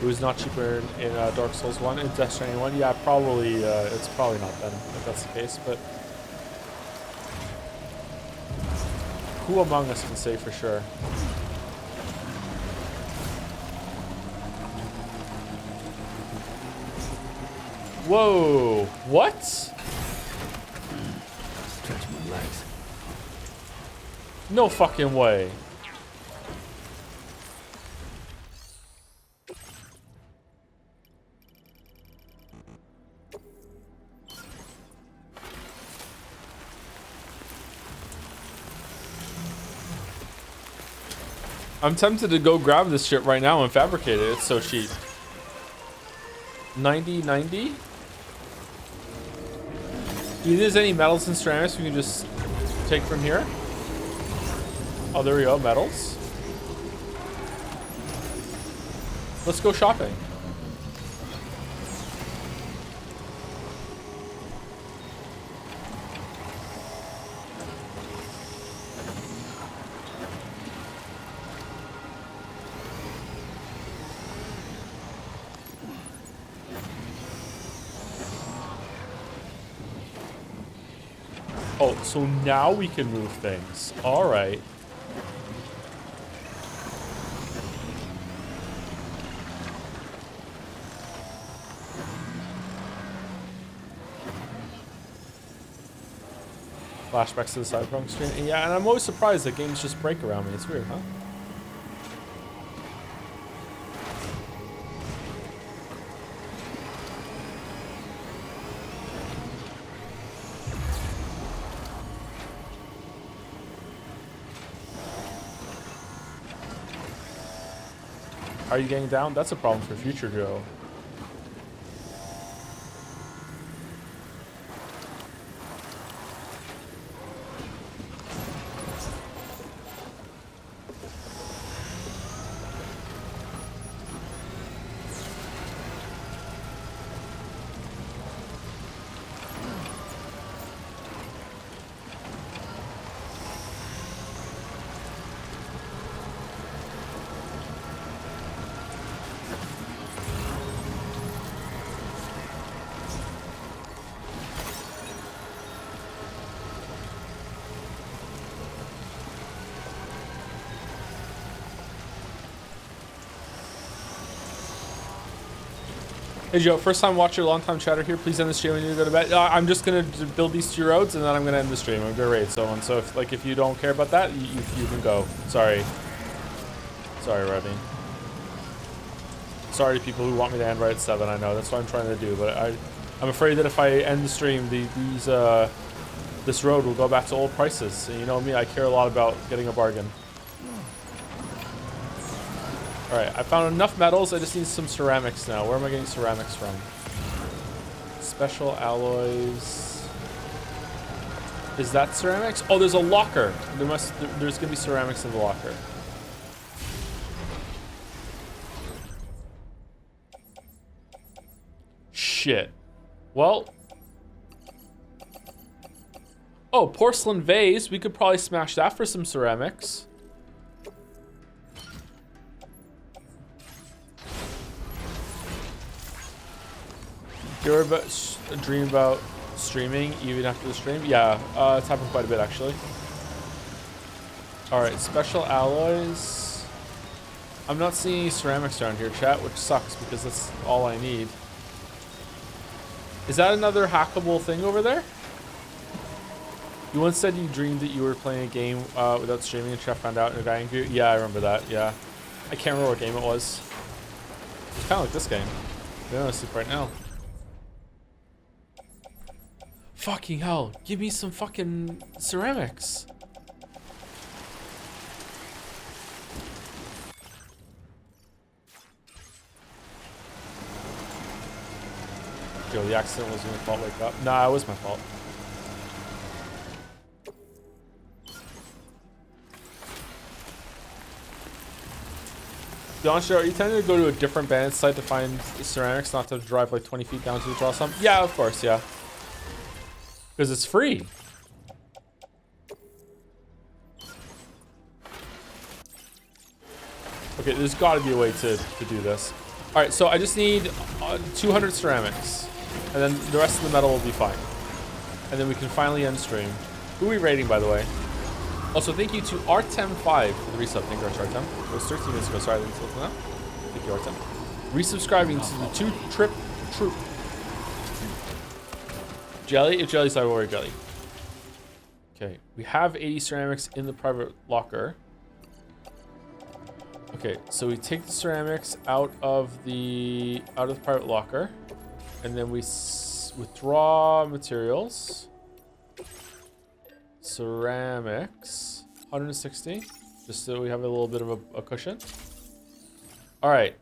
It was not cheaper in Dark Souls 1, in Death Stranding 1. Yeah, probably, it's probably not then, if that's the case, but... Who among us can say for sure? Whoa! What? Stretch my legs. No fucking way. I'm tempted to go grab this shit right now and fabricate it. It's so cheap. 90. Do there's any metals and ceramics we can just take from here? Oh, there we go, metals. Let's go shopping. Oh, so now we can move things. All right. Flashbacks to the Cyberpunk stream. And yeah, and I'm always surprised that games just break around me. It's weird, huh? Are you getting down? That's a problem for future Joe. Hey Joe, first time watcher, long time chatter here. Please end the stream when you go to bed. I'm just gonna build these 2 roads and then I'm gonna end the stream. I'm gonna raid someone. So if you don't care about that, you can go. Sorry, Rodney. Sorry to people who want me to end right at 7. I know that's what I'm trying to do, but I'm afraid that if I end the stream, this road will go back to old prices. And you know me, I care a lot about getting a bargain. Alright, I found enough metals. I just need some ceramics now. Where am I getting ceramics from? Special alloys. Is that ceramics? Oh, there's a locker. There's gonna be ceramics in the locker. Shit. Well. Oh, porcelain vase. We could probably smash that for some ceramics. You ever dream about streaming even after the stream? Yeah, it's happened quite a bit actually. All right, special alloys. I'm not seeing any ceramics around here, chat, which sucks because that's all I need. Is that another hackable thing over there? You once said you dreamed that you were playing a game without streaming and Chef found out and got angry. Yeah, I remember that. Yeah, I can't remember what game it was. It's kind of like this game. I'm gonna sleep right now. Fucking hell, give me some fucking ceramics. Yo, the accident was your fault, wake up. Nah, it was my fault. To be honest, are you tending to go to a different bandit site to find ceramics, not to drive like 20 feet down to draw some? Yeah, of course, yeah. Because it's free. Okay, there's got to be a way to do this. All right, so I just need 200 ceramics, and then the rest of the metal will be fine. And then we can finally end stream. Who are we rating, by the way? Also, thank you to Artem5 for the resub. Thank you, Artem. It was 13 minutes ago. Sorry, I didn't listen now. Thank you, Artem. Resubscribing to the 2-trip troop. Jelly? If jelly's I will wear jelly. Okay, we have 80 ceramics in the private locker. Okay, so we take the ceramics out of the private locker, and then we withdraw materials. Ceramics, 160, just so we have a little bit of a cushion. All right.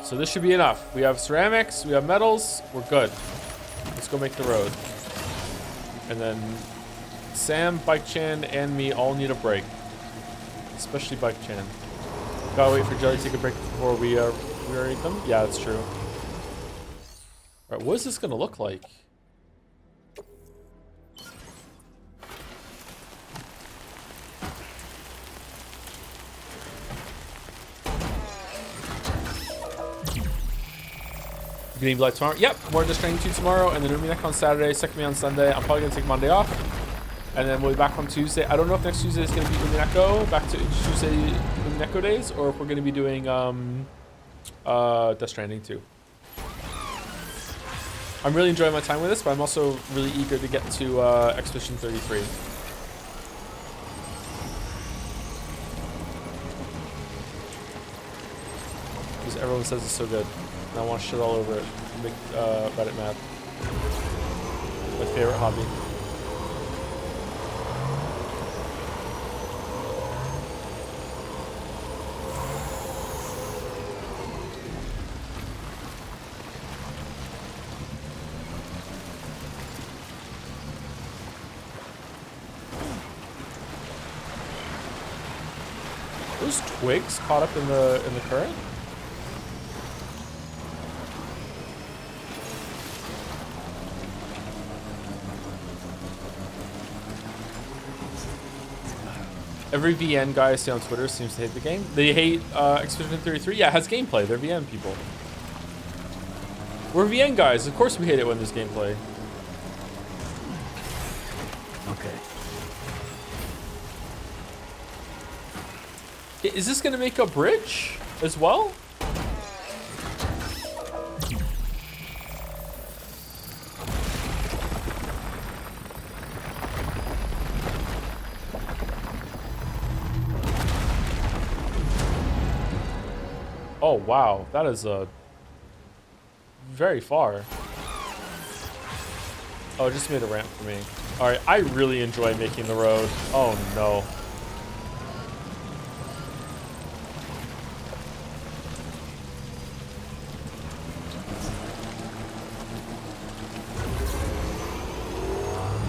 So this should be enough. We have ceramics, we have metals, we're good. Let's go make the road. And then Sam, Bike Chan, and me all need a break. Especially Bike Chan. Gotta wait for Jelly to take a break before we eat them. Yeah, that's true. All right, what is this gonna look like? Beginning Blight tomorrow. Yep, more Just Stranding 2 tomorrow, and then Umineko on Saturday, Second Me on Sunday. I'm probably gonna take Monday off, and then we'll be back on Tuesday. I don't know if next Tuesday is gonna be Umineko, back to Tuesday Umineko days, or if we're gonna be doing Death Stranding 2. I'm really enjoying my time with this, but I'm also really eager to get to Expedition 33. Because everyone says it's so good. And I want to shit all over it. Make Reddit mad. My favorite hobby. Those twigs caught up in the current? Every VN guy I see on Twitter seems to hate the game. They hate Expedition 33. Yeah, it has gameplay. They're VN people. We're VN guys. Of course we hate it when there's gameplay. Okay. Is this gonna make a bridge as well? Oh wow, that is very far. Oh, it just made a ramp for me. All right, I really enjoy making the road. Oh no.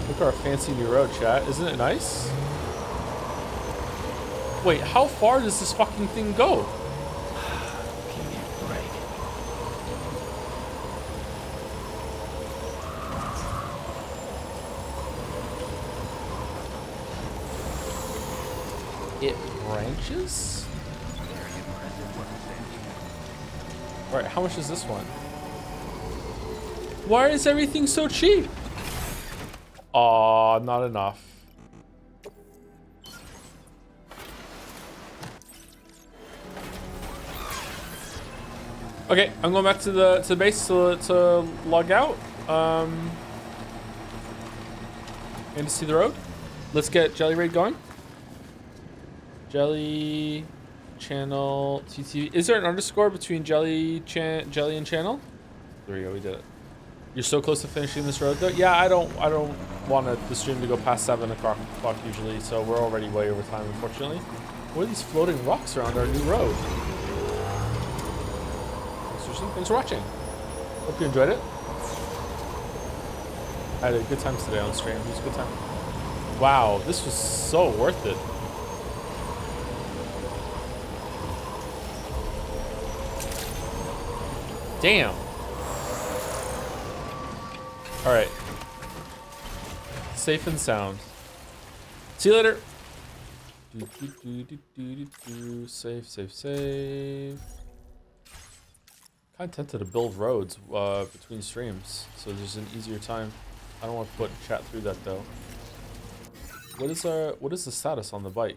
Look at our fancy new road, chat. Isn't it nice? Wait, how far does this fucking thing go? It branches? Alright, how much is this one? Why is everything so cheap? Aw, not enough. Okay, I'm going back to the base to log out. And to see the road. Let's get Jelly Raid going. Jelly channel TTV. Is there an underscore between Jelly and channel? There we go. We did it. You're so close to finishing this road, though. Yeah, I don't want the stream to go past 7 o'clock usually, so we're already way over time, unfortunately. What are these floating rocks around our new road? Thanks for watching. Hope you enjoyed it. I had a good time today on stream. It was a good time. Wow, this was so worth it. Damn. All right. Safe and sound. See you later. Safe, safe, safe. Kind of tempted to build roads between streams, so there's an easier time. I don't want to put chat through that though. What is the status on the bike?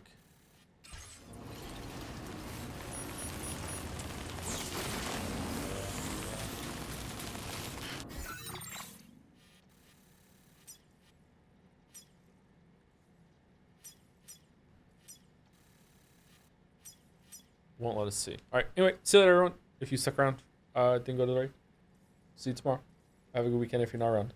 Won't let us see. All right. Anyway, see you later, everyone. If you stuck around, didn't go to the raid. See you tomorrow. Have a good weekend if you're not around.